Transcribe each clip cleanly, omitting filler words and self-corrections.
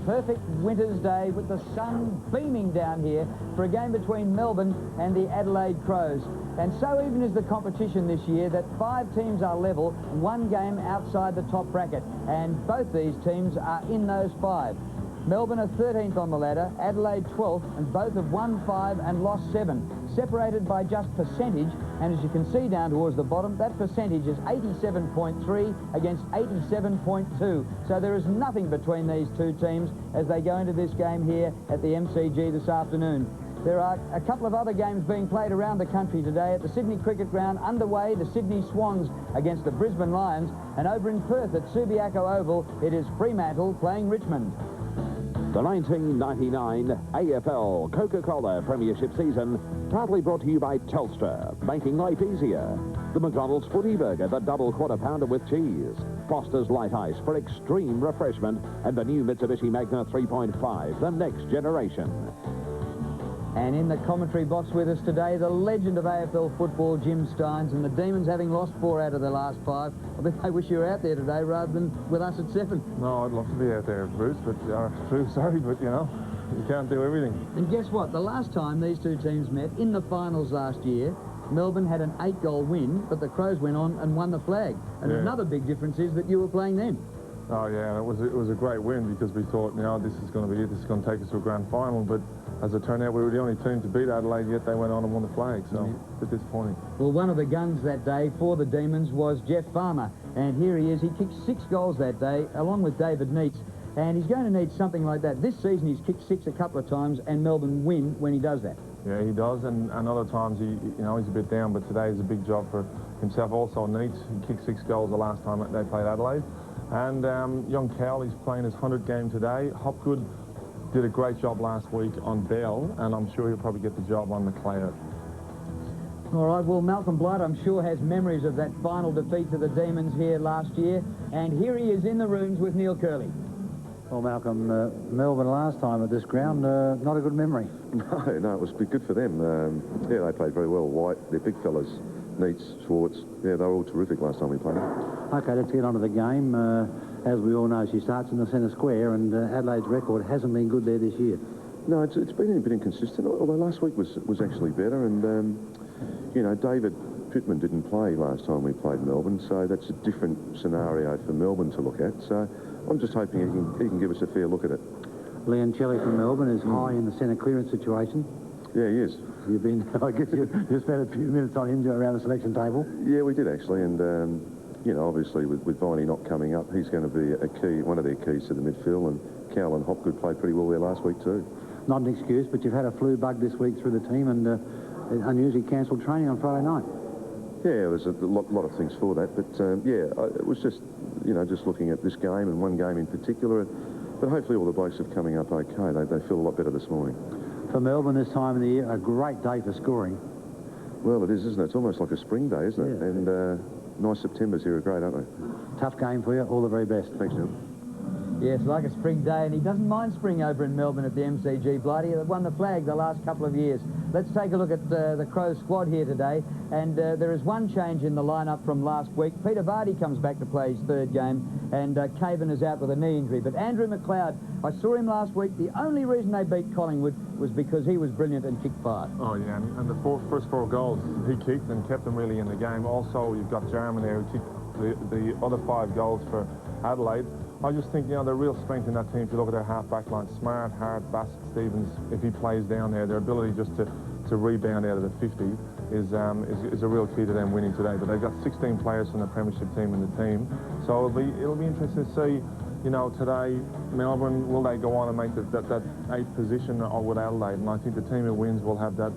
perfect winter's day with the sun beaming down here for a game between Melbourne and the Adelaide Crows. And so even is the competition this year that 5 teams are level, 1 game outside the top bracket, and both these teams are in those 5. Melbourne are 13th on the ladder, Adelaide 12th, and both have won 5 and lost 7, separated by just percentage. And as you can see down towards the bottom, that percentage is 87.3 against 87.2. So there is nothing between these two teams as they go into this game here at the MCG this afternoon. There are a couple of other games being played around the country today. At the Sydney Cricket Ground, underway, the Sydney Swans against the Brisbane Lions. And over in Perth at Subiaco Oval, it is Fremantle playing Richmond. The 1999 AFL Coca-Cola Premiership season, proudly brought to you by Telstra, making life easier. The McDonald's Footy Burger, the double quarter pounder with cheese. Foster's Light Ice for extreme refreshment, and the new Mitsubishi Magna 3.5, the next generation. And in the commentary box with us today, the legend of AFL football, Jim Steins, and the Demons having lost 4 out of their last 5. I bet they wish you were out there today rather than with us at 7. No, I'd love to be out there, Bruce, but true, sorry, but you know, you can't do everything. And guess what? The last time these two teams met in the finals last year, Melbourne had an 8-goal win, but the Crows went on and won the flag. And another big difference is that you were playing them. Oh yeah, it was a great win because we thought, you know, this is going to be it. This is going to take us to a grand final. But as it turned out, we were the only team to beat Adelaide, yet they went on and won the flag. So a bit disappointing. Well, one of the guns that day for the Demons was Jeff Farmer, and here he is. He kicked 6 goals that day, along with David Neitz. And he's going to need something like that. This season, he's kicked 6 a couple of times, and Melbourne win when he does that. Yeah, he does, and other times he's a bit down. But today is a big job for himself. Also, Neitz, he kicked 6 goals the last time they played Adelaide. And young Cowley's playing his 100th game today. Hopgood did a great job last week on Bell, and I'm sure he'll probably get the job on McLeod. All right, well, Malcolm Blight, I'm sure, has memories of that final defeat to the Demons here last year. And here he is in the rooms with Neil Curley. Well, Malcolm, Melbourne last time at this ground, not a good memory. No, it was good for them. Yeah, they played very well. White, they're big fellas. Neitz, Schwartz, yeah, they were all terrific last time we played. OK, let's get on to the game. As we all know, she starts in the centre square, and Adelaide's record hasn't been good there this year. No, it's been a bit inconsistent, although last week was actually better. And, you know, David Pittman didn't play last time we played Melbourne, so that's a different scenario for Melbourne to look at. So I'm just hoping he can give us a fair look at it. Leon Shelley from Melbourne is high in the centre clearance situation. Yeah, he is. You've been, I guess you spent a few minutes on him around the selection table. Yeah, we did actually, and you know, obviously with Viney not coming up, he's going to be a key, one of their keys to the midfield, and Cowell and Hopgood played pretty well there last week too. Not an excuse, but you've had a flu bug this week through the team, and unusually cancelled training on Friday night. Yeah, there's a lot of things for that, but yeah, it was just, you know, just looking at this game and one game in particular, but hopefully all the blokes are coming up okay. They feel a lot better this morning. For Melbourne this time of the year, a great day for scoring. Well, it is, isn't it? It's almost like a spring day, isn't it? Yeah. And nice Septembers here are great, aren't they? Tough game for you. All the very best. Thanks, Neil. Yes, like a spring day, and he doesn't mind spring over in Melbourne at the MCG. Blighty, they've won the flag the last couple of years. Let's take a look at the Crows squad here today, and there is one change in the lineup from last week. Peter Vardy comes back to play his 3rd game, and Caven is out with a knee injury. But Andrew McLeod, I saw him last week. The only reason they beat Collingwood was because he was brilliant and kicked 5. Oh, yeah, and the first 4 goals he kicked and kept them really in the game. Also, you've got Jarman there who kicked the other 5 goals for Adelaide. I just think, you know, the real strength in that team, if you look at their half-back line, Smart, Hart, Bassett, Stevens, if he plays down there, their ability just to rebound out of the 50 is a real key to them winning today. But they've got 16 players from the Premiership team in the team, so it'll be interesting to see, you know, today, Melbourne, will they go on and make that 8th position or with Adelaide? And I think the team who wins will have that,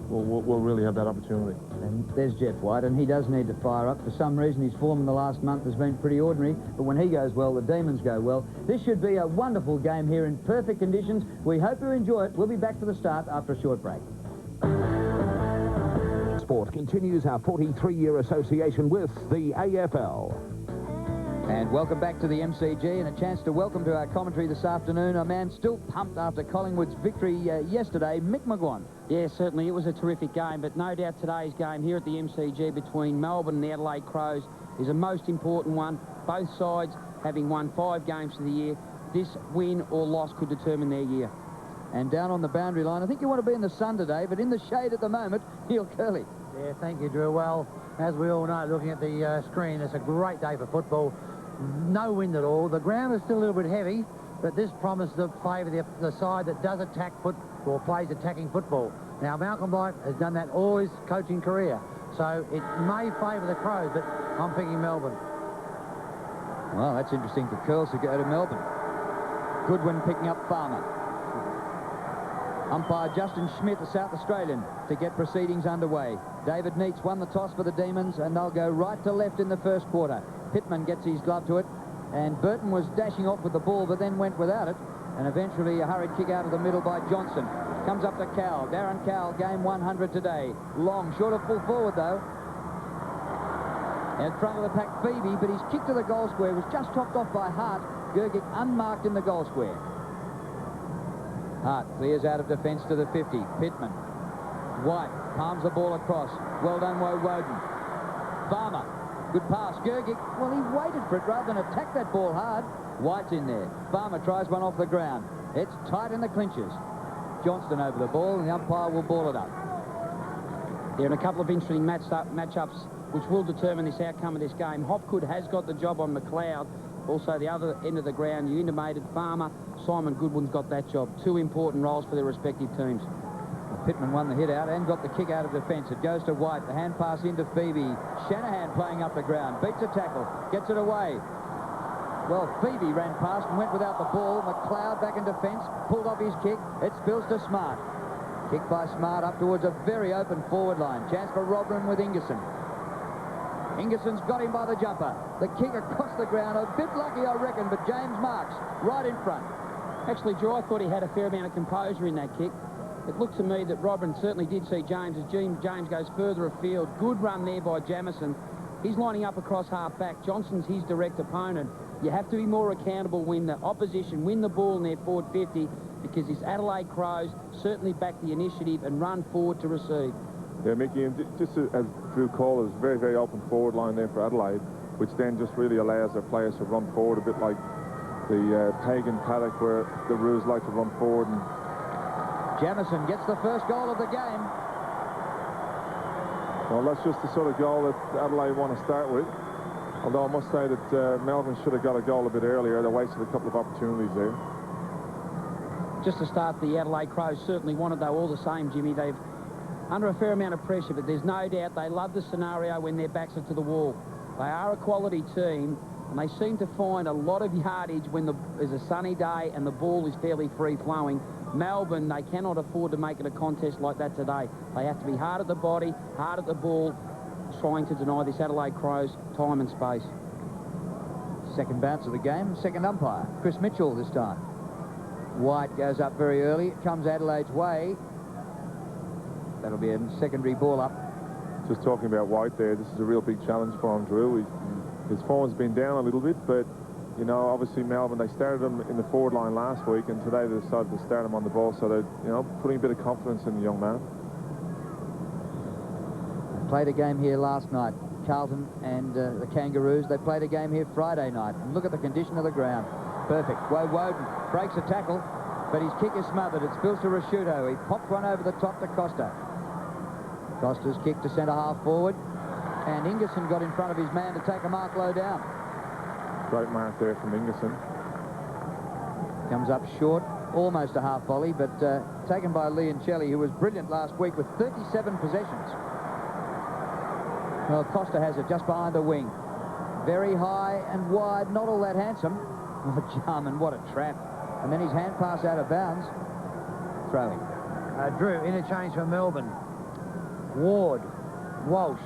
will really have that opportunity. And there's Jeff White, and he does need to fire up. For some reason, his form in the last month has been pretty ordinary, but when he goes well, the Demons go well. This should be a wonderful game here in perfect conditions. We hope you enjoy it. We'll be back for the start after a short break. Sport continues our 43-year association with the AFL. And welcome back to the MCG, and a chance to welcome to our commentary this afternoon a man still pumped after Collingwood's victory yesterday, Mick McGuan. Yeah, certainly it was a terrific game, but no doubt today's game here at the MCG between Melbourne and the Adelaide Crows is a most important one. Both sides having won 5 games for the year. this win or loss could determine their year. And down on the boundary line, I think you want to be in the sun today, but in the shade at the moment, Neil Curley. Yeah, thank you, Drew. Well, as we all know, looking at the screen, it's a great day for football. No wind at all. The ground is still a little bit heavy, but this promises to favour the side that does attack or plays attacking football. Now, Malcolm Blight has done that all his coaching career, so it may favour the Crows, but I'm picking Melbourne. Well, that's interesting for Curls to go to Melbourne. Goodwin picking up Farmer. Umpire Justin Schmidt, the South Australian, to get proceedings underway. David Neitz won the toss for the Demons, and they'll go right to left in the first quarter. Pittman gets his glove to it, and Burton was dashing off with the ball, but then went without it, and eventually a hurried kick out of the middle by Johnson. Comes up to Cowell. Darren Cowell, game 100 today. Long, short of full forward, though. In front of the pack, Phoebe, but his kick to the goal square was just topped off by Hart. Gergic unmarked in the goal square. Hart clears out of defence to the 50. Pittman. White palms the ball across. Well done, Woden. Farmer. Good pass. Gergic, well, he waited for it rather than attack that ball hard. White's in there. Farmer tries one off the ground. It's tight in the clinches. Johnston over the ball, and the umpire will ball it up. There are a couple of interesting matchups which will determine this outcome of this game. Hopgood has got the job on McLeod. Also, the other end of the ground, you intimated Farmer. Simon Goodwin's got that job. Two important roles for their respective teams. Well, Pittman won the hit out and got the kick out of defence. It goes to White. The hand pass into Phoebe. Shanahan playing up the ground. Beats a tackle. Gets it away. Well, Phoebe ran past and went without the ball. McLeod back in defence. Pulled off his kick. It spills to Smart. Kick by Smart up towards a very open forward line. Chance for Robin with Ingerson. Ingerson's got him by the jumper. The kick across the ground. A bit lucky, I reckon, but James Marks right in front. Actually, Drew, I thought he had a fair amount of composure in that kick. It looked to me that Robin certainly did see James as James goes further afield. Good run there by Jamison. He's lining up across half-back. Johnson's his direct opponent. You have to be more accountable when the opposition win the ball in their forward 50, because this Adelaide Crows certainly back the initiative and run forward to receive. Yeah, Mickey, and just as Drew called, it was a very, very open forward line there for Adelaide, which then just really allows their players to run forward a bit like the Pagan paddock, where the Roos like to run forward. And Jamison gets the first goal of the game. well, that's just the sort of goal that Adelaide want to start with. Although I must say that Melbourne should have got a goal a bit earlier. They wasted a couple of opportunities there. Just to start, the Adelaide Crows certainly wanted, though, all the same, Jimmy. They've under a fair amount of pressure, but there's no doubt they love the scenario when their backs are to the wall. They are a quality team, and they seem to find a lot of yardage when there's a sunny day and the ball is fairly free-flowing. Melbourne, they cannot afford to make it a contest like that today. They have to be hard at the body, hard at the ball, trying to deny this Adelaide Crows time and space. Second bounce of the game, second umpire, Chris Mitchell this time. White goes up very early. It comes Adelaide's way. That'll be a secondary ball up. Just talking about White there, this is a real big challenge for him, Drew. His form's been down a little bit, but, you know, obviously Melbourne, they started him in the forward line last week, and today they decided to start him on the ball, so they're, you know, putting a bit of confidence in the young man. Played a game here last night, Carlton and the Kangaroos. They played a game here Friday night, and look at the condition of the ground. Perfect. Woden breaks a tackle, but his kick is smothered. It spills to Rasciuto. He popped one over the top to Costa. Costa's kick to centre-half forward, and Ingerson got in front of his man to take a mark low down. Great mark there from Ingerson. Comes up short, almost a half volley, but taken by Leoncelli, who was brilliant last week with 37 possessions. Well, Costa has it just behind the wing. Very high and wide, not all that handsome. Oh, Jarman, what a trap. And then his hand pass out of bounds. Throw in. Drew, interchange for Melbourne. Ward, Walsh,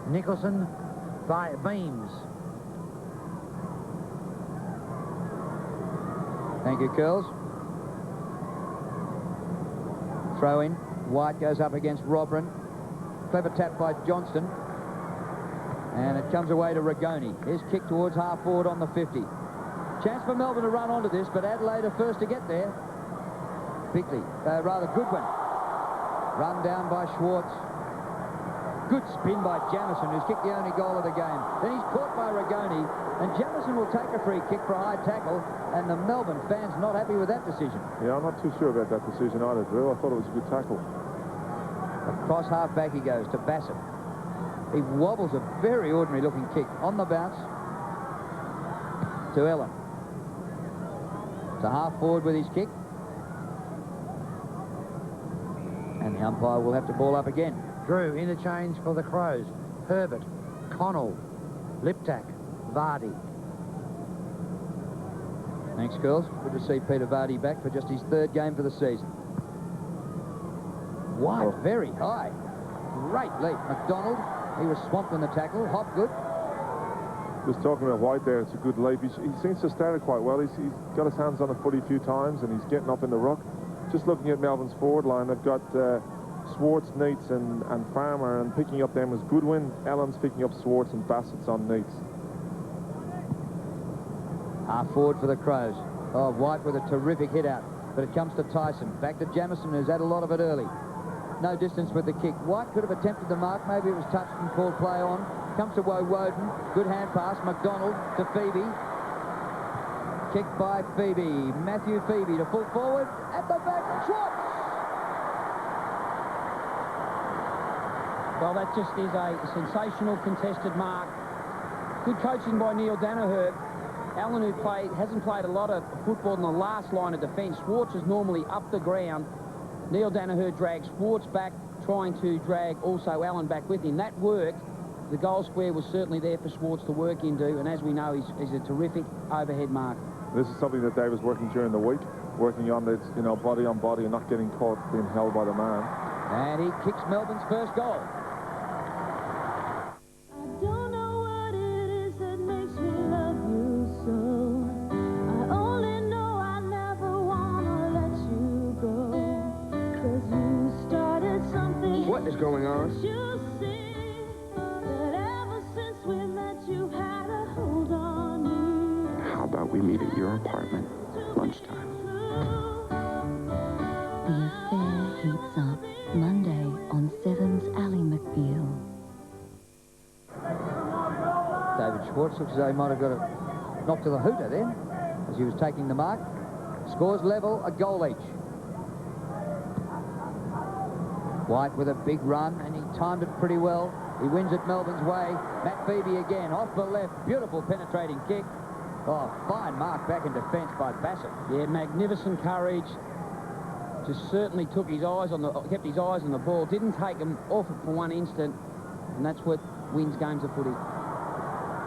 Nicholson, Beams. Thank you, Curls. Throw in. White goes up against Robrin. Clever tap by Johnston. And it comes away to Rigoni. His kick towards half forward on the 50. Chance for Melbourne to run onto this, but Adelaide are first to get there. Goodwin. Run down by Schwartz. Good spin by Jamison, who's kicked the only goal of the game. Then he's caught by Rigoni, and Jamison will take a free kick for a high tackle, and the Melbourne fans not happy with that decision. Yeah, I'm not too sure about that decision either, Drew. I thought it was a good tackle. Across half-back he goes to Bassett. He wobbles a very ordinary-looking kick. On the bounce to Ellen. To half-forward with his kick. And the umpire will have to ball up again. Drew, interchange for the Crows. Herbert, Connell, Liptak, Vardy. Thanks, girls. Good to see Peter Vardy back for just his third game for the season. Wide, very high. Great leap. McDonald, he was swamped in the tackle. Hop good. Just talking about White there, it's a good leap. He seems to have started quite well. He's got his hands on the footy a few times, and he's getting up in the ruck. Just looking at Melbourne's forward line, they've got Swartz, Neitz, and Farmer, and picking up them as Goodwin. Allen's picking up Swartz, and Bassett's on Neitz. Half forward for the Crows. Oh, White with a terrific hit out, but it comes to Tyson. Back to Jamison, who's had a lot of it early. No distance with the kick. White could have attempted the mark. Maybe it was touched and called play on. Comes to Woden. Good hand pass. McDonald to Phoebe. Kicked by Phoebe. Matthew Phoebe to full forward. At the back, Schwartz. Well, that just is a sensational contested mark. Good coaching by Neil Danaher. Allen, who hasn't played a lot of football in the last line of defence. Schwartz is normally up the ground. Neil Danaher drags Schwartz back, trying to drag also Allen back with him. That worked. The goal square was certainly there for Schwartz to work into, and as we know, he's a terrific overhead mark. This is something that Dave was working during the week, working on this, body on body and not getting caught being held by the man. And he kicks Melbourne's first goal. What is going on? How about we meet at your apartment, lunchtime? The affair heats up Monday on 7's Ally McBeal. David Schwartz looks as though he might have got a knock to the hooter then, as he was taking the mark. Scores level, a goal each. White with a big run, and he timed it pretty well. He wins it Melbourne's way. Matt Phoebe again, off the left. Beautiful penetrating kick. Oh, fine mark back in defence by Bassett. Yeah, magnificent courage. Just certainly kept his eyes on the ball. Didn't take him off it for one instant, and that's what wins games of footy.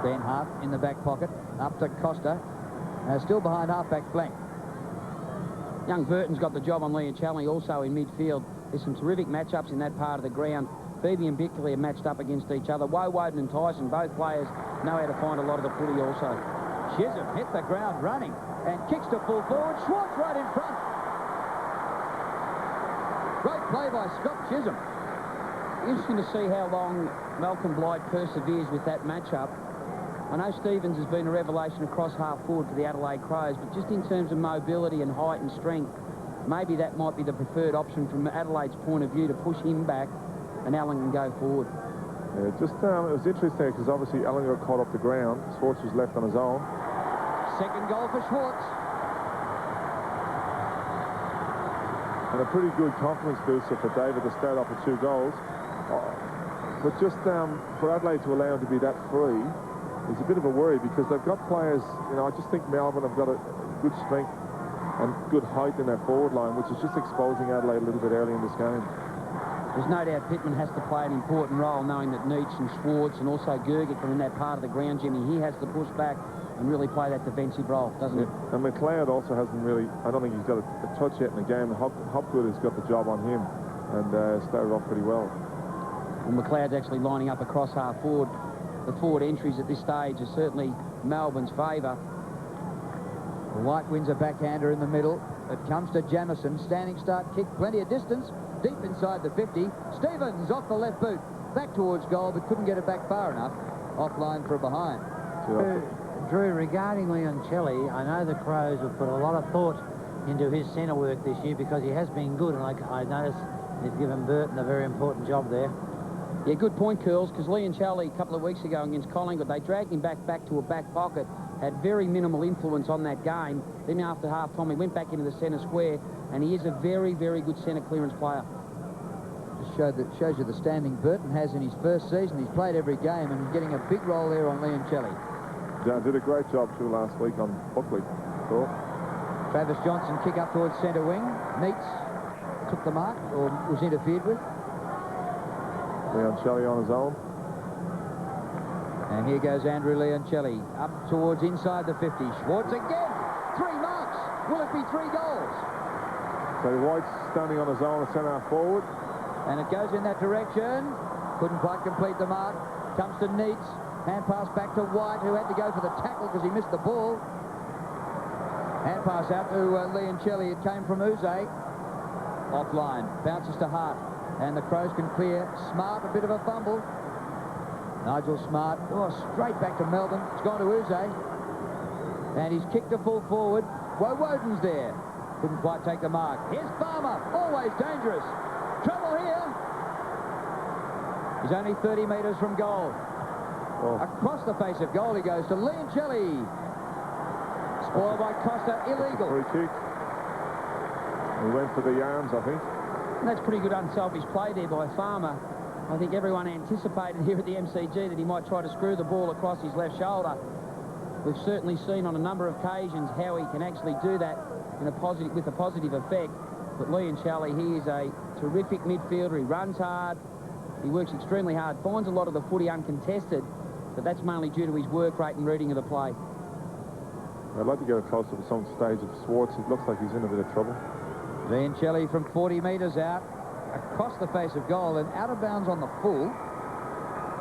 Ben Hart in the back pocket, up to Costa. Still behind half-back flank. Young Burton's got the job on Lee and Challey also in midfield. There's some terrific matchups in that part of the ground. Phoebe and Bickley are matched up against each other. Woden and Tyson, both players, know how to find a lot of the footy also. Chisholm hit the ground running and kicks to full forward. Schwartz right in front. Great play by Scott Chisholm. Interesting to see how long Malcolm Blight perseveres with that matchup. I know Stevens has been a revelation across half forward for the Adelaide Crows, but just in terms of mobility and height and strength, maybe that might be the preferred option from Adelaide's point of view, to push him back and Allen can go forward. Yeah, it was interesting because obviously Allen got caught up the ground. Schwartz was left on his own. Second goal for Schwartz. And a pretty good confidence booster for David to start off with 2 goals. But just for Adelaide to allow him to be that free is a bit of a worry, because they've got players, I just think Melbourne have got a good strength and good height in their forward line, which is just exposing Adelaide a little bit early in this game. There's no doubt Pittman has to play an important role, knowing that Neitz and Schwartz and also Gergic are in that part of the ground, Jimmy. He has to push back and really play that defensive role, doesn't he? And McLeod also hasn't really, I don't think he's got a touch yet in the game. Hopgood has got the job on him and started off pretty well. Well, McLeod's actually lining up across half forward. The forward entries at this stage are certainly Melbourne's favour. White wins a backhander in the middle. It comes to Jamison. Standing start kick, plenty of distance. Deep inside the 50. Stevens off the left boot. Back towards goal, but couldn't get it back far enough. Offline for a behind. Drew, regarding Leoncelli, I know the Crows have put a lot of thought into his centre work this year because he has been good, and I noticed they've given Burton a very important job there. Yeah, good point, Curls, because Leoncelli a couple of weeks ago against Collingwood, they dragged him back to a back pocket, had very minimal influence on that game. Then after half-time, he went back into the centre square, and he is a very, very good centre clearance player. Just shows you the standing Burton has in his first season. He's played every game and getting a big role there on Leoncelli. Yeah, did a great job too last week on Buckley. Cool. Travis Johnson kick up towards centre wing. Neats took the mark, or was interfered with. Leoncelli on his own. And here goes Andrew Leoncelli up towards inside the 50. Schwartz again. 3 marks. Will it be 3 goals? So White's standing on his own at centre-half forward. And it goes in that direction. Couldn't quite complete the mark. Comes to Neats. Hand pass back to White, who had to go for the tackle because he missed the ball. Hand pass out to Leoncelli. It came from Uze. Offline. Bounces to Hart. And the Crows can clear. Smart, a bit of a fumble. Nigel Smart. Oh, straight back to Melbourne. It's gone to Uze. And he's kicked a full forward. Woden's there. Couldn't quite take the mark. Here's Farmer. Always dangerous. Trouble here. He's only 30 metres from goal. Oh. Across the face of goal he goes to Leoncelli. Spoiled by Costa. Illegal. Free kick. He went for the arms, I think. And that's pretty good unselfish play there by Farmer. I think everyone anticipated here at the MCG that he might try to screw the ball across his left shoulder. We've certainly seen on a number of occasions how he can actually do that with a positive effect. But Leoncelli, he is a terrific midfielder. He runs hard. He works extremely hard. Finds a lot of the footy uncontested, but that's mainly due to his work rate and reading of the play. I'd like to get a closer to some stage of Schwartz. It looks like he's in a bit of trouble. Leoncelli from 40 metres out, across the face of goal and out of bounds on the full.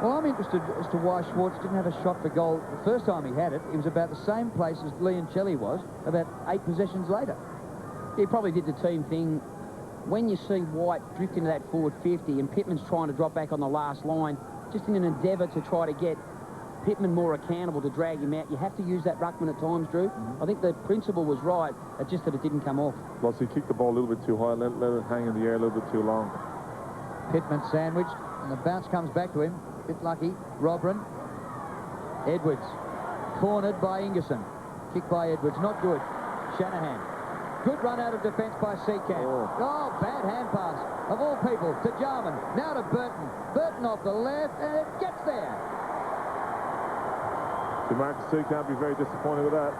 Well, I'm interested as to why Schwartz didn't have a shot for goal the first time he had it. He was about the same place as Leoncelli was, about 8 possessions later. He probably did the team thing. When you see White drift into that forward 50 and Pittman's trying to drop back on the last line, just in an endeavour to try to get Pittman more accountable to drag him out, you have to use that ruckman at times, Drew. I think the principle was right, it's just that it didn't come off. Plus, he kicked the ball a little bit too high, let it hang in the air a little bit too long. Pittman sandwiched, and the bounce comes back to him. Bit lucky. Robran. Edwards. Cornered by Ingerson. Kick by Edwards. Not good. Shanahan. Good run out of defence by Seacamp. Oh, bad hand pass. Of all people, to Jarman. Now to Burton. Burton off the left, and it gets there. Marcus Seacamp be very disappointed with that.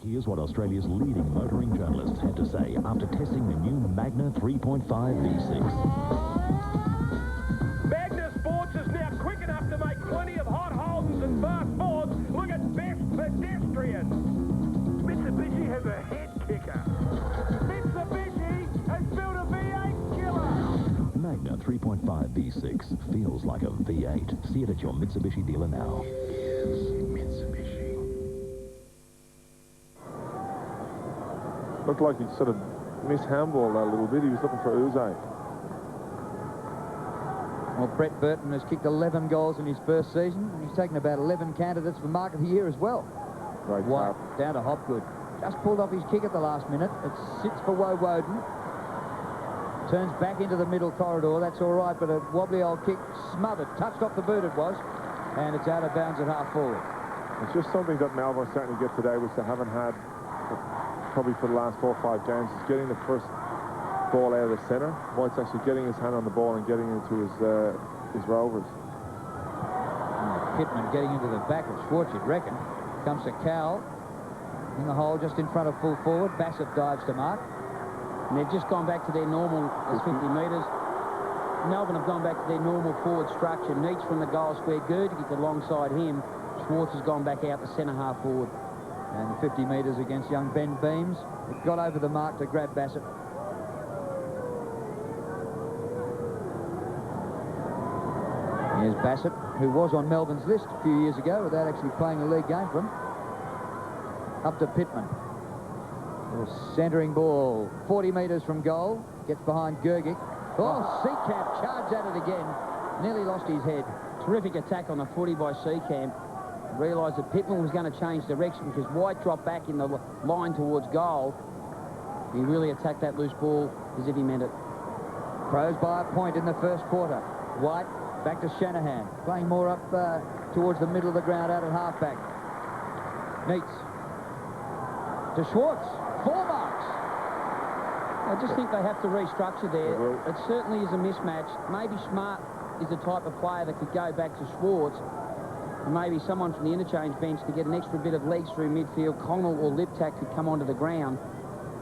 Here's what Australia's leading motoring journalists had to say after testing the new Magna 3.5 V6. Magna Sports is now quick enough to make plenty of hot Holdens and fast Fords look at best pedestrian. Mitsubishi has a head kicker. Mitsubishi has built a V8 killer. Magna 3.5 V6 feels like a V8. See it at your Mitsubishi dealer now. Mitsubishi. Looked like he sort of mishandled that a little bit. He was looking for Uze. Well, Brett Burton has kicked 11 goals in his first season, and he's taken about 11 candidates for Mark of the Year as well. Right. White down to Hopgood. Just pulled off his kick at the last minute. It sits for Woden. Turns back into the middle corridor. That's all right, but a wobbly old kick, smothered. Touched off the boot it was, and it's out of bounds at half forward. It's just something that Melbourne are starting to get today, which they haven't had probably for the last 4 or 5 games, is getting the first ball out of the centre. White's actually getting his hand on the ball and getting into his rovers. Pittman getting into the back of Schwartz, you'd reckon. Comes to Cowell. In the hole just in front of full forward. Bassett dives to mark. And they've just gone back to their normal 50 metres. Melbourne have gone back to their normal forward structure. Neats from the goal square, Gurdick alongside him. Schwartz has gone back out the centre half forward. And the 50 metres against young Ben Beams. It got over the mark to grab Bassett. Here's Bassett, who was on Melbourne's list a few years ago without actually playing a league game for him. Up to Pittman. Centering ball, 40 metres from goal. Gets behind Gurgic. Oh, Seacamp charged at it again. Nearly lost his head. Terrific attack on the footy by Seacamp. Realised that Pittman was going to change direction because White dropped back in the line towards goal. He really attacked that loose ball as if he meant it. Crows by a point in the first quarter. White Back to Shanahan, playing more up towards the middle of the ground out at halfback. Neats. To Schwartz. 4 marks. I just think they have to restructure there. It certainly is a mismatch. Maybe Smart is the type of player that could go back to Schwartz. And maybe someone from the interchange bench to get an extra bit of legs through midfield. Connell or Liptak could come onto the ground.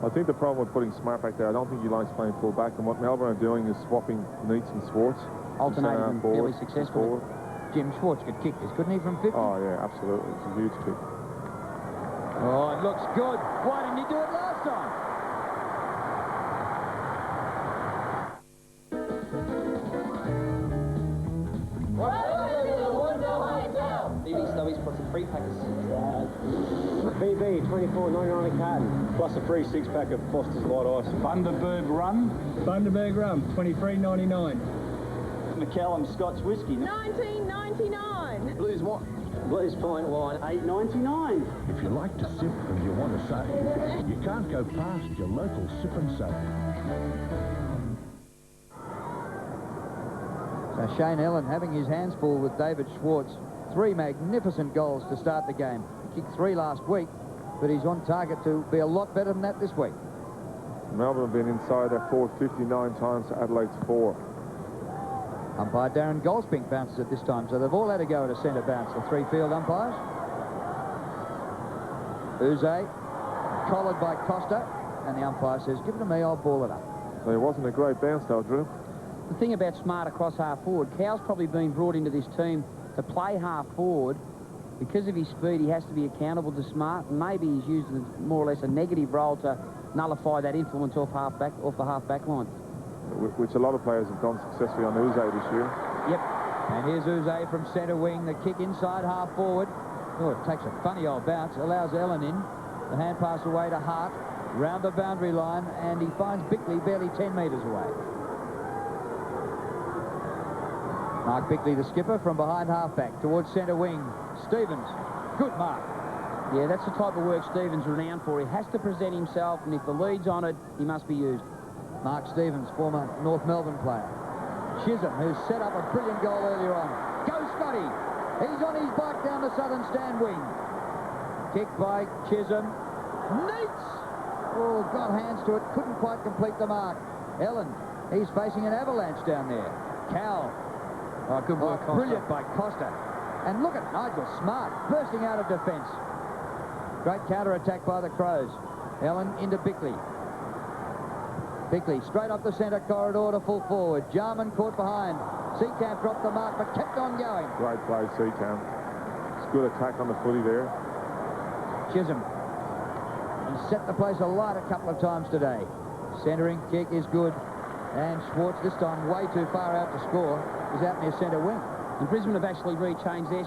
I think the problem with putting Smart back there, I don't think he likes playing full back, and what Melbourne are doing is swapping Neats and Schwartz. Alternating them fairly successfully. Jim Schwartz could kick this, couldn't he, from 50? Oh, yeah, absolutely. It's a huge kick. Oh, it looks good. Why didn't he do it last time? BB plus a free pack of BB, $24.99 a carton, plus a free 6-pack of Foster's Light Ice. Bundaberg Rum. Bundaberg Rum, $23.99. McCallum Scotch Whiskey. $19.99. Blues what? Blues Point Wine, $8.99. If you like to sip and you want to save, you can't go past your local sip and save. So Shane Ellen having his hands full with David Schwartz. 3 magnificent goals to start the game. He kicked 3 last week, but he's on target to be a lot better than that this week. Melbourne have been inside their 459 times to Adelaide's 4. Umpire Darren Goldspink bounces it this time, so they've all had to go at a centre bounce, the 3 field umpires. Uze, collared by Costa, and the umpire says, give it to me, I'll ball it up. So it wasn't a great bounce though, Drew. The thing about Smart across half forward, Cow's probably been brought into this team to play half forward. Because of his speed, he has to be accountable to Smart, and maybe he's used more or less a negative role to nullify that influence off the half-back line. Which a lot of players have done successfully on Uze this year. Yep. And here's Uze from centre wing, the kick inside half forward. Oh, it takes a funny old bounce, allows Ellen in. The hand pass away to Hart, round the boundary line, and he finds Bickley barely 10 metres away. Mark Bickley, the skipper, from behind halfback towards centre wing. Stevens, good mark. Yeah, that's the type of work Stevens is renowned for. He has to present himself, and if the lead's on it, he must be used. Mark Stevens, former North Melbourne player. Chisholm, who's set up a brilliant goal earlier on. Go Scotty! He's on his bike down the southern stand wing. Kick by Chisholm. Neats! Oh, got hands to it, couldn't quite complete the mark. Ellen, he's facing an avalanche down there. Cowell. Oh, good work, Costa. Brilliant by Costa. And look at Nigel Smart bursting out of defence. Great counter-attack by the Crows. Ellen into Bickley. Bickley straight up the centre corridor to full forward. Jarman caught behind. Seacamp dropped the mark but kept on going. Great play, Seacamp. It's good attack on the footy there. Chisholm. He set the place alight a couple of times today. Centering kick is good. And Schwartz, this time way too far out to score, is out near centre wing. And Brisbane have actually rechanged their,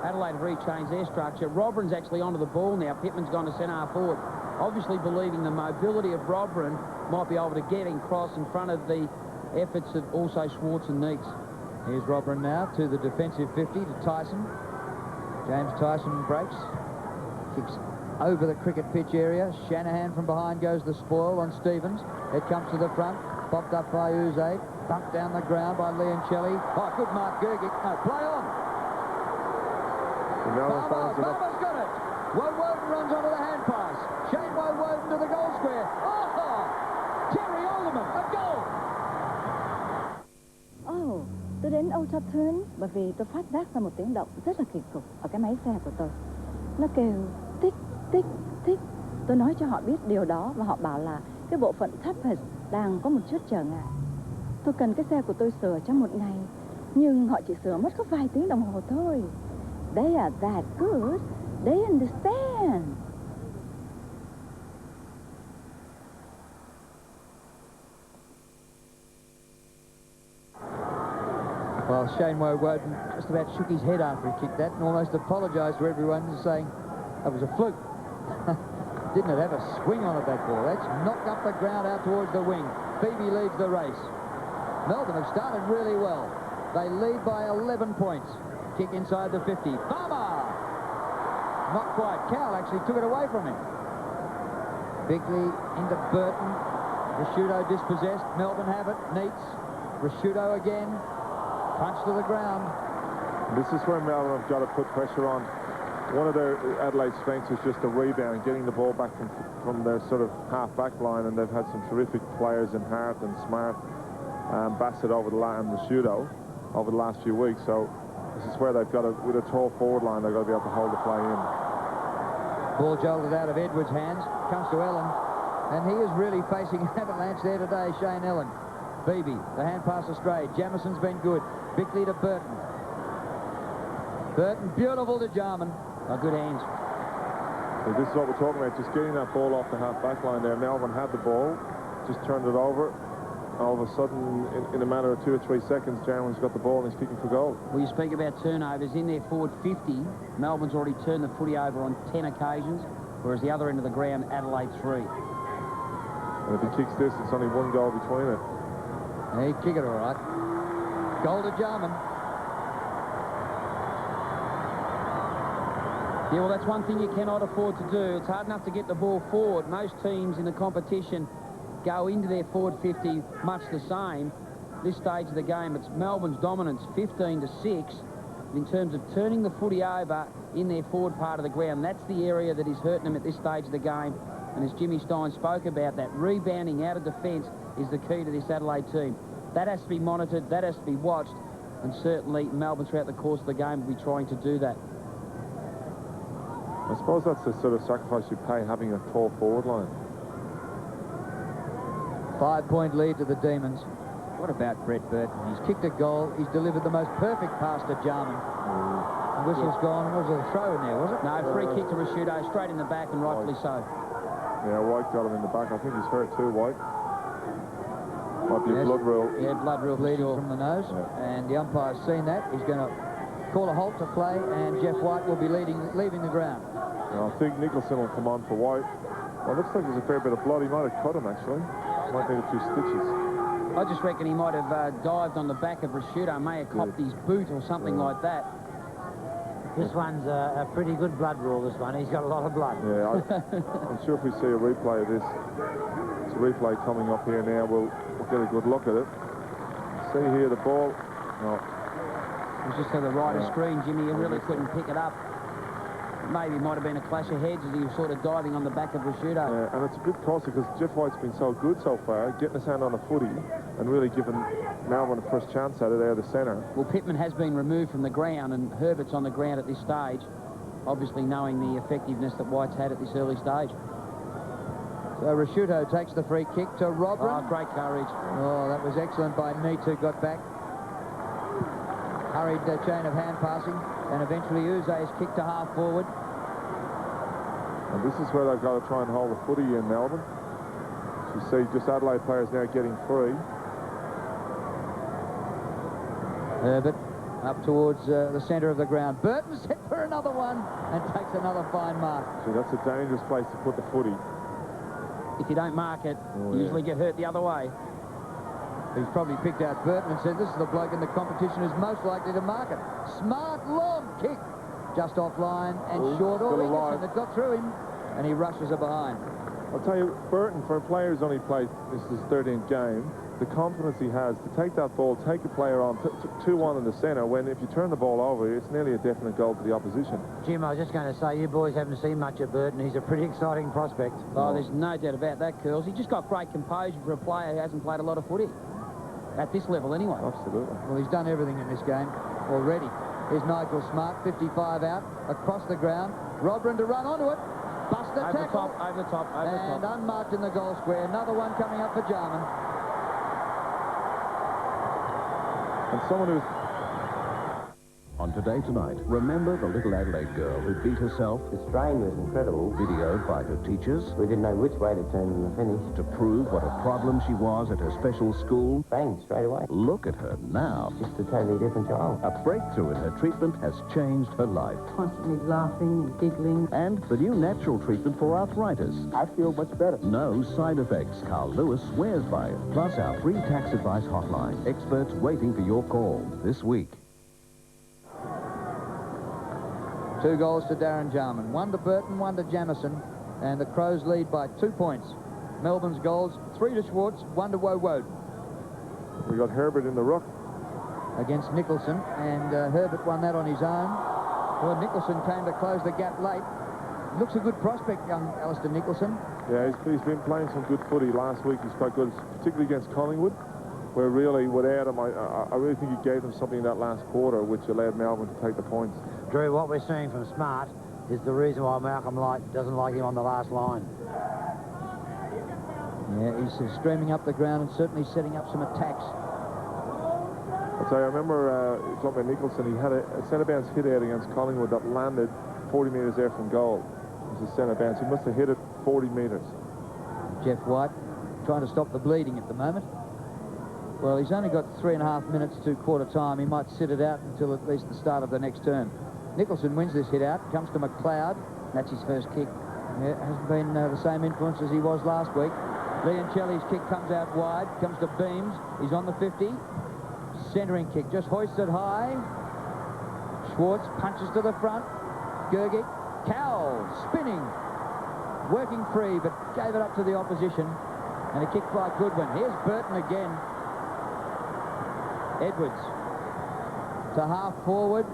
Adelaide have rechanged their structure. Roberin's actually onto the ball now. Pittman's gone to centre half forward. Obviously believing the mobility of Roberin might be able to get in cross in front of the efforts of also Schwartz and Neats. Here's Roberin now to the defensive 50 to Tyson. James Tyson breaks. Kicks over the cricket pitch area. Shanahan from behind goes the spoil on Stevens. It comes to the front. Popped up by Uze. Bumped down the ground by Leoncelli. Oh, good mark, Gergic. No, play on. Palmer's got it. Woden runs onto the hand pass. Shane Woden to the goal square. Oh! Terry Alderman, a goal! Oh, tôi đến Old Trafford bởi vì tôi phát giác ra một tiếng động rất là kỳ cục ở cái máy xe của tôi. Nó kêu tích, tích, tích. Tôi nói cho họ biết điều đó và họ bảo là cái bộ phận tappet đang có một chút trở ngại. Tôi cần cái xe của tôi sửa trong một ngày, nhưng họ chỉ sửa mất có vài tiếng đồng hồ thôi. They are that good. They understand. Well, Shane Woden just about shook his head after he kicked that and almost apologised to everyone, saying that was a fluke. Didn't it have a swing on it, that ball? That's knocked up the ground out towards the wing. Beebe leads the race. Melbourne have started really well. They lead by 11 points. Kick inside the 50. Farmer! Not quite. Cowell actually took it away from him. Bickley into Burton. Rashudo dispossessed. Melbourne have it. Neats. Rashudo again. Punch to the ground. This is where Melbourne have got to put pressure on. One of their Adelaide strengths is just the rebound, getting the ball back from their sort of half-back line, and they've had some terrific players in Hart and Smart, Bassett and Rashudo over the last few weeks. So this is where they've got to, with a tall forward line, they've got to be able to hold the play in. Ball jolted out of Edwards' hands, comes to Ellen, and he is really facing an avalanche there today, Shane Ellen. Beebe, the hand pass astray. Jamison's been good. Bickley to Burton. Burton, beautiful to Jarman. Oh, good hands. So this is what we're talking about, just getting that ball off the half-back line there. Melbourne had the ball, just turned it over. All of a sudden, in a matter of 2 or 3 seconds, Jarman's got the ball and he's kicking for goal. Well, you speak about turnovers. In their forward 50, Melbourne's already turned the footy over on 10 occasions, whereas the other end of the ground, Adelaide 3. And if he kicks this, it's only 1 goal between it. He kick it all right. Goal to Jarman. Yeah, well, that's one thing you cannot afford to do. It's hard enough to get the ball forward. Most teams in the competition go into their forward 50 much the same. This stage of the game, it's Melbourne's dominance, 15-6. In terms of turning the footy over in their forward part of the ground, that's the area that is hurting them at this stage of the game. And as Jimmy Stein spoke about, that rebounding out of defence is the key to this Adelaide team. That has to be monitored, that has to be watched, and certainly Melbourne throughout the course of the game will be trying to do that. I suppose that's the sort of sacrifice you pay, having a tall forward line. 5-point lead to the Demons. What about Brett Burton? He's kicked a goal. He's delivered the most perfect pass to Jarman. The whistle's gone. Was it a throw in there, was it? No, free kick to Rashudo, straight in the back, and rightfully so. Yeah, White got him in the back. I think he's hurt too, White. Might be a blood rule. Yeah, blood rule bleeding from the nose. Yeah. And the umpire's seen that. He's going to call a halt to play, and Jeff White will be leaving the ground. I think Nicholson will come on for White. Well, it looks like there's a fair bit of blood. He might have cut him, actually. Might need a few stitches. I just reckon he might have dived on the back of Rashudo, may have copped his boot or something like that. This one's a pretty good blood rule, this one. He's got a lot of blood. Yeah, I'm sure if we see a replay of this, it's a replay coming up here now, we'll get a good look at it. See here, the ball. No. It was just to the right of screen, Jimmy. You really couldn't pick it up. Maybe it might have been a clash of heads as he was sort of diving on the back of Rashudo. Yeah, and it's a bit costly because Jeff White's been so good so far, getting his hand on the footy and really giving Melbourne a first chance at it out of the centre. Well, Pittman has been removed from the ground and Herbert's on the ground at this stage, obviously knowing the effectiveness that White's had at this early stage. So Rashudo takes the free kick to Robran. Oh, great courage. Oh, that was excellent by Neitz, who got back. Hurried chain of hand passing, and eventually Uze is kicked to half forward. And this is where they've got to try and hold the footy in Melbourne. You see just Adelaide players now getting free. Herbert up towards the centre of the ground. Burton set for another one and takes another fine mark. So that's a dangerous place to put the footy. If you don't mark it, you usually get hurt the other way. He's probably picked out Burton and said, this is the bloke in the competition who's most likely to mark it. Smart, long kick. Just offline and short. Oh, Nicholson had got through him, and he rushes it behind. I'll tell you, Burton, for a player who's only played, this is his 13th game, the confidence he has to take that ball, take a player on, 2-1 in the centre, when if you turn the ball over, it's nearly a definite goal to the opposition. Jim, I was just going to say, you boys haven't seen much of Burton. He's a pretty exciting prospect. Oh, there's no doubt about that, Curls. He just got great composure for a player who hasn't played a lot of footy. At this level, anyway. Absolutely. Well, he's done everything in this game already. Here's Nigel Smart, 55 out, across the ground. Robran to run onto it. Buster tackle. Over the top, over the top. And unmarked in the goal square. Another one coming up for Jarman. And someone who's... On Today Tonight, remember the little Adelaide girl who beat herself? The strain was incredible. Videoed by her teachers? We didn't know which way to turn in the finish. To prove what a problem she was at her special school? Bang, straight away. Look at her now. Just a totally different child. A breakthrough in her treatment has changed her life. Constantly laughing and giggling. And the new natural treatment for arthritis. I feel much better. No side effects. Carl Lewis swears by it. Plus our free tax advice hotline. Experts waiting for your call this week. 2 goals to Darren Jarman. 1 to Burton, 1 to Jamison. And the Crows lead by 2 points. Melbourne's goals, 3 to Schwartz, 1 to Woden. We got Herbert in the ruck. against Nicholson, and Herbert won that on his own. Well, Nicholson came to close the gap late. Looks a good prospect, young Alistair Nicholson. Yeah, he's been playing some good footy. Last week he's quite good, particularly against Collingwood, where really without him, I really think he gave them something in that last quarter, which allowed Melbourne to take the points. Drew, what we're seeing from Smart is the reason why Malcolm Light doesn't like him on the last line. Yeah, he's streaming up the ground and certainly setting up some attacks. I'll tell you, I remember talking about Nicholson. He had a centre bounce hit out against Collingwood that landed 40 metres there from goal. It was a centre bounce. He must have hit it 40 metres. Jeff White trying to stop the bleeding at the moment. Well, he's only got 3.5 minutes to quarter time. He might sit it out until at least the start of the next term. Nicholson wins this hit out, comes to McLeod. That's his first kick. Yeah, hasn't been the same influence as he was last week. Leoncelli's kick comes out wide, comes to Beams. He's on the 50. Centering kick, just hoisted high. Schwartz punches to the front. Gergic, Cowell, spinning. Working free, but gave it up to the opposition. And a kick by Goodwin. Here's Burton again. Edwards to half forward.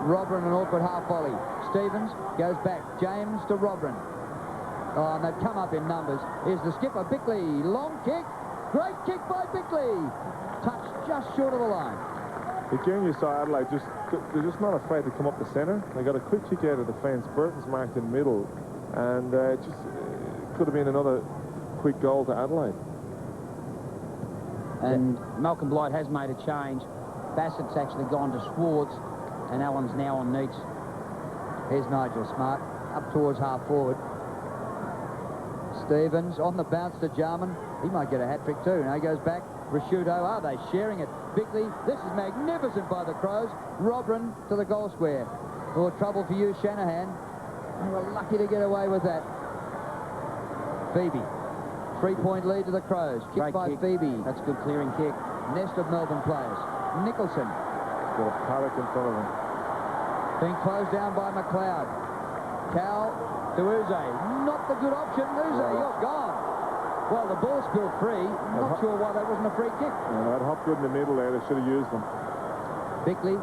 Robran, an awkward half volley. Stevens goes back. James to Robran. Oh, and they've come up in numbers. Here's the skipper, Bickley. Long kick. Great kick by Bickley. Touch just short of the line. Again, you saw Adelaide, they're just not afraid to come up the centre. They got a quick kick out of the fence. Burton's marked in the middle. And just could have been another quick goal to Adelaide. And Malcolm Blight has made a change. Bassett's actually gone to Schwartz, and Allen's now on Neitz. Here's Nigel Smart, up towards half forward. Stevens on the bounce to Jarman. He might get a hat-trick too. Now he goes back. Rashudo, are they sharing it? Bickley, this is magnificent by the Crows. Robran to the goal square. Oh, trouble for you, Shanahan. They were lucky to get away with that. Phoebe. 3-point lead to the Crows. Kick by Phoebe. That's a good clearing kick. Nest of Melbourne players. Nicholson. Got a paddock in front of him. Being closed down by McLeod. Cowell to Uze. Not the good option. Uze, you're gone. Well, the ball spilled free. Not sure why that wasn't a free kick. Yeah, that hopped good in the middle there. They should have used them. Bickley.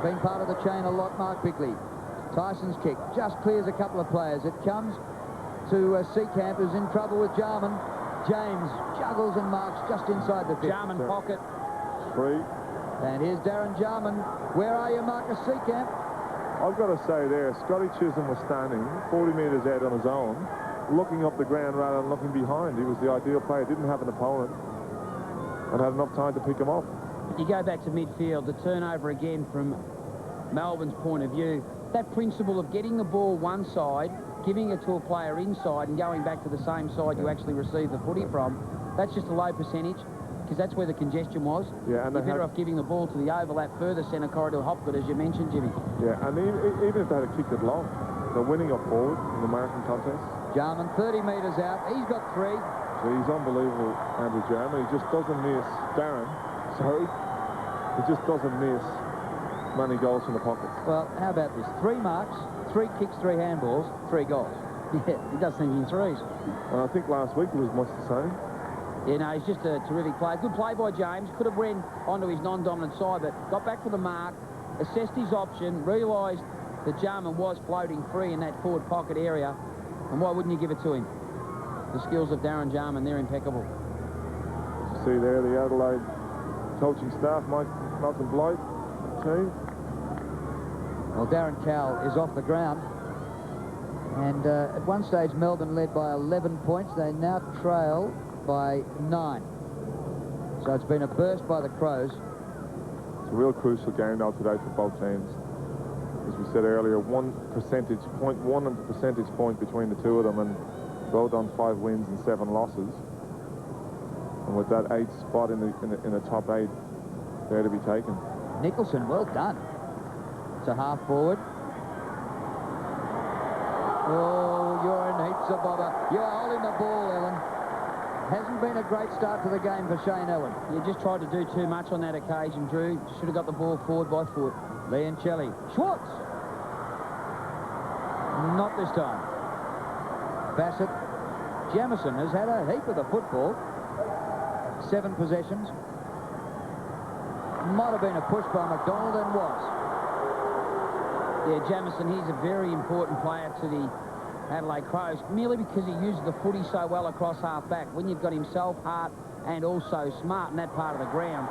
Being part of the chain a lot, Mark Bickley. Tyson's kick just clears a couple of players. It comes to Seacamp, who's in trouble with Jarman. James juggles and marks just inside the 50. Jarman pocket. Free. And here's Darren Jarman. Where are you, Marcus Seacamp? I've got to say there, Scotty Chisholm was standing 40 metres out on his own, looking up the ground rather than looking behind. He was the ideal player. Didn't have an opponent and had enough time to pick him off. You go back to midfield, the turnover again from Melbourne's point of view. That principle of getting the ball one side, giving it to a player inside and going back to the same side you actually received the footy from, that's just a low percentage because that's where the congestion was. Yeah, and you're better off giving the ball to the overlap further centre corridor Hopgood, as you mentioned, Jimmy. Yeah, and even if they had kicked it long, they're winning up forward in the marking contest. Jarman 30 metres out. He's got 3. So he's unbelievable, Andrew Jarman. He just doesn't miss. Darren, sorry. He just doesn't miss many goals from the pockets. Well, how about this? 3 marks, 3 kicks, 3 handballs, 3 goals. Yeah, he does things in threes. And I think last week it was much the same. Yeah, no, he's just a terrific player. Good play by James. Could have ran onto his non-dominant side, but got back to the mark, assessed his option, realised that Jarman was floating free in that forward pocket area, and why wouldn't you give it to him? The skills of Darren Jarman, they're impeccable. You see there the Adelaide coaching staff, Malcolm Blight team. Well, Darren Cowell is off the ground. And at one stage, Melbourne led by 11 points. They now trail by 9. So it's been a burst by the Crows. It's a real crucial game now today for both teams. As we said earlier, 1 percentage point between the two of them, and both on 5 wins and 7 losses. And with that 8th spot in the top 8 there to be taken. Nicholson, well done. It's a half forward. Oh, you're in heaps of bother. You're holding the ball, Ellen. Hasn't been a great start to the game for Shane Ellen. You just tried to do too much on that occasion, Drew. Should have got the ball forward by foot. Leoncelli. Schwartz. Not this time. Bassett. Jamieson has had a heap of the football. 7 possessions. might have been a push by McDonald and was. Yeah, Jamison, he's a very important player to the Adelaide Crows, merely because he uses the footy so well across half-back. When you've got himself, Hart, and also Smart in that part of the ground,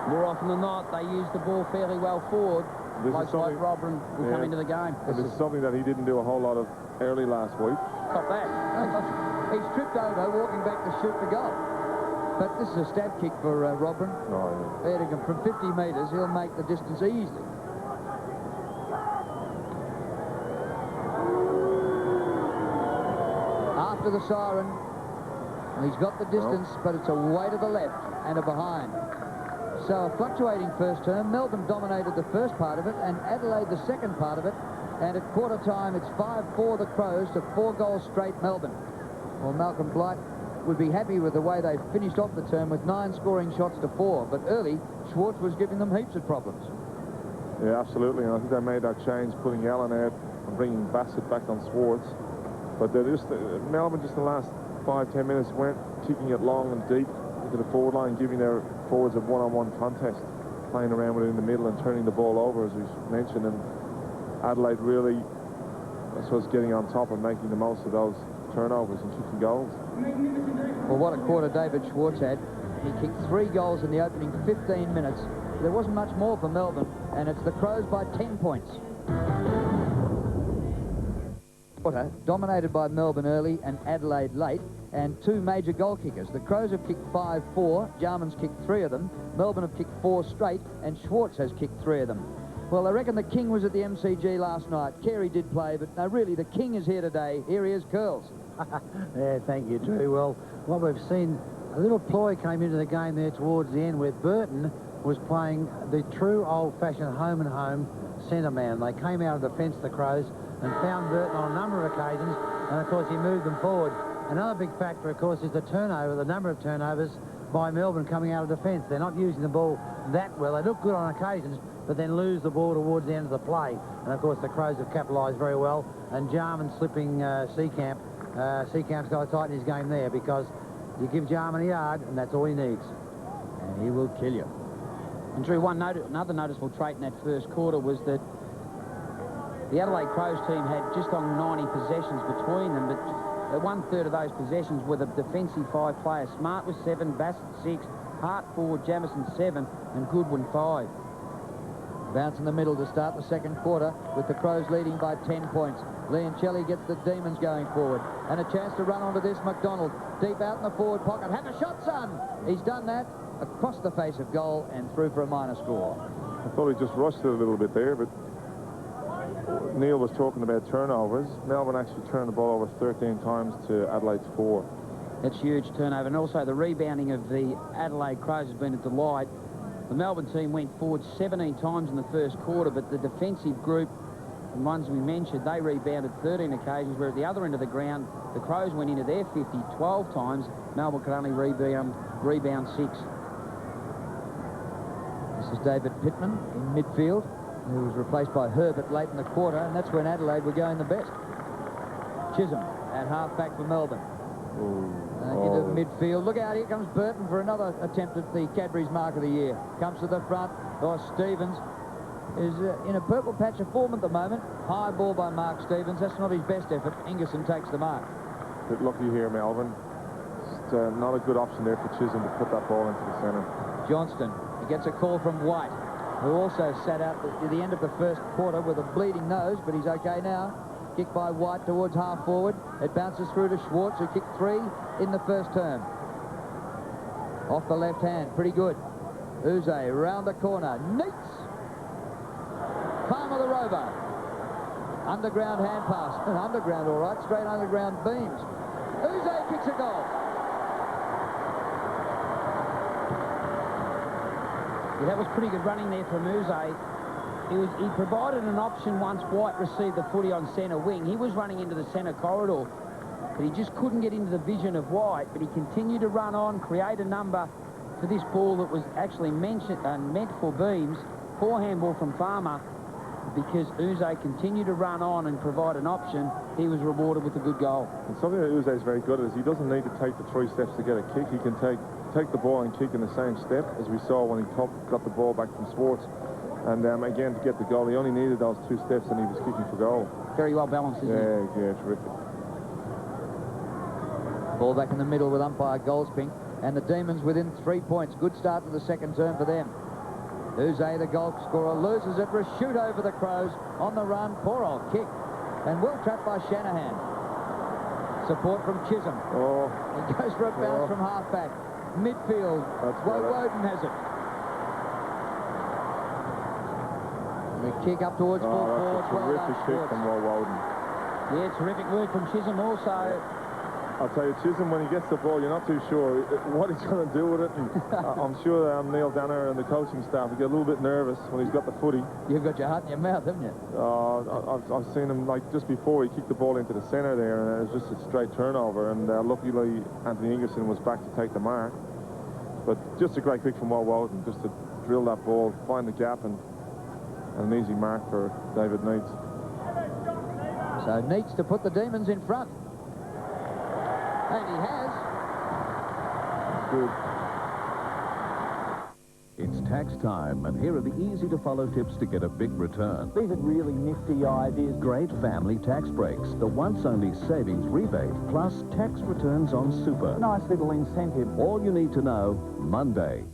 more often than not, they use the ball fairly well forward. Blokes like Robin will come into the game. This is something that he didn't do a whole lot of early last week. Got that. He's tripped over walking back to shoot the goal. But this is a stab kick for Robin. Oh, yeah. From 50 metres, he'll make the distance easily. After the siren, he's got the distance, but it's a way to the left and a behind. So a fluctuating first term. Melbourne dominated the first part of it and Adelaide the second part of it. And at quarter time, it's 5-4 the Crows to 4 goals straight Melbourne. Well, Malcolm Blight would be happy with the way they finished off the term with 9 scoring shots to 4. But early, Schwartz was giving them heaps of problems. Yeah, absolutely. And I think they made that change, putting Allen out and bringing Bassett back on Schwartz. But Melbourne just the last 5-10 minutes went kicking it long and deep into the forward line, giving their forwards a one-on-one contest, playing around with it in the middle and turning the ball over, as we mentioned. And Adelaide really, I suppose, getting on top and making the most of those turnovers and kicking goals. Well, what a quarter David Schwartz had. He kicked 3 goals in the opening 15 minutes. There wasn't much more for Melbourne, and it's the Crows by 10 points. Dominated by Melbourne early and Adelaide late, and 2 major goal kickers. The Crows have kicked 5-4, Jarman's kicked 3 of them, Melbourne have kicked 4 straight, and Schwartz has kicked 3 of them. Well, I reckon the King was at the MCG last night. Carey did play, but no, really, the King is here today. Here he is, Curls. Yeah, thank you, Drew. Well, what we've seen, a little ploy came into the game there towards the end where Burton was playing the true old-fashioned home-and-home centre man. They came out of defence, the Crows, and found Burton on a number of occasions, and of course he moved them forward. Another big factor, of course, is the turnover, the number of turnovers by Melbourne coming out of defence. They're not using the ball that well. They look good on occasions, but then lose the ball towards the end of the play. And of course the Crows have capitalised very well, and Jarman slipping Seacamp. Seacamp's got to tighten his game there, because you give Jarman a yard and that's all he needs. And he will kill you. And Drew, another noticeable trait in that first quarter was that the Adelaide Crows team had just on 90 possessions between them, but 1/3 of those possessions were the defensive 5 players. Smart was 7, Bassett 6, Hart 4, Jamison 7, and Goodwin 5. Bounce in the middle to start the second quarter, with the Crows leading by 10 points. Leoncelli gets the Demons going forward, and a chance to run onto this. McDonald deep out in the forward pocket. Have a shot, son! He's done that across the face of goal and through for a minor score. I thought he just rushed it a little bit there, but Neil was talking about turnovers. Melbourne actually turned the ball over 13 times to Adelaide's 4. That's huge turnover, and also the rebounding of the Adelaide Crows has been a delight. The Melbourne team went forward 17 times in the first quarter, but the defensive group, the ones we mentioned, they rebounded 13 occasions, where at the other end of the ground, the Crows went into their 50 12 times. Melbourne could only rebound 6. This is David Pittman in midfield, who was replaced by Herbert late in the quarter, and that's when Adelaide were going the best. Chisholm at half-back for Melbourne. Into midfield. Look out, here comes Burton for another attempt at the Cadbury's Mark of the Year. Comes to the front. Stevens is in a purple patch of form at the moment. High ball by Mark Stevens. That's not his best effort. Ingerson takes the mark. Bit lucky here, Melbourne. Just not a good option there for Chisholm to put that ball into the centre. Johnston, he gets a call from White, who also sat out at the end of the first quarter with a bleeding nose, but he's okay now. Kick by White towards half forward. It bounces through to Schwartz, who kicked 3 in the first term. Off the left hand, pretty good. Uze round the corner. Neats! Palmer the Rover. Underground hand pass. Underground, all right. Straight underground beams. Uze kicks a goal. Yeah, that was pretty good running there from Uze. He provided an option once White received the footy on centre wing. He was running into the centre corridor, but he just couldn't get into the vision of White. But he continued to run on, create a number for this ball that was actually meant for beams. Forehand ball from Farmer. because Uze continued to run on and provide an option. He was rewarded with a good goal. And something that Uze is very good at is he doesn't need to take the 3 steps to get a kick. He can take the ball and kick in the same step, as we saw when he got the ball back from Swartz. And again, to get the goal, he only needed those 2 steps and he was kicking for goal. Very well balanced, isn't he? Yeah, terrific. Ball back in the middle with umpire Goldspink, and the Demons within 3 points. Good start to the second term for them. Uze, the goal scorer, loses it. Rashuto for the Crows on the run. Poor old kick. And well trapped by Shanahan. Support from Chisholm. Oh. He goes for a bounce from half-back. Midfield. Woden has it. The kick up towards full forward. That's a terrific kick from Woden. Yeah, terrific work from Chisholm also. I'll tell you, Chisholm, when he gets the ball, you're not too sure what he's going to do with it. And I'm sure Neil Danner and the coaching staff get a little bit nervous when he's got the footy. You've got your heart in your mouth, haven't you? I've seen him, like, just before he kicked the ball into the centre there, and it was just a straight turnover. And luckily, Anthony Ingerson was back to take the mark. But just a great kick from Woden, just to drill that ball, find the gap, and an easy mark for David Neitz. So Neitz to put the Demons in front. And he has. Good. It's tax time, and here are the easy-to-follow tips to get a big return. These are really nifty ideas. Great family tax breaks, the once-only savings rebate, plus tax returns on super. Nice little incentive. All you need to know, Monday.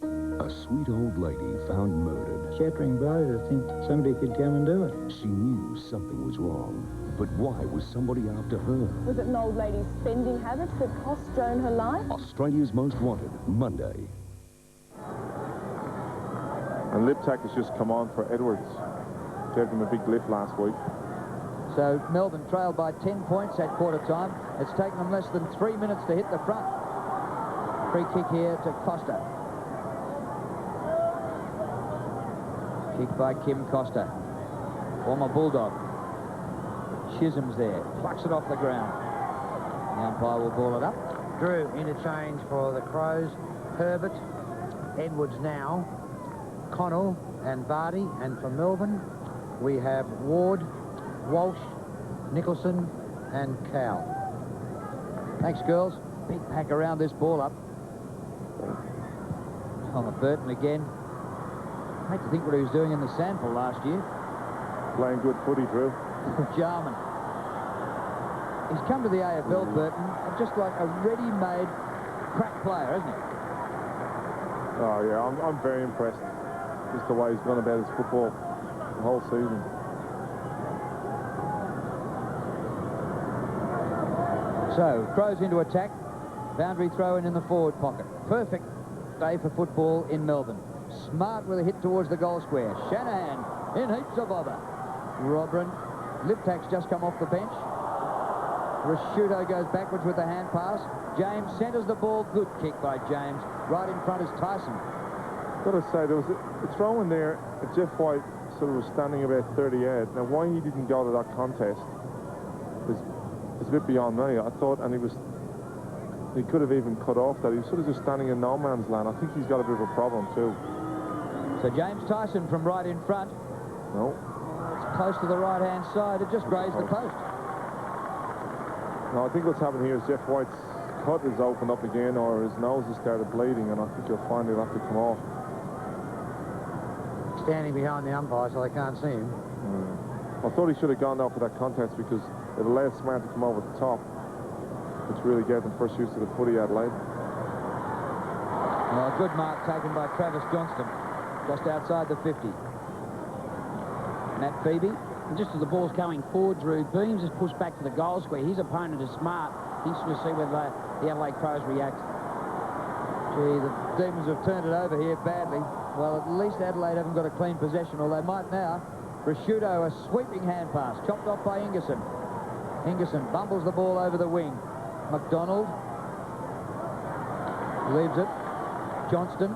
A sweet old lady found murdered. Shattering blow to think somebody could come and do it. She knew something was wrong. But why was somebody after her? Was it an old lady's spending habits that cost Joan her life? Australia's Most Wanted, Monday. And Liptak has just come on for Edwards. Gave him a big lift last week. So Melbourne trailed by 10 points at quarter time. It's taken them less than 3 minutes to hit the front. Free kick here to Costa. Kick by Kim Costa. Former Bulldog. Chisholm's there. Plucks it off the ground. The umpire will ball it up. Drew, interchange for the Crows. Herbert, Edwards now, Connell and Vardy. And for Melbourne, we have Ward, Walsh, Nicholson and Cowell. Thanks, girls. Big pack around this ball up. Burton again. I hate to think what he was doing in the Sandful last year. Playing good footy, Drew. Jarman. He's come to the AFL, Burton, just like a ready-made crack player, isn't he? Oh, yeah, I'm very impressed. Just the way he's gone about his football the whole season. So, Crows into attack. Boundary throw in the forward pocket. Perfect day for football in Melbourne. Smart with a hit towards the goal square. Shanahan in heaps of bother. Robrin. Liptak's just come off the bench. Rashuto goes backwards with the hand pass. James centres the ball. Good kick by James. Right in front is Tyson. Got to say, there was a throw in there. Jeff White sort of was standing about 30 yards. Now, why he didn't go to that contest is a bit beyond me. I thought, and he could have even cut off that. He was sort of just standing in no man's land. I think he's got a bit of a problem too. So James Tyson from right in front. No. It's close to the right-hand side. It just grazed the post. No, I think what's happened here is Jeff White's cut is opened up again, or his nose has started bleeding, and I think you'll find he'll have to come off. Standing behind the umpire so they can't see him. I thought he should have gone though for that contest because it allowed Smart to come over the top, which really gave them first use of the footy, Adelaide. Well, good mark taken by Travis Johnston, just outside the 50. Matt Phoebe. And just as the ball's going forward, Drew, Beams is pushed back to the goal square. His opponent is Smart. Interesting to see whether the Adelaide Crows react. Gee, the Demons have turned it over here badly. Well, at least Adelaide haven't got a clean possession, or they might now. Rashuto, a sweeping hand pass, chopped off by Ingerson. Ingerson bumbles the ball over the wing. McDonald leaves it. Johnston.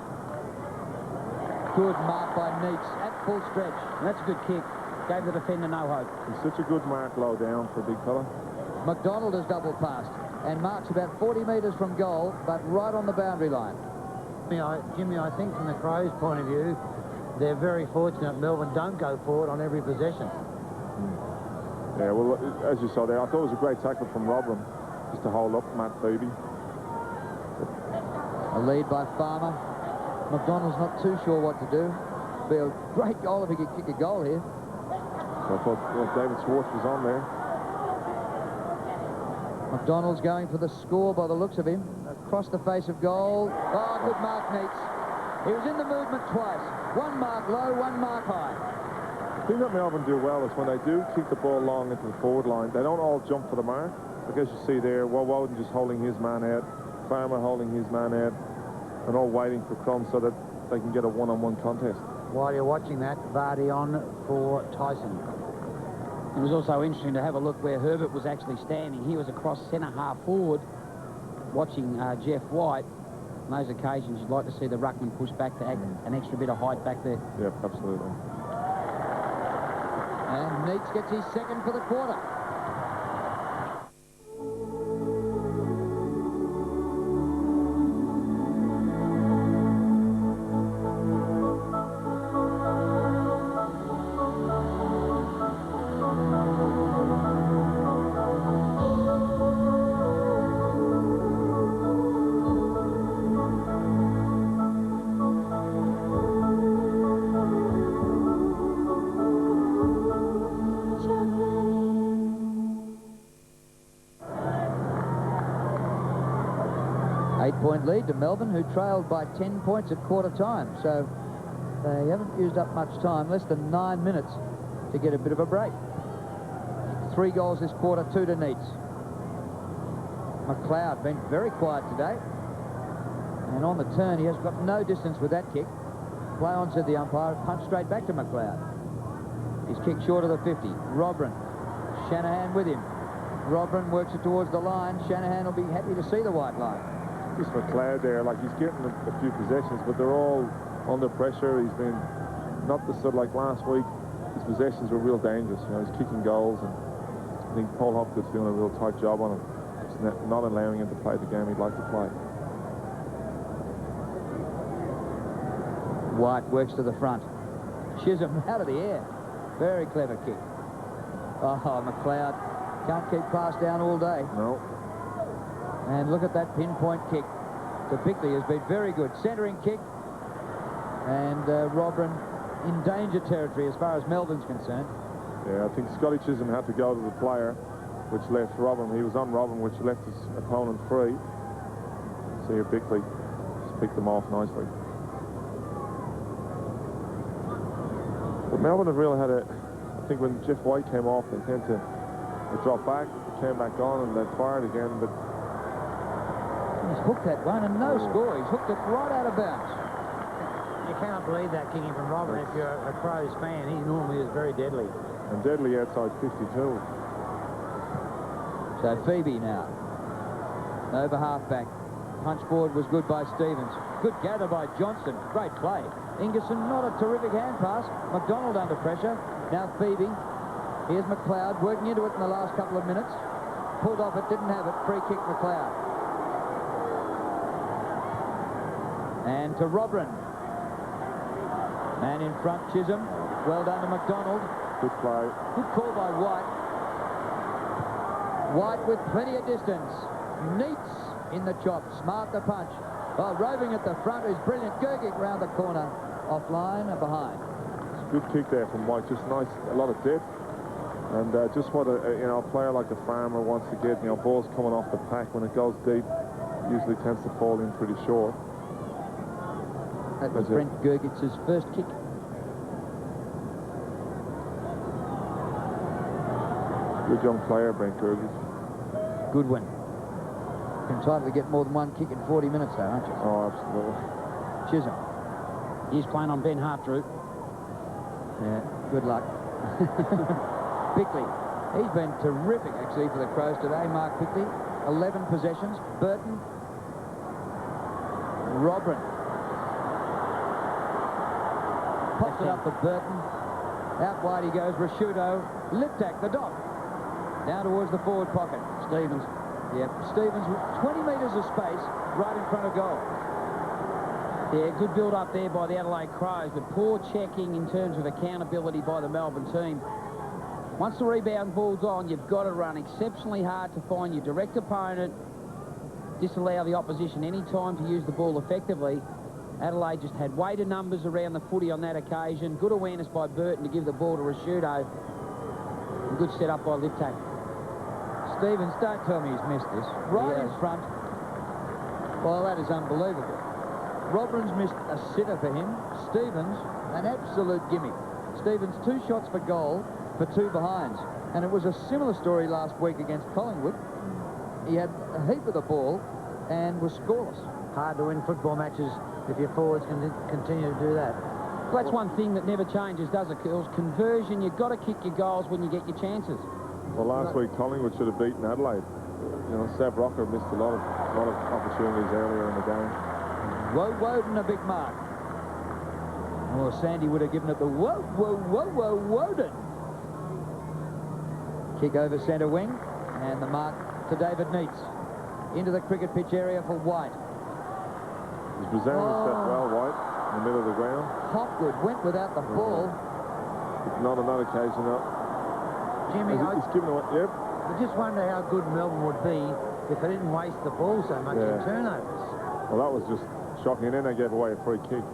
Good mark by Neitz at full stretch. And that's a good kick. Gave the defender no hope. He's such a good mark low down for a big fella. McDonald has double passed and marks about 40 metres from goal, but right on the boundary line. Jimmy, I think from the Crows' point of view, they're very fortunate Melbourne don't go forward on every possession. Yeah, well, as you saw there, I thought it was a great tackle from Robin just to hold up Matt Phoebe. A lead by Farmer. McDonald's not too sure what to do. Be a great goal if he could kick a goal here. So I thought David Swartz was on there. McDonald's going for the score by the looks of him. Across the face of goal. Oh, good mark, Neats. He was in the movement twice. One mark low, one mark high. The thing that Melbourne do well is when they do kick the ball long into the forward line, they don't all jump for the mark. Like as you see there, Woden just holding his man out, Farmer holding his man out, and all waiting for crumbs so that they can get a one-on-one contest. While you're watching that, Vardy on for Tyson. It was also interesting to have a look where Herbert was actually standing. He was across centre half forward watching Jeff White. On those occasions, you'd like to see the ruckman push back to add an extra bit of height back there. Yep, absolutely. And Neats gets his second for the quarter. Eight-point lead to Melbourne, who trailed by 10 points at quarter time. So they haven't used up much time, less than 9 minutes to get a bit of a break. 3 goals this quarter, 2 to Neats. McLeod been very quiet today. And on the turn, he has got no distance with that kick. Play on, said the umpire, punch straight back to McLeod. He's kicked short of the 50. Robrin, Shanahan with him. Robrin works it towards the line. Shanahan will be happy to see the white line. Just McLeod there, like he's getting a few possessions, but they're all under pressure. He's been not the sort of like last week. His possessions were real dangerous. You know, he's kicking goals, and I think Paul Hopgood's doing a real tight job on him. It's not allowing him to play the game he'd like to play. White works to the front. Chisholm out of the air. Very clever kick. Oh, McLeod can't keep pass down all day. No. And look at that pinpoint kick to Bickley has been very good. Centering kick. And Robrin in danger territory as far as Melbourne's concerned. Yeah, I think Scotty Chisholm had to go to the player, which left Robin. He was on Robin, which left his opponent free. So here Bickley just picked them off nicely. But Melbourne have really had I think when Jeff White came off, they tend to drop back, came back on, and they fired again, but he's hooked that one and no score. He's hooked it right out of bounds. You cannot believe that kicking from Robin. If you're a Crows fan, he normally is very deadly. And deadly outside 52. So Phoebe now. Over half-back. Punch forward was good by Stevens. Good gather by Johnson. Great play. Ingerson, not a terrific hand pass. McDonald under pressure. Now Phoebe. Here's McLeod working into it in the last couple of minutes. Pulled off it, didn't have it. Free kick McLeod. And to Robrin. Man in front, Chisholm. Well done to McDonald. Good play. Good call by White. White with plenty of distance. Neats in the chop. Smart the punch. Oh, roving at the front is brilliant. Gergic round the corner. Offline and behind. It's a good kick there from White. Just nice, a lot of depth. And just what a player like a Farmer wants to get. Balls coming off the pack when it goes deep. Usually tends to fall in pretty short. That was Brent Gergic's first kick. Good young player, Brent Gergic. Goodwin. Entitled to get more than one kick in 40 minutes, though, aren't you? Oh, absolutely. Chisholm. He's playing on Ben Hart, Drew. Yeah, good luck. Bickley. He's been terrific, actually, for the Crows today. Mark Bickley. 11 possessions. Burton. Robrin. Pops it up for Burton. Out wide he goes. Rashudo. Liptak, the dog. Down towards the forward pocket. Stevens. Yep, Stevens with 20 metres of space right in front of goal. Yeah, good build-up there by the Adelaide Crows, but poor checking in terms of accountability by the Melbourne team. Once the rebound ball's on, you've got to run exceptionally hard to find your direct opponent, disallow the opposition any time to use the ball effectively. Adelaide just had weighted numbers around the footy on that occasion. Good awareness by Burton to give the ball to Rashudo. And good set-up by Liptak. Stevens, don't tell me he's missed this. Right in front. Well, that is unbelievable. Robin's missed a sitter for him. Stevens, an absolute gimme. Stevens, 2 shots for goal for 2 behinds. And it was a similar story last week against Collingwood. He had a heap of the ball and was scoreless. Hard to win football matches if your forwards can continue to do that. Well, that's one thing that never changes, does it, Kills? Conversion, you've got to kick your goals when you get your chances. Well, last week Collingwood should have beaten Adelaide. You know, Sav Rocker missed a lot of opportunities earlier in the game. Woden a big mark. Or Sandy would have given it the Woden. Kick over centre wing, and the mark to David Neitz. Into the cricket pitch area for White. He's presented himself well, White, in the middle of the ground. Hopgood went without the ball. It's not on that occasion, though. Jimmy, he's given away. Yep. I just wonder how good Melbourne would be if they didn't waste the ball so much in turnovers. Well, that was just shocking. And then they gave away a free kick.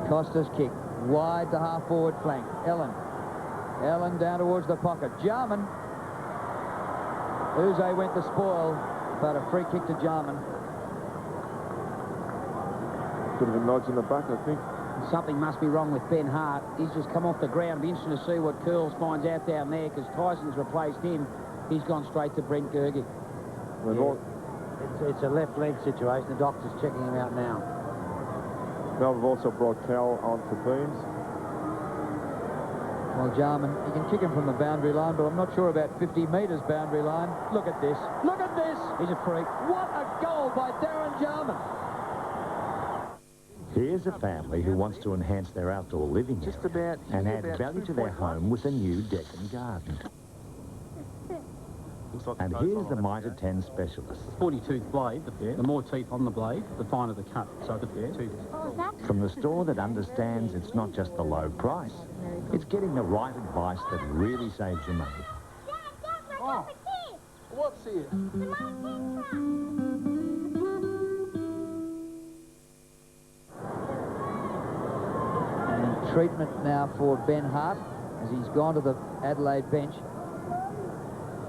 Costa's kick. Wide to half-forward flank. Ellen down towards the pocket. Jarman. Uze went to spoil, but a free kick to Jarman. Bit of a nudge in the back, I think. Something must be wrong with Ben Hart. He's just come off the ground. It'll be interesting to see what Curls finds out down there, because Tyson's replaced him. He's gone straight to Brent Gergie. Yeah. It's a left leg situation. The doctor's checking him out now. Now we've also brought Cal on for beams. Well, Jarman, you can kick him from the boundary line, but I'm not sure about 50 metres boundary line. Look at this. Look at this. He's a freak. What a goal by Darren Jarman. Here's a family who wants to enhance their outdoor living area and add value to their home with a new deck and garden. And here's the Mitre 10 specialist. 40-tooth blade, the more teeth on the blade, the finer the cut. So the tooth. From the store that understands it's not just the low price, it's getting the right advice that really saves you money. Oh, what's here? And treatment now for Ben Hart as he's gone to the Adelaide bench.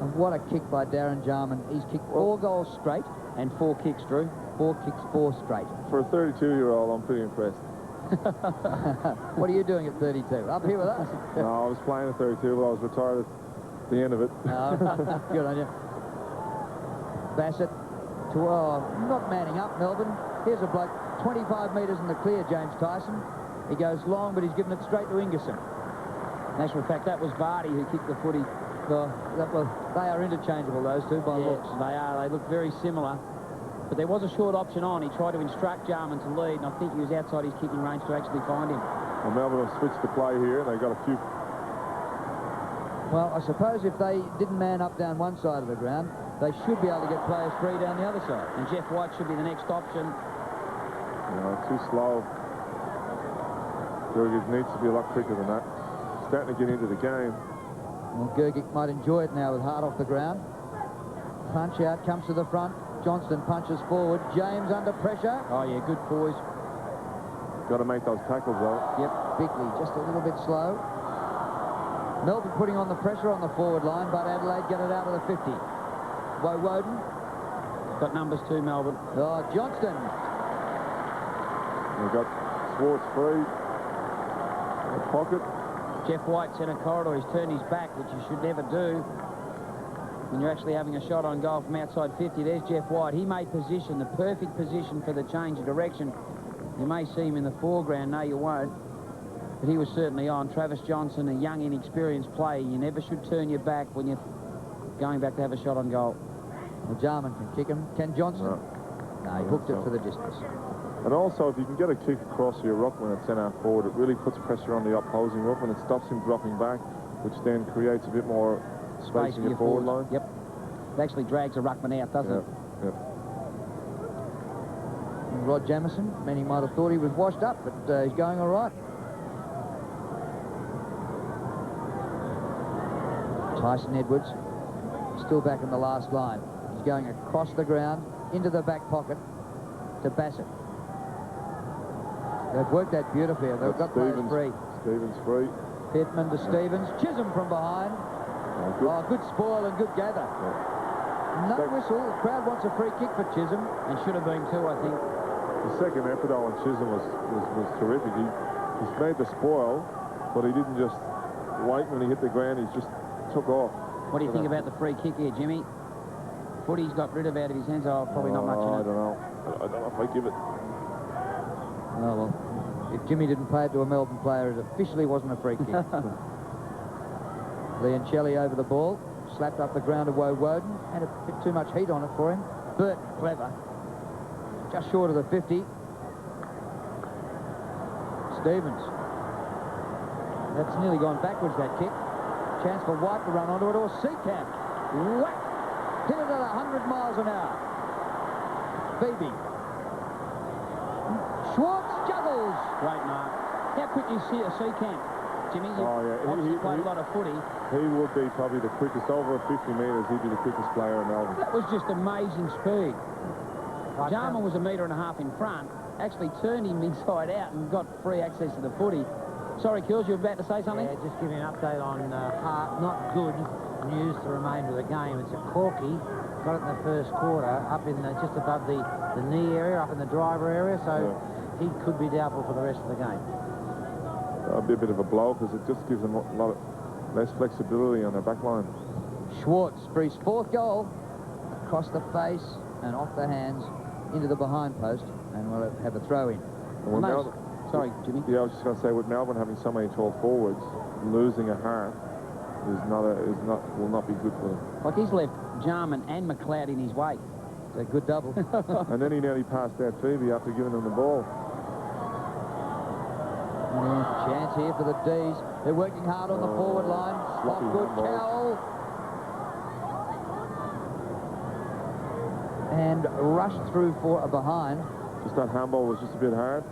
And what a kick by Darren Jarman. He's kicked 4 goals straight and 4 kicks, Drew. 4 kicks, 4 straight. For a 32-year-old, I'm pretty impressed. What are you doing at 32? Up here with us? No, I was playing at 32, but I was retired at the end of it. Good on you. Bassett to, not manning up, Melbourne. Here's a bloke, 25 metres in the clear, James Tyson. He goes long, but he's given it straight to Ingerson. In actual fact, that was Vardy who kicked the footy. Well, they are interchangeable, those two, by looks. They are. They look very similar. But there was a short option on. He tried to instruct Jarman to lead, and I think he was outside his kicking range to actually find him. Well, Melbourne have switched the play here. They got a few. Well, I suppose if they didn't man up down one side of the ground, they should be able to get players free down the other side. And Jeff White should be the next option. Too slow. Gergic needs to be a lot quicker than that. Starting to get into the game. Well, Gergic might enjoy it now with Hart off the ground. Punch out, comes to the front. Johnston punches forward. James under pressure. Oh, yeah, good poise. Got to make those tackles, though. Yep, Bickley just a little bit slow. Melbourne putting on the pressure on the forward line, but Adelaide get it out of the 50. Woden. Got numbers 2, Melbourne. Oh, Johnston. We've got Swartz free. In the pocket. Jeff White centre corridor. He's turned his back, which you should never do when you're actually having a shot on goal from outside 50. There's Jeff White. He made position, the perfect position for the change of direction. You may see him in the foreground. No, you won't. But he was certainly on. Travis Johnson, a young, inexperienced player. You never should turn your back when you're going back to have a shot on goal. Well, Jarman can kick him. Can Johnson? No, he hooked it for the distance. And also, if you can get a kick across your ruckman at centre forward, it really puts pressure on the opposing ruckman. It stops him dropping back, which then creates a bit more space in your forward line. Yep. It actually drags a ruckman out, doesn't it? Yep. And Rod Jamieson, many might have thought he was washed up, but he's going all right. Tyson Edwards, still back in the last line. He's going across the ground, into the back pocket to Bassett. They've worked that beautifully, and they've got players free. Stevens free. Pittman to Stevens. Chisholm from behind. Good spoil and good gather. No whistle. The crowd wants a free kick for Chisholm, and should have been too, I think. The second effort on Chisholm was terrific. He's made the spoil, but he didn't just wait when he hit the ground. He just took off. What do you think about the free kick here, Jimmy? Footy's got rid of out of his hands. Oh, probably not much in it. I don't know. I don't know if I give it. Oh, well, if Jimmy didn't play it to a Melbourne player, it officially wasn't a free kick. Leoncelli over the ball, slapped up the ground to Woden, and a bit too much heat on it for him. Burton, clever. Just short of the 50. Stevens. That's nearly gone backwards, that kick. Chance for White to run onto it, or Seacamp. Whack! Hit it at 100 miles an hour. Beebe. Schwartz juggles. Great mark. How quick you see a Seacamp, Jimmy? Obviously played a lot of footy. He would be probably the quickest. Over 50 metres, he'd be the quickest player in Melbourne. That was just amazing speed. Jarman was 1.5 metres in front, actually turned him inside out and got free access to the footy. Sorry, Kills, you were about to say something? Yeah, just giving an update on Hart. Not good news for the remainder of the game. It's a corky. Got it in the first quarter, up in just above the knee area, up in the driver area, so he could be doubtful for the rest of the game. That'll be a bit of a blow, because it just gives them a lot less flexibility on their back line. Schwartz for his 4th goal. Across the face and off the hands into the behind post, and we'll have a throw in. Sorry, Jimmy. Yeah, I was just going to say, with Melbourne having so many tall forwards, losing a Hart will not be good for them. Like, he's left Jarman and McLeod in his way. It's a good double. And then he nearly passed out Phoebe after giving him the ball. Chance here for the D's. They're working hard on the forward line. Good Cowell. And rushed through for a behind. Just that handball was just a bit hard.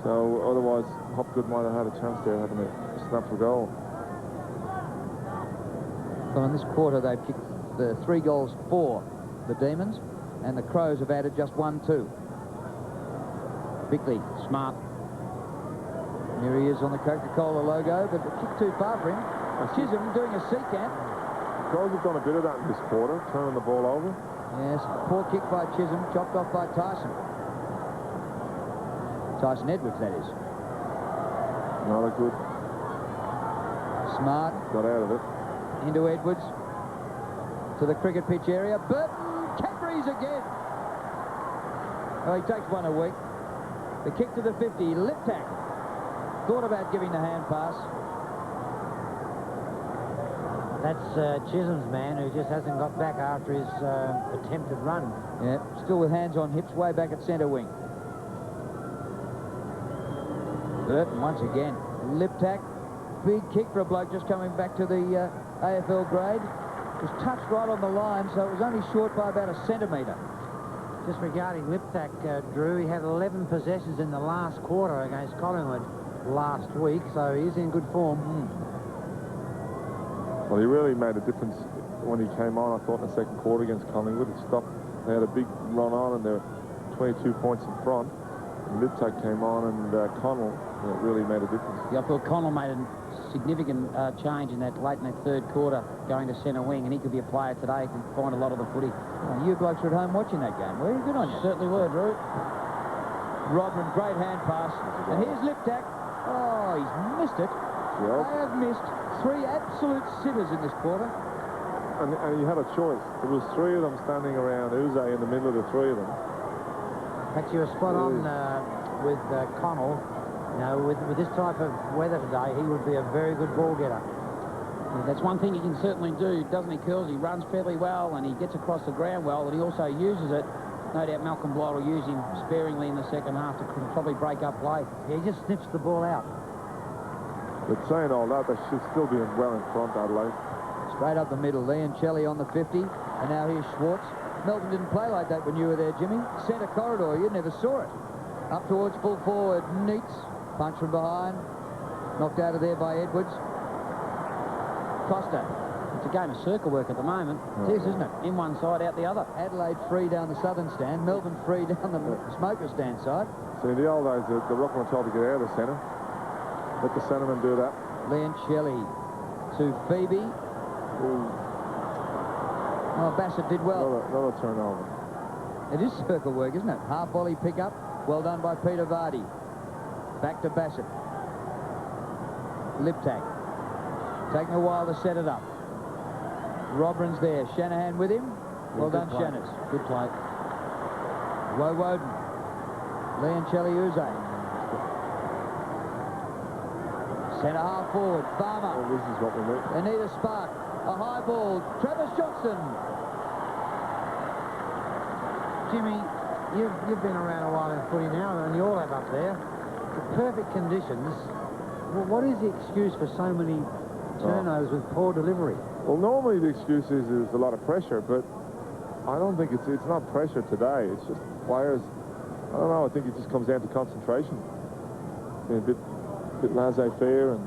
So otherwise, Hopgood might have had a chance there, having a snap for goal. Well, in this quarter, they've kicked the 3 goals for the Demons, and the Crows have added just 1-2. Bickley, smart. Here he is on the Coca-Cola logo, but the kick too far for him. Chisholm doing a Seacamp. Crows have done a bit of that in this quarter, turning the ball over. Yes, poor kick by Chisholm, chopped off by Tyson. Tyson Edwards, that is. Not a good. Smart. Got out of it. Into Edwards. To the cricket pitch area. Burton, Cadbury's again. Oh, he takes one a week. The kick to the 50, Liptak. Thought about giving the hand pass. That's Chisholm's man, who just hasn't got back after his attempted run. Yeah, still with hands on hips, way back at centre wing. Burton once again. Liptak. Big kick for a bloke just coming back to the AFL grade. Was touched right on the line, so it was only short by about a centimetre. Just regarding Liptak, Drew, he had 11 possessions in the last quarter against Collingwood last week, so he's in good form. Well, he really made a difference when he came on, I thought, in the second quarter against Collingwood. It stopped. They had a big run on, and they're 22 points in front. And Liptak came on, and Connell really made a difference. Yeah, I thought Connell made a significant change in that late in that 3rd quarter, going to centre wing, and he could be a player today. He can find a lot of the footy. Oh, you blokes were at home watching that game, were you? Good on you. Certainly were, Drew. Rodman, great hand pass. And here's Liptak. Oh, he's missed it. Yep. They have missed 3 absolute sitters in this quarter. And he had a choice. There was 3 of them standing around Uze in the middle of the 3 of them. Actually, you were spot on with Connell. You know, with this type of weather today, he would be a very good ball getter. Yeah, that's one thing he can certainly do, doesn't he, Curls? He runs fairly well, and he gets across the ground well, and he also uses it. No doubt Malcolm Blight will use him sparingly in the second half to probably break up play. Yeah, he just snips the ball out. But saying all that, they should still be well in front, Adelaide. Straight up the middle, Leoncelli on the 50, and now here's Schwartz. Melbourne didn't play like that when you were there, Jimmy. Centre corridor, you never saw it. Up towards full forward, Neats. Punch from behind. Knocked out of there by Edwards. Costa. It's a game of circle work at the moment. It is, isn't it? In one side, out the other. Adelaide free down the southern stand. Melbourne free down the smoker stand side. See, in the old days, the ruckman were told to get out of the centre. Let the centreman do that. Leoncelli to Phoebe. Oh, Bassett did well. Another turnover. It is circle work, isn't it? Half volley pick up. Well done by Peter Vardy. Back to Bassett. Liptak. Taking a while to set it up. Robrin's there. Shanahan with him. Well done, Shanners. Good play. Woden. Leoncelli Uze. Centre half forward. Farmer. Well, this is what we need. Anita Spark. A high ball. Travis Johnson. Jimmy, you've been around a while in footy now, and you all have up there. The perfect conditions. Well, what is the excuse for so many turnovers with poor delivery? Well, normally the excuse is there's a lot of pressure, but I don't think it's not pressure today. It's just players. I don't know. I think it just comes down to concentration. Being a bit laissez-faire, and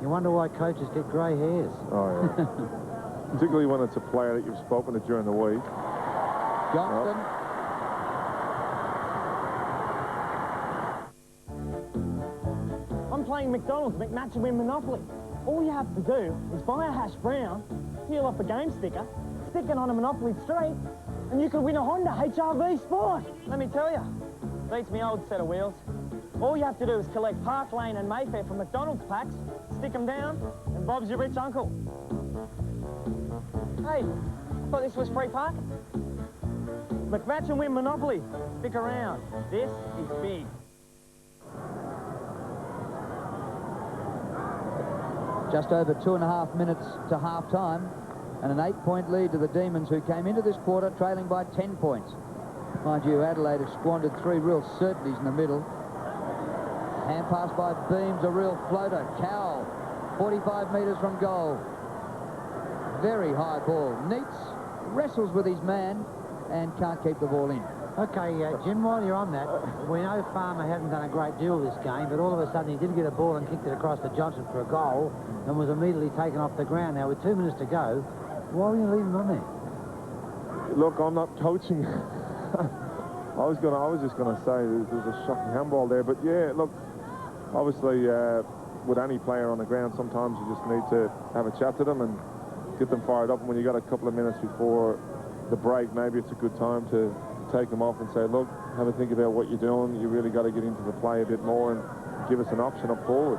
you wonder why coaches get grey hairs. Oh yeah. Particularly when it's a player that you've spoken to during the week. Johnston. I'm playing McDonald's McMatch and Win Monopoly. All you have to do is buy a hash brown, peel off a game sticker, stick it on a Monopoly street, and you could win a Honda HRV Sport. Let me tell you, beats me old set of wheels. All you have to do is collect Park Lane and Mayfair from McDonald's packs, stick them down, and Bob's your rich uncle. Hey, I thought this was free parking. McMatch and Win Monopoly. Stick around. This is big. Just over 2.5 minutes to half-time, and an 8-point lead to the Demons, who came into this quarter trailing by 10 points. Mind you, Adelaide have squandered 3 real certainties in the middle. Hand pass by Beams, a real floater. Cowell, 45 metres from goal. Very high ball. Neats wrestles with his man and can't keep the ball in. Okay, Jim, while you're on that, we know Farmer hasn't done a great deal this game, but all of a sudden he did get a ball and kicked it across to Johnson for a goal and was immediately taken off the ground. Now, with 2 minutes to go, why were you leaving him on there? Look, I'm not coaching. I was just gonna say there's a shocking handball there, but yeah, look, obviously with any player on the ground, sometimes you just need to have a chat to them and get them fired up. And when you got a couple of minutes before the break, maybe it's a good time to take them off and say, look, have a think about what you're doing. You really got to get into the play a bit more and give us an option up forward.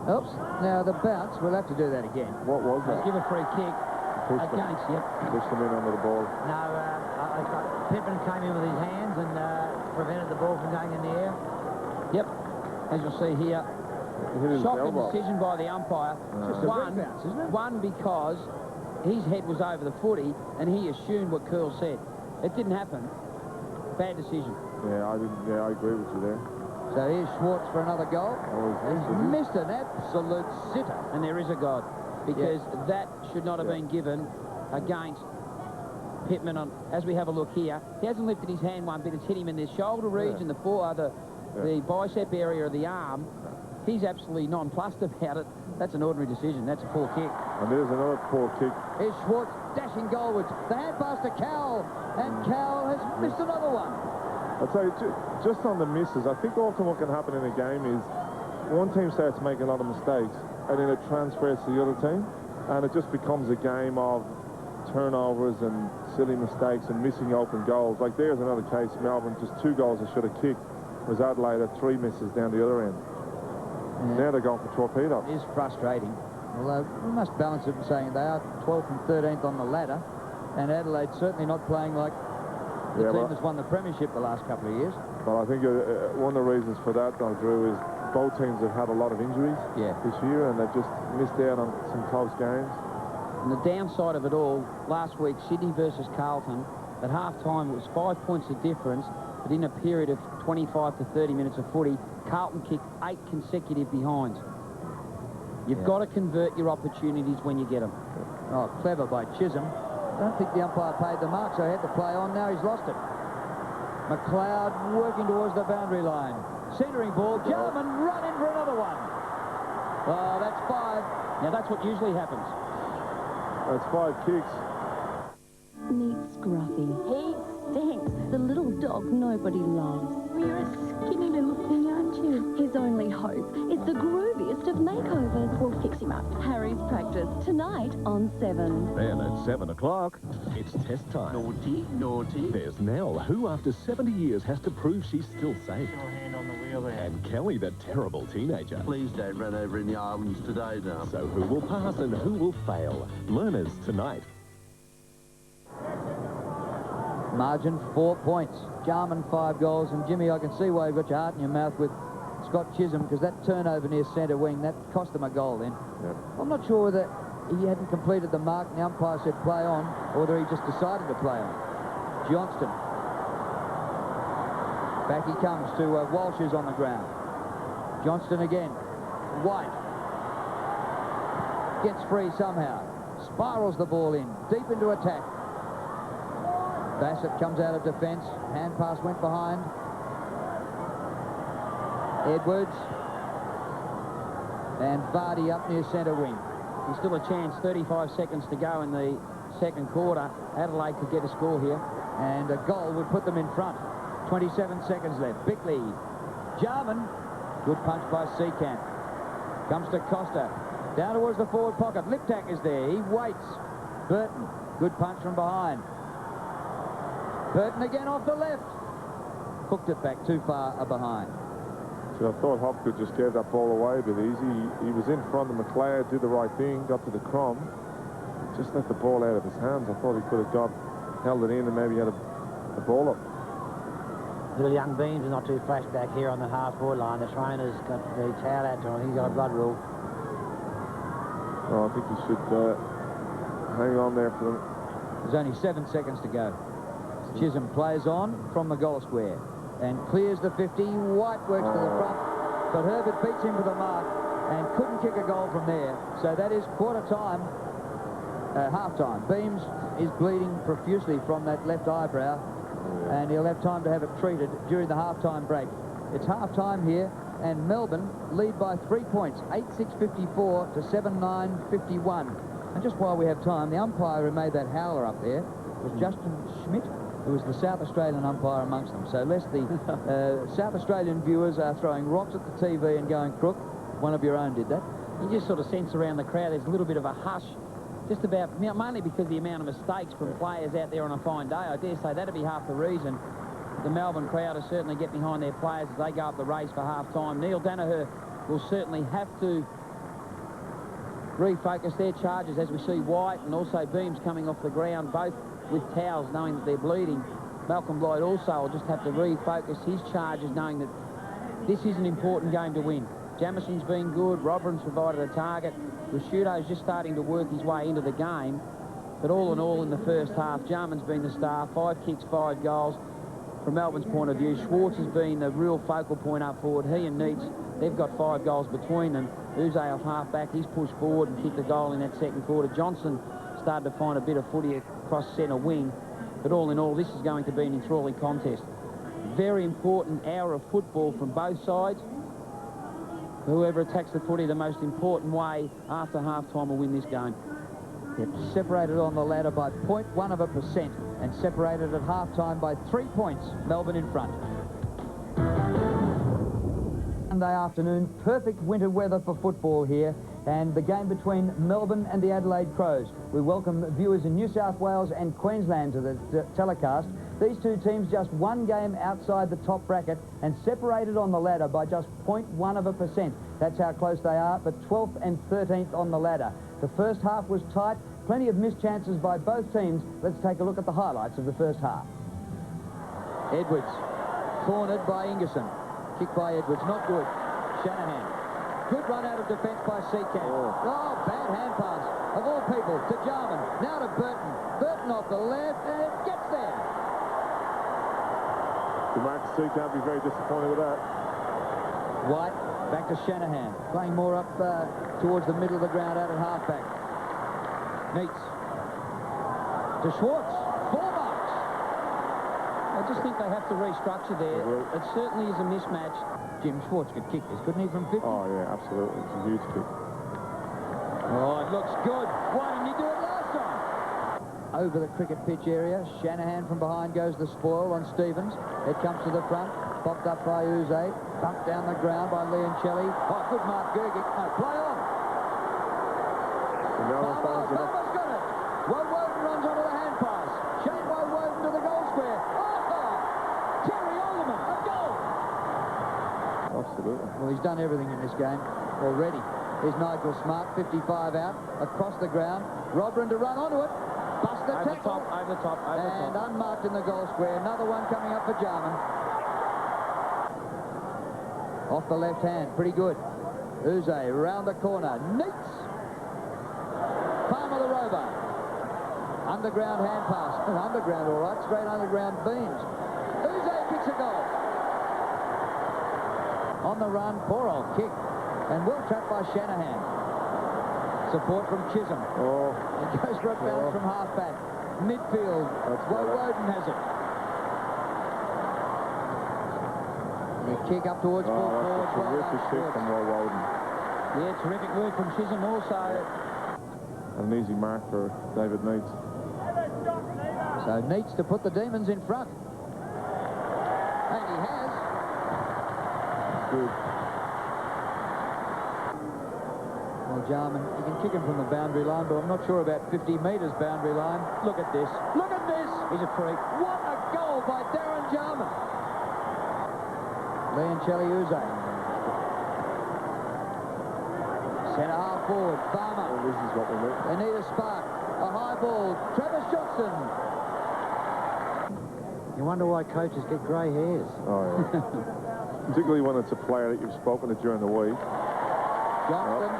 Oops. Now the bounce, we'll have to do that again. What was that? Give a free kick. Pushed them. Against, yep. Pushed them in under the ball. No, Pippin came in with his hands and prevented the ball from going in the air. Yep. As you'll see here, shocking decision by the umpire. Just a bounce, isn't it? One, because his head was over the footy and he assumed what Curl said. It didn't happen. Bad decision. Yeah, I agree with you there. So here's Schwartz for another goal. He's missed an absolute sitter. And there is a God, because that should not have been given against Pittman. As we have a look here, he hasn't lifted his hand one bit. It's hit him in the shoulder region, the bicep area of the arm. He's absolutely nonplussed about it. That's an ordinary decision. That's a poor kick. And there's another poor kick. Here's Schwartz dashing goalwards. The hand pass to Cowell, and Cowell has missed another one. I'll tell you, just on the misses, I think often what can happen in a game is one team starts making a lot of mistakes, and then it transfers to the other team, and it just becomes a game of turnovers and silly mistakes and missing open goals. Like there's another case, Melbourne, just 2 goals they should have kicked, was Adelaide at 3 misses down the other end. Now they're going for torpedoes. It is frustrating. Although we must balance it in saying they are 12th and 13th on the ladder, and Adelaide certainly not playing like the team that's won the premiership the last couple of years. But I think one of the reasons for that, though, Drew, is both teams have had a lot of injuries this year, and they've just missed out on some close games. And the downside of it all, last week, Sydney versus Carlton, at half-time it was 5 points of difference, but in a period of 25 to 30 minutes of footy, Carlton kicked 8 consecutive behinds. You've got to convert your opportunities when you get them. Oh, clever by Chisholm. I don't think the umpire paid the mark, so he had to play on. Now he's lost it. McLeod working towards the boundary line. Centering ball. Jarman run in for another one. Oh, that's 5. Now, that's what usually happens. That's 5 kicks. Meet Scruffy. He stinks. The little dog nobody loves. You're a skinny little thing, aren't you? His only hope is the grooviest of makeovers. We'll fix him up. Harry's Practice, tonight on 7. Then at 7 o'clock, it's test time. Naughty, naughty. There's Nell, who after 70 years has to prove she's still safe. Your hand on the wheel there. And Kelly, the terrible teenager. Please don't run over any islands today, now. So who will pass and who will fail? Learners tonight. Margin 4 points. Jarman 5 goals. And Jimmy, I can see why you've got your heart in your mouth with Scott Chisholm, because that turnover near centre wing, that cost him a goal then. Yep. I'm not sure whether he hadn't completed the mark and the umpire said play on, or whether he just decided to play on. Johnston. Back he comes to Walsh, who's on the ground. Johnston again. White. Gets free somehow. Spirals the ball in. Deep into attack. Bassett comes out of defence. Hand pass went behind. Edwards. And Vardy up near centre wing. There's still a chance. 35 seconds to go in the second quarter. Adelaide could get a score here. And a goal would put them in front. 27 seconds left. Bickley. Jarman. Good punch by Seacamp. Comes to Costa. Down towards the forward pocket. Liptak is there. He waits. Burton. Good punch from behind. Burton again off the left. Hooked it back too far behind. So I thought Hopgood just gave that ball away a bit easy. He was in front of McLeod, did the right thing, got to the crumb. Just let the ball out of his hands. I thought he could have held it in and maybe had a ball up. Little young Beams is not too fresh back here on the half-forward line. The trainer's got the towel out to him. He's got a blood rule. Well, I think he should hang on there for them. There's only 7 seconds to go. Chisholm plays on from the goal square and clears the 50. White works to the front, but Herbert beats him for the mark and couldn't kick a goal from there. So that is quarter-time, half-time. Beams is bleeding profusely from that left eyebrow, and he'll have time to have it treated during the half-time break. It's half-time here, and Melbourne lead by 3 points, 8-6-54 to 7-9-51. And just while we have time, the umpire who made that howler up there was Justin Schmidt, who was the South Australian umpire amongst them. So lest the South Australian viewers are throwing rocks at the TV and going crook, one of your own did that. You just sort of sense around the crowd there's a little bit of a hush, just about, mainly because of the amount of mistakes from players out there on a fine day. I dare say that'd be half the reason the Melbourne crowd will certainly get behind their players as they go up the race for half-time. Neil Danaher will certainly have to refocus their charges as we see White and also Beams coming off the ground, both with towels, knowing that they're bleeding. Malcolm Lloyd also will just have to refocus his charges, knowing that this is an important game to win. Jamison's been good. Robin's provided a target. Rashudo's just starting to work his way into the game. But all in all, in the first half, Jarman's been the star. 5 kicks, 5 goals. From Melbourne's point of view, Schwartz has been the real focal point up forward. He and Neitz, they've got 5 goals between them. Uze off half-back, he's pushed forward and kicked a goal in that second quarter. Johnson started to find a bit of footy across centre wing. But all in all, this is going to be an enthralling contest. Very important hour of football from both sides. Whoever attacks the footy the most important way after half-time will win this game. Yep, separated on the ladder by 0.1% and separated at half-time by 3 points. Melbourne in front. Sunday afternoon, perfect winter weather for football here, and the game between Melbourne and the Adelaide Crows. We welcome viewers in New South Wales and Queensland to the telecast. These two teams just one game outside the top bracket and separated on the ladder by just 0.1%. That's how close they are, but 12th and 13th on the ladder. The first half was tight, plenty of missed chances by both teams. Let's take a look at the highlights of the first half. Edwards, cornered by Ingerson. Kick by Edwards, not good. Shanahan. Good run out of defence by Seacamp. Oh, bad hand pass. Of all people, to Jarman. Now to Burton. Burton off the left, and it gets there. Marcus Seacamp be very disappointed with that. White, back to Shanahan. Playing more up towards the middle of the ground out at halfback. Neitz. To Schwartz. 4 marks. I just think they have to restructure there. It certainly is a mismatch. Jim Schwartz could kick this, couldn't he, from 50? Oh, yeah, absolutely. It's a huge kick. Oh, it looks good. Why didn't you do it last time? Over the cricket pitch area. Shanahan from behind goes the spoil on Stevens. It comes to the front. Popped up by Uze. Bumped down the ground by Leoncelli. Oh, good mark, Gergic. No, play on. Palmer's got it. Woden runs onto the hand pass. Shane Woden to the goal square. Oh! Terry Alderman, a goal! Absolutely. Well, he's done everything in this game already. Here's Nigel Smart, 55 out, across the ground. Robrin to run onto it. Bust the tackle. Over the top. And unmarked in the goal square. Another one coming up for Jarman. Off the left hand, pretty good. Uze round the corner. Neats. Palmer the rover. Underground hand pass. Underground, all right. Straight underground beams. Uze kicks a goal. On the run, poor old kick. And well trapped by Shanahan. Support from Chisholm. Oh. It goes for a bounce from half-back. Midfield. Woden has it. The kick up towards full forward. That's a terrific kick from Woden. Yeah, terrific work from Chisholm also. An easy mark for David Neitz. So Neitz to put the Demons in front. And he has. Good. Well, Jarman, you can kick him from the boundary line, but I'm not sure about 50 metres boundary line. Look at this. Look at this. He's a freak. What a goal by Darren Jarman. Leoncelli Uze. Centre half forward. Farmer. Well, this is what we need. They need a spark. A high ball. Travis Johnson. You wonder why coaches get grey hairs. Oh, yeah. Particularly when it's a player that you've spoken to during the week. Johnson.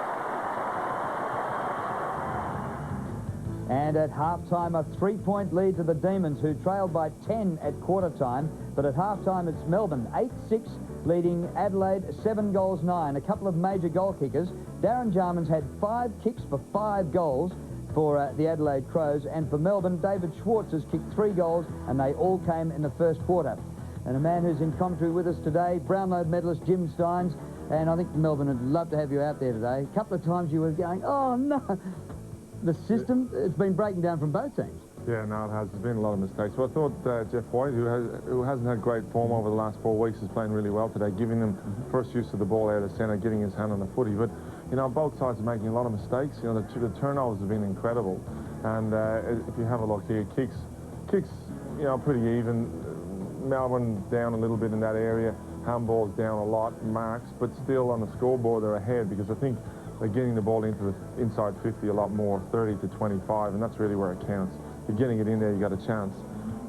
And at half-time, a 3-point lead to the Demons, who trailed by 10 at quarter-time. But at half-time, it's Melbourne, 8-6, leading Adelaide 7-9. A couple of major goal kickers. Darren Jarman's had 5 kicks for 5 goals for the Adelaide Crows. And for Melbourne, David Schwartz has kicked 3 goals, and they all came in the first quarter. And a man who's in commentary with us today, Brownlow medalist Jim Steins. And I think Melbourne would love to have you out there today. A couple of times you were going, oh, no. The system, it's been breaking down from both teams. Yeah, no, it has. There's been a lot of mistakes. Well, I thought Jeff White, who hasn't had great form over the last 4 weeks, is playing really well today, giving them first use of the ball out of centre, getting his hand on the footy. But, you know, both sides are making a lot of mistakes. You know, the turnovers have been incredible. And if you have a look here, kicks, you know, pretty even. Melbourne down a little bit in that area. Handball's down a lot, marks, but still on the scoreboard they're ahead, because I think they're getting the ball into the inside 50 a lot more, 30 to 25, and that's really where it counts. If you're getting it in there, you got a chance.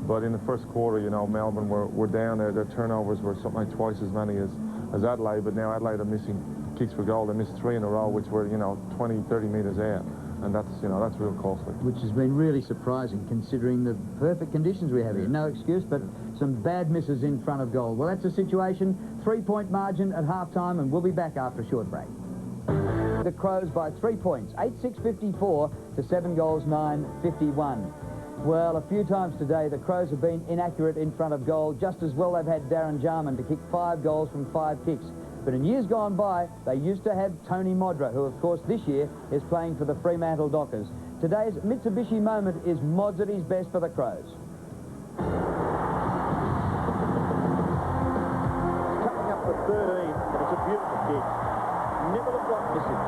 But in the first quarter, you know, Melbourne were down there. Their turnovers were something like twice as many as Adelaide, but now Adelaide are missing kicks for goal. They missed 3 in a row, which were, you know, 20, 30 metres out. And that's, you know, that's real costly. Which has been really surprising, considering the perfect conditions we have here. No excuse, but some bad misses in front of goal. Well, that's the situation. 3-point margin at half-time, and we'll be back after a short break. The Crows by 3 points, 8-6-54 to 7-9-51. Well, a few times today, the Crows have been inaccurate in front of goal. Just as well they've had Darren Jarman to kick 5 goals from 5 kicks. But in years gone by, they used to have Tony Modra, who, of course, this year is playing for the Fremantle Dockers. Today's Mitsubishi moment is Mods at his best for the Crows. Coming up for 13, and it's a beautiful kick. Never looked like missing.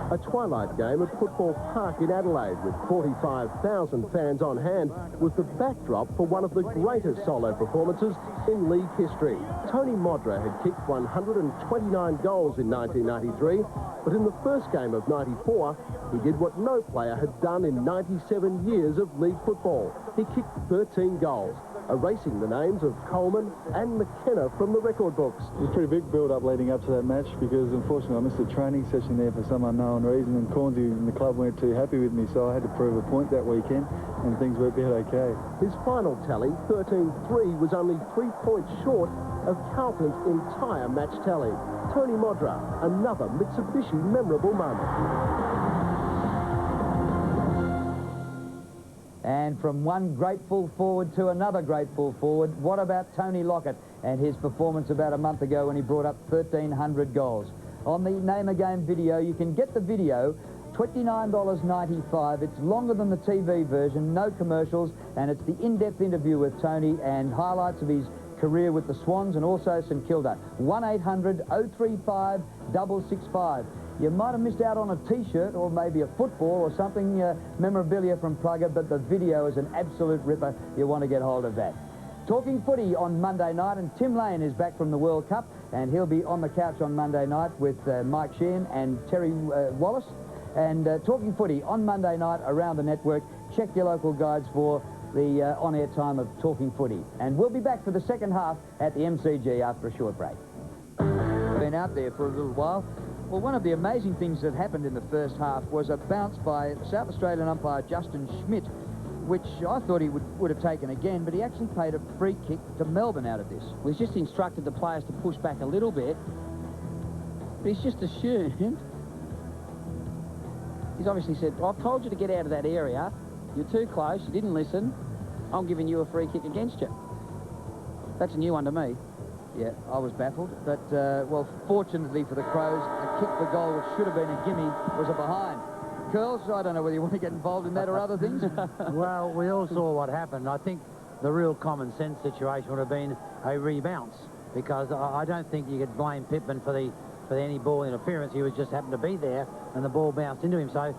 A twilight game at Football Park in Adelaide with 45,000 fans on hand was the backdrop for one of the greatest solo performances in league history. Tony Modra had kicked 129 goals in 1993, but in the first game of 94, he did what no player had done in 97 years of league football. He kicked 13 goals, erasing the names of Coleman and McKenna from the record books. It was a pretty big build-up leading up to that match, because unfortunately I missed a training session there for some unknown reason, and Cornsey and the club weren't too happy with me, so I had to prove a point that weekend, and things worked out okay. His final tally, 13-3, was only 3 points short of Carlton's entire match tally. Tony Modra, another Mitsubishi memorable moment. And from one great full forward to another great full forward, what about Tony Lockett and his performance about a month ago when he brought up 1,300 goals? On the Name a Game video, you can get the video, $29.95. It's longer than the TV version, no commercials, and it's the in-depth interview with Tony and highlights of his career with the Swans and also St Kilda. 1-800-035-665. You might have missed out on a T-shirt or maybe a football or something, memorabilia from Plugger, but the video is an absolute ripper. You want to get hold of that. Talking footy on Monday night, and Tim Lane is back from the World Cup, and he'll be on the couch on Monday night with Mike Sheehan and Terry Wallace. And Talking footy on Monday night around the network. Check your local guides for the on-air time of Talking footy. And we'll be back for the second half at the MCG after a short break. Been out there for a little while. Well, one of the amazing things that happened in the first half was a bounce by South Australian umpire Justin Schmidt, which I thought he would have taken again, but he actually paid a free kick to Melbourne out of this. Well, he's just instructed the players to push back a little bit, but he's just assumed. He's obviously said, well, I've told you to get out of that area. You're too close. You didn't listen. I'm giving you a free kick against you. That's a new one to me. Yeah, I was baffled, but, well, fortunately for the Crows, the kick for goal, which should have been a gimme, was a behind. Curls, I don't know whether you want to get involved in that or other things. Well, we all saw what happened. I think the real common sense situation would have been a rebounce, because I don't think you could blame Pittman for any ball interference. He was just happened to be there, and the ball bounced into him. So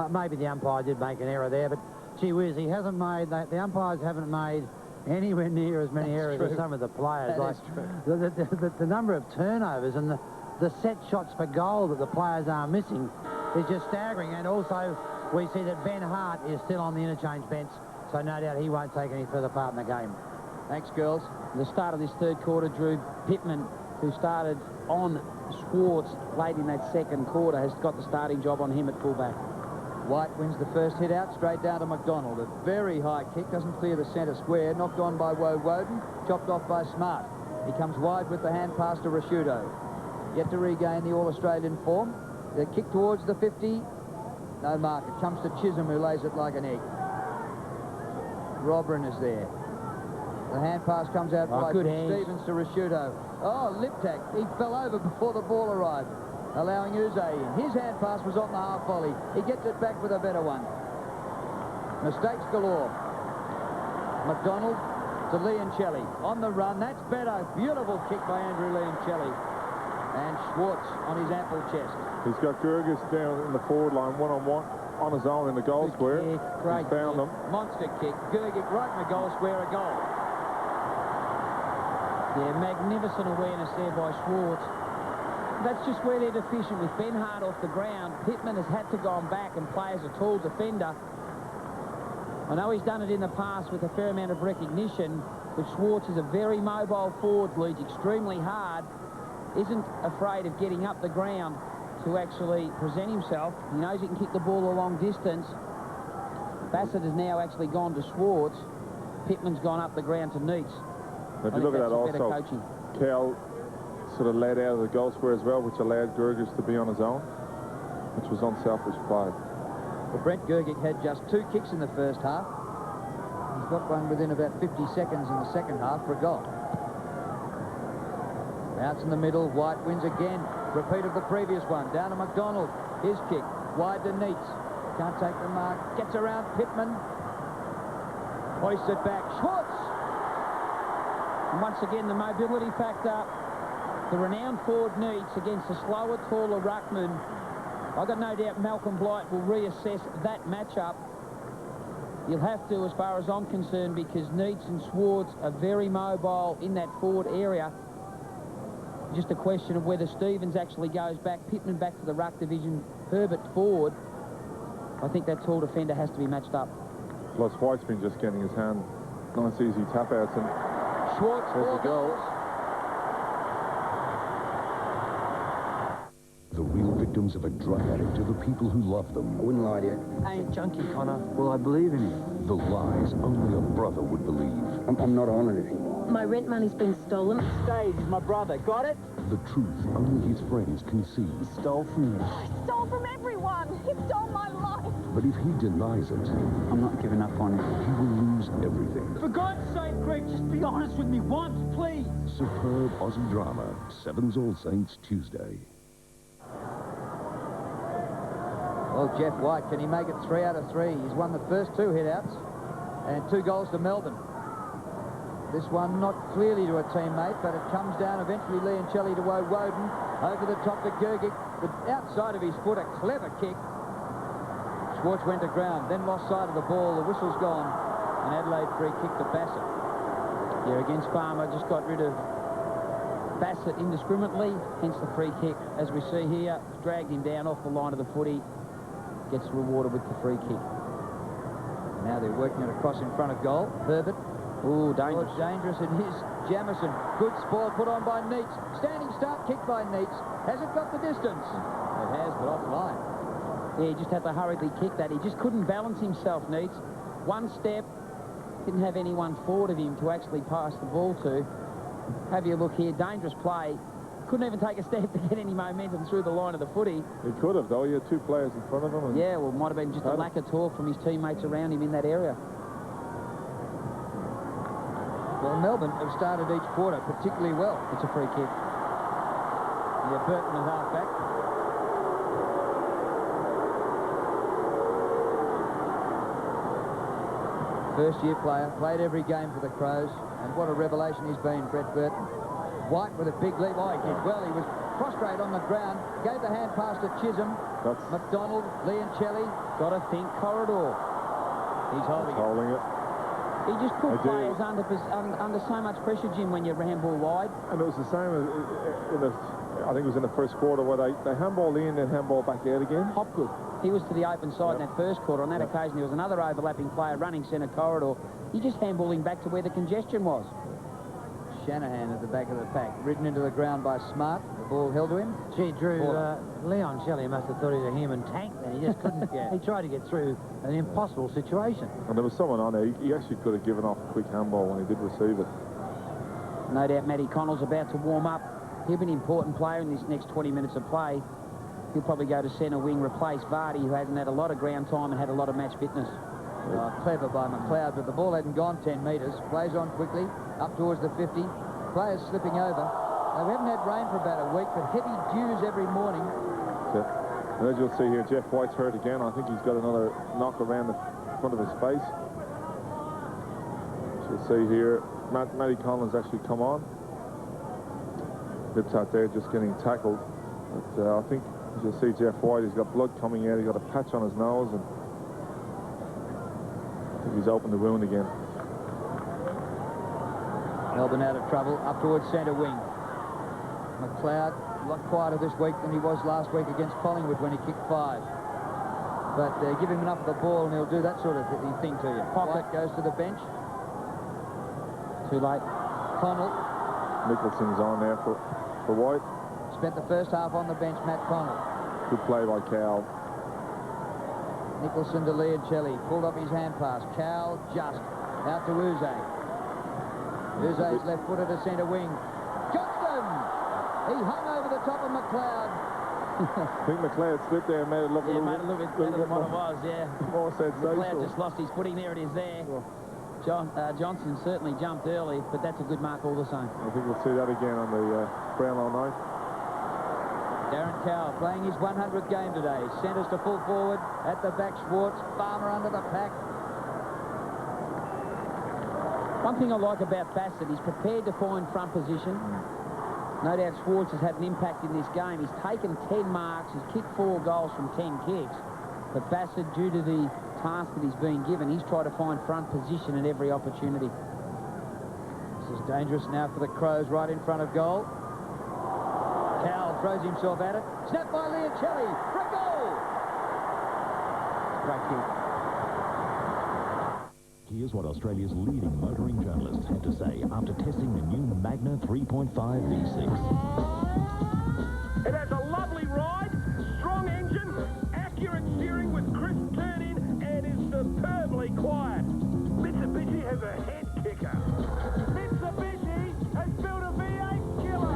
maybe the umpire did make an error there, but gee whiz, he hasn't made, the umpires haven't made anywhere near as many errors as some of the players. That is true. The number of turnovers and the set shots for goal that the players are missing is just staggering. And also, we see that Ben Hart is still on the interchange bench, so no doubt he won't take any further part in the game. Thanks, girls. The start of this third quarter, Drew, Pittman, who started on Schwartz late in that second quarter, has got the starting job on him at fullback. White wins the first hit out, straight down to McDonald. A very high kick, doesn't clear the centre square, knocked on by Woden, chopped off by Smart. He comes wide with the hand pass to Rashudo. Yet to regain the All-Australian form. The kick towards the 50, no mark. It comes to Chisholm, who lays it like an egg. Robrin is there. The hand pass comes out right from Stevens to Rashudo. Oh, lip tack. He fell over before the ball arrived, allowing Uze in. His hand pass was on the half volley. He gets it back with a better one. Mistakes galore. McDonald to Leoncelli. On the run, that's better. Beautiful kick by Andrew Leoncelli. And Schwartz on his ample chest. He's got Gerges down in the forward line, one-on-one, on his own in the goal square. Great He's found kick. them. Monster kick. Gergic right in the goal square, a goal. Yeah, magnificent awareness there by Schwartz. That's just where they're deficient with Ben Hart off the ground. Pittman has had to go on back and play as a tall defender. I know he's done it in the past with a fair amount of recognition, but Schwartz is a very mobile forward, leads extremely hard, isn't afraid of getting up the ground to actually present himself. He knows he can kick the ball a long distance. Bassett has now actually gone to Schwartz. Pittman's gone up the ground to Neitz. If you look at that also, Cal sort of led out of the goal square as well, which allowed Gerges to be on his own, which was unselfish play. Well, Brent Gergic had just 2 kicks in the first half. He's got one within about 50 seconds in the second half for a goal. Out in the middle, White wins again. Repeat of the previous one. Down to McDonald. His kick. Wide to Neitz. Can't take the mark. Gets around Pittman. Hoists it back. Schwartz! And once again, the mobility factor. The renowned forward Neitz against the slower, taller ruckman. I've got no doubt Malcolm Blight will reassess that matchup. You'll have to, as far as I'm concerned, because Neitz and Schwartz are very mobile in that forward area. Just a question of whether Stevens actually goes back, Pittman back to the ruck division, Herbert forward. I think that tall defender has to be matched up. Plus, White's been just getting his hand. Nice, easy tap-outs. And Schwartz, there's 4 the goal. goals. The real victims of a drug addict are the people who love them. I wouldn't lie to you. I ain't junkie, Connor. Well, I believe in you. The lies only a brother would believe. I'm not on anything. My rent money's been stolen. Stage is my brother. Got it? The truth only his friends can see. He stole from you. He stole from everyone. He stole my life. But if he denies it, I'm not giving up on him. he will lose everything. For God's sake, Greg, just be honest with me once, please. Superb Aussie drama, Sevens All Saints, Tuesday. Well, Jeff White, can he make it 3 out of 3? He's won the first 2 hit-outs and 2 goals to Melbourne. This one not clearly to a teammate, but it comes down eventually Lee and Shelley to Woden. Over the top to Gergic. The outside of his foot, a clever kick. Schwartz went to ground, then lost sight of the ball. The whistle's gone. An Adelaide free kick to Bassett. Yeah, against Farmer, just got rid of Bassett indiscriminately, hence the free kick. As we see here, dragged him down off the line of the footy. Gets rewarded with the free kick. Now they're working it across in front of goal. Herbert. Ooh, dangerous. Oh, dangerous it is. Jamison. Good spoil put on by Neitz. Standing start kick by Neitz. Has it got the distance? It has, but offline. Yeah, he just had to hurriedly kick that. He just couldn't balance himself, Neitz. One step. Didn't have anyone forward of him to actually pass the ball to. Have you look here. Dangerous play. Couldn't even take a step to get any momentum through the line of the footy. He could have, though. He had 2 players in front of him. And yeah, well, it might have been just a lack of talk from his teammates around him in that area. Well, Melbourne have started each quarter particularly well. It's a free kick. Yeah, Burton at half-back. First-year player, played every game for the Crows, and what a revelation he's been, Brett Burton. White with a big leap. Oh, he did well. He was prostrate on the ground, gave the hand pass to Chisholm. McDonald, Leoncelli. Got to think corridor. He's holding it. He just put players under so much pressure, Jim, when you handball wide. And it was the same I think it was in the first quarter where they handballed in and handball back out again. Hopgood. He was to the open side in that first quarter. On that occasion, there was another overlapping player running centre corridor. He just handballing back to where the congestion was. Shanahan at the back of the pack, ridden into the ground by Smart. The ball held to him. Gee, Drew, Leon Shelley must have thought he was a human tank then. He just couldn't. He tried to get through an impossible situation. And there was someone on there. He actually could have given off a quick handball when he did receive it. No doubt Matty Connell's about to warm up. He'll be an important player in this next 20 minutes of play. He'll probably go to centre wing, replace Vardy, who hasn't had a lot of ground time and had a lot of match fitness. Clever by McLeod, but the ball hadn't gone 10 metres. Plays on quickly, up towards the 50. Players slipping over. Now, we haven't had rain for about a week, but heavy dews every morning. And as you'll see here, Jeff White's hurt again. I think he's got another knock around the front of his face. You'll see here, Matty Collins actually come on. Lips out there just getting tackled. But I think, as you'll see, Jeff White, he's got blood coming out. He's got a patch on his nose, and I think he's opened the wound again. Melbourne out of trouble, up towards centre wing. McLeod, a lot quieter this week than he was last week against Collingwood when he kicked 5. But give him enough of the ball and he'll do that sort of thing to you. White goes to the bench. Too late. Connell. Nicholson's on there for White. Spent the first half on the bench, Matt Connell. Good play by Cowell. Nicholson to Leoncelli. Pulled off his hand pass. Cowell just out to Uze. Uze's left-footed to centre wing. Johnston! He hung over the top of McLeod. I think McLeod slipped there and made it look a little bit better than what it was, yeah. More sensational. McLeod just lost his footing. There it is there. Johnson certainly jumped early, but that's a good mark all the same. I think we'll see that again on the Brownlow night. Darren Cowell playing his 100th game today. Centres to full forward. At the back, Schwartz. Farmer under the pack. One thing I like about Bassett, he's prepared to find front position. No doubt Schwartz has had an impact in this game. He's taken 10 marks. He's kicked 4 goals from 10 kicks. But Bassett, due to the task that he's been given, he's tried to find front position at every opportunity. This is dangerous now for the Crows right in front of goal. Cowell throws himself at it. Snapped by Leoncelli for a goal! Great kick. Here's what Australia's leading motoring journalists had to say after testing the new Magna 3.5 V6. It has a lovely ride, strong engine, accurate steering with crisp turn-in, and is superbly quiet. Mitsubishi has a head kicker. Mitsubishi has built a V8 killer.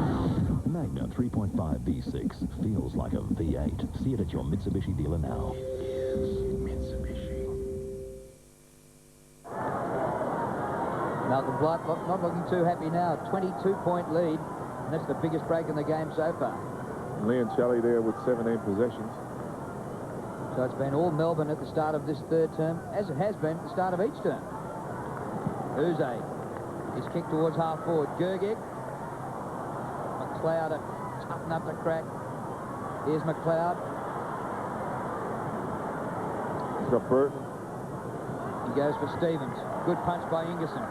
Magna 3.5 V6 feels like a V8. See it at your Mitsubishi dealer now. Is Mitsubishi. Malcolm Blight not looking too happy now. 22-point lead, and that's the biggest break in the game so far. Leoncelli there with 17 possessions. So it's been all Melbourne at the start of this third term, as it has been at the start of each term. Uze is kicked towards half forward. Gergig. McLeod to toughen up the crack. Here's McLeod. He's got Burton. He goes for Stevens. Good punch by Ingerson.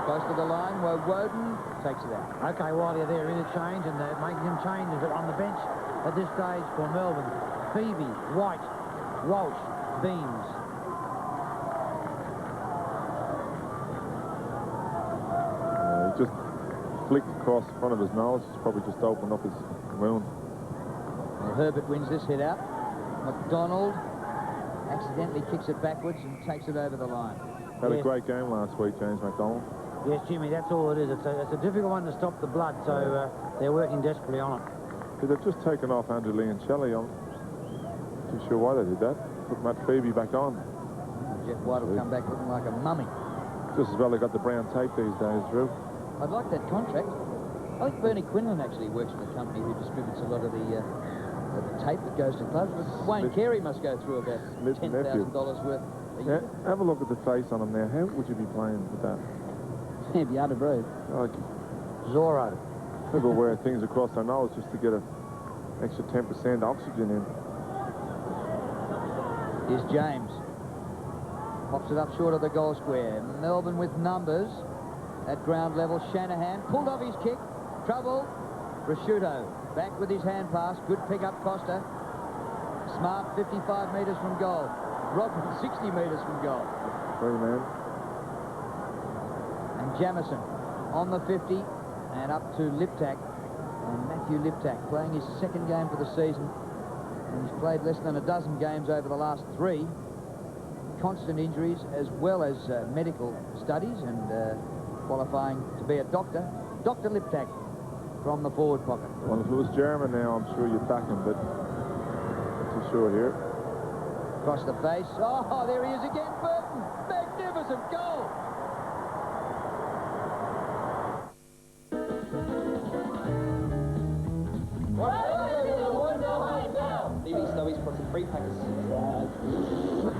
Close to the line where Woden takes it out. Okay, while you're there, interchange, and they're making them changes, but on the bench at this stage for Melbourne, Phoebe, White, Walsh, Beams. He just flicked across the front of his nose. He's probably just opened up his wound. Well, Herbert wins this hit out. McDonald accidentally kicks it backwards and takes it over the line. Had a great game last week, James McDonald. Yes, Jimmy, that's all it is. It's a difficult one to stop the blood, so they're working desperately on it. But they've just taken off Andrew Leoncelli. I'm not too sure why they did that. Put Matt Phoebe back on. Jeff White will come back looking like a mummy. Just as well they got the brown tape these days, Drew. I'd like that contract. I think Bernie Quinlan actually works for the company who distributes a lot of the tape that goes to clubs. But Wayne Carey must go through about $10,000 worth a year. Yeah, have a look at the face on him there. How would you be playing with that? He'd be out of breath. Like Zorro. People wear things across their nose just to get an extra 10% oxygen in. Here's James. Pops it up short of the goal square. Melbourne with numbers at ground level. Shanahan pulled off his kick. Trouble. Prosciutto back with his hand pass. Good pick up Costa. Smart 55 metres from goal. Rodman 60 metres from goal. Three man. And Jamison on the 50 and up to Liptak. And Matthew Liptak playing his second game for the season. And he's played less than a dozen games over the last 3. Constant injuries as well as medical studies and qualifying to be a doctor. Dr. Liptak from the forward pocket. Well, if it was German now, I'm sure you'd back him, but not too sure here. Across the face. Oh, there he is again, Burton. Magnificent goal. Free packets.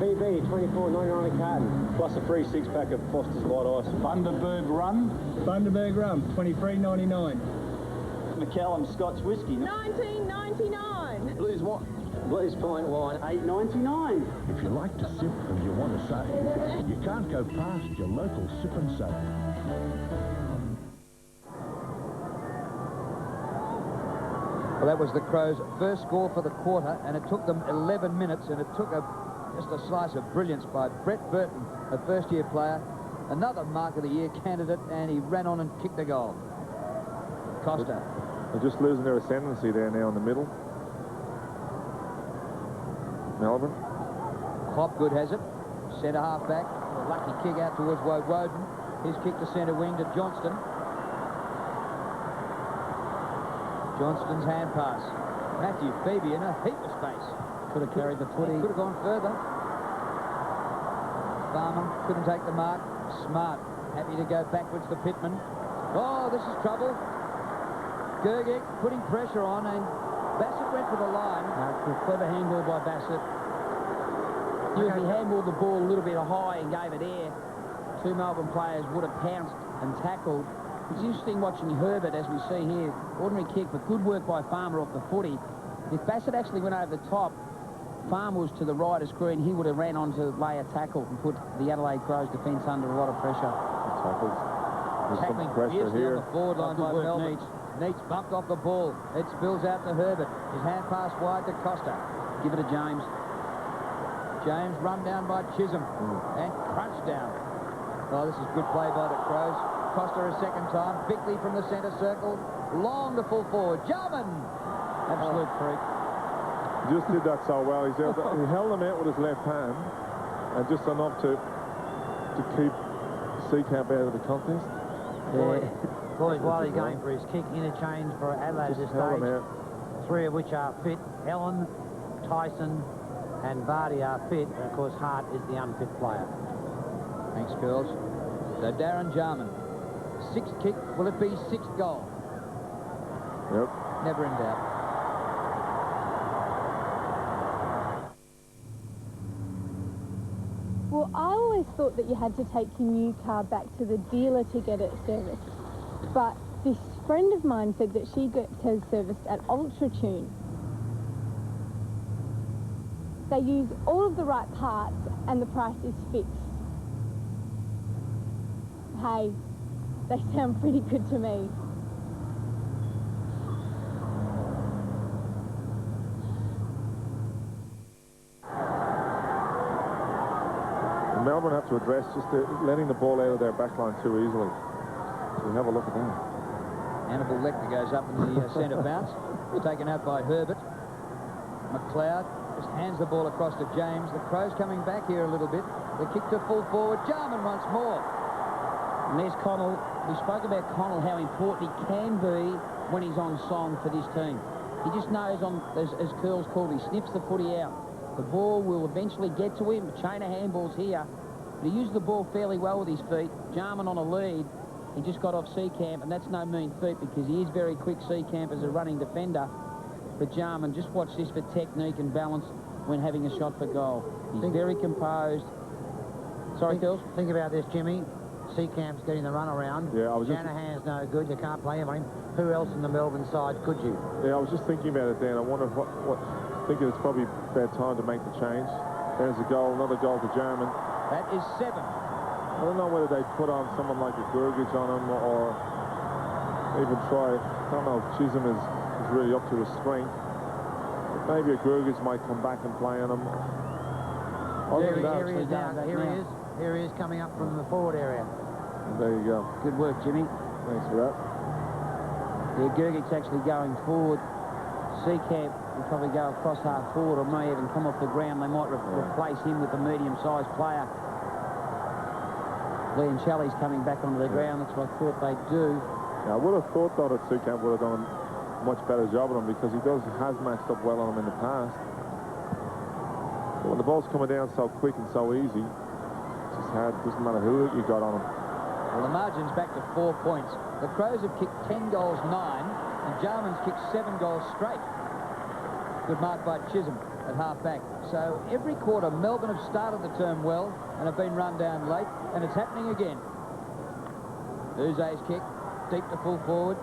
BB, $24.99 a carton, plus a free 6-pack of Foster's White Ice. Bundaberg Rum. Bundaberg Rum, $23.99. McCallum Scotch Whiskey. $19.99. Blues Pint Wine, $8.99. If you like to sip and you want to save, you can't go past your local Sip and Save. Well, that was the Crows' first score for the quarter, and it took them 11 minutes, and it took just a slice of brilliance by Brett Burton, a first-year player, another Mark of the Year candidate, and he ran on and kicked the goal. Costa. They're just losing their ascendancy there now in the middle. Melbourne. Hopgood has it. Centre half back. A lucky kick out towards Woden. His kick to centre wing to Johnston. Johnston's hand pass. Matthew Phoebe in a heap of space. Could have carried the footy. Could have gone further. Farmer couldn't take the mark. Smart. Happy to go backwards for Pittman. Oh, this is trouble. Gergic putting pressure on, and Bassett went for the line. Clever handball by Bassett. If he handballed the ball a little bit high and gave it air, 2 Melbourne players would have pounced and tackled. It's interesting watching Herbert, as we see here. Ordinary kick, but good work by Farmer off the footy. If Bassett actually went over the top, Farmer was to the right of screen, he would have ran on to lay a tackle and put the Adelaide Crows defence under a lot of pressure. Tackling fiercely on the forward line by Melbourne. Neats bumped off the ball. It spills out to Herbert. His hand pass wide to Costa. Give it to James. James run down by Chisholm and crunched down. Oh, this is good play by the Crows. Costa a second time. Bickley from the centre circle. Long to full forward. Jarman! Absolute freak. He just did that so well. He held them out with his left hand and just enough to keep Seacamp out of the contest. Boys, while he's going for his kick, interchange for Adelaide at this stage. 3 of which are fit. Ellen, Tyson and Vardy are fit. And of course, Hart is the unfit player. Thanks, girls. So Darren Jarman, sixth kick. Will it be sixth goal? Yep. Never in doubt. Well, I always thought that you had to take your new car back to the dealer to get it serviced. But this friend of mine said that she gets hers serviced at UltraTune. They use all of the right parts and the price is fixed. Hey, they sound pretty good to me. Melbourne have to address just letting the ball out of their back line too easily. So we have a look at that. Hannibal Lecter goes up in the centre bounce. Taken out by Herbert. McLeod just hands the ball across to James. The Crows coming back here a little bit. The kick to full forward. Jarman once more. And there's Connell. We spoke about Connell, how important he can be when he's on song for this team. He just knows, as Curls called, he sniffs the footy out. The ball will eventually get to him. A chain of handballs here. But he used the ball fairly well with his feet. Jarman on a lead. He just got off Seacamp, and that's no mean feat because he is very quick, Seacamp, as a running defender. But Jarman, just watch this for technique and balance when having a shot for goal. He's very composed. Sorry, Curls? Think about this, Jimmy. Seacamp's getting the run around. Yeah, I was Shanahan's no good. You can't play him on him. Who else in the Melbourne side could you? Yeah, I was just thinking about it, Dan. I wonder thinking it's probably about time to make the change. There's a goal, another goal to Jarman. That is 7. I don't know whether they put on someone like a Gurgich on him or even try. I don't know if Chisholm is really up to his strength. But maybe a Gurgich might come back and play on him. Here he is now. Here he is coming up from the forward area. There you go. Good work, Jimmy. Thanks for that. Yeah, Gurgich's actually going forward. Seacamp will probably go across half forward or may even come off the ground. They might replace him with a medium-sized player. Liam Shelley's coming back onto the ground. That's what I thought they'd do. Yeah, I would have thought, though, that Seacamp would have done a much better job on him because he has matched up well on him in the past. But when the ball's coming down so quick and so easy, it's just hard. It doesn't matter who you got on him. Well, the margin's back to 4 points. The Crows have kicked 10 goals, 9, and Jarman's kicked 7 goals straight. Good mark by Chisholm at half-back. So every quarter, Melbourne have started the term well and have been run down late, and it's happening again. Uze's kick, deep to full forward.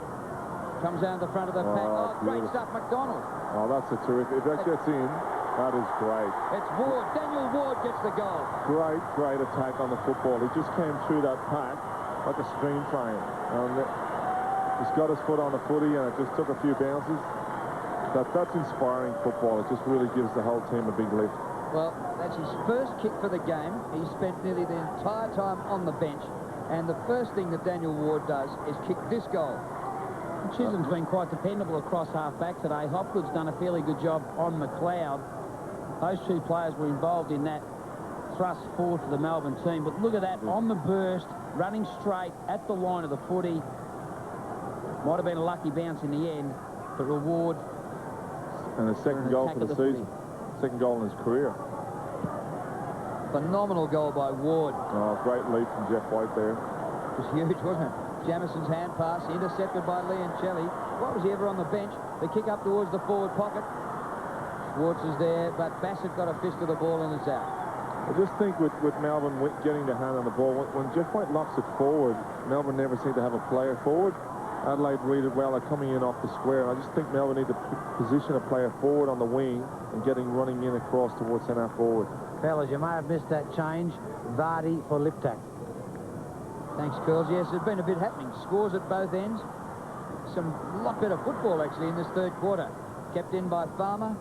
Comes down the front of the pack. Oh, great stuff, McDonald. Oh, that's a terrific. If that gets in, that is great. It's Ward. Daniel Ward gets the goal. Great attack on the football. He just came through that pack like a stream train. And he's got his foot on the footy, and it just took a few bounces. That's inspiring football. It just really gives the whole team a big lift. Well, that's his first kick for the game. He spent nearly the entire time on the bench, and the first thing that Daniel Ward does is kick this goal. Chisholm's been quite dependable across half-back today. Hopgood's done a fairly good job on McLeod. Those two players were involved in that thrust forward for the Melbourne team. But look at that, on the burst, running straight at the line of the footy. Might have been a lucky bounce in the end, but reward. And a second goal for the season. Second goal in his career. Phenomenal goal by Ward. Oh, great lead from Jeff White there. It was huge, wasn't it? Jamison's hand pass, intercepted by Liancelli. What was he ever on the bench? The kick up towards the forward pocket. Schwartz is there, but Bassett got a fist of the ball and it's out. I just think with Melbourne getting the hand on the ball, when Jeff White locks it forward, Melbourne never seem to have a player forward. Adelaide read it well. They're coming in off the square. I just think Melbourne need to position a player forward on the wing and running in across towards centre forward. Fellas, you may have missed that change. Vardy for Liptak. Thanks, Curls. Yes, there's been a bit happening. Scores at both ends. Some lot better football, actually, in this third quarter. Kept in by Farmer.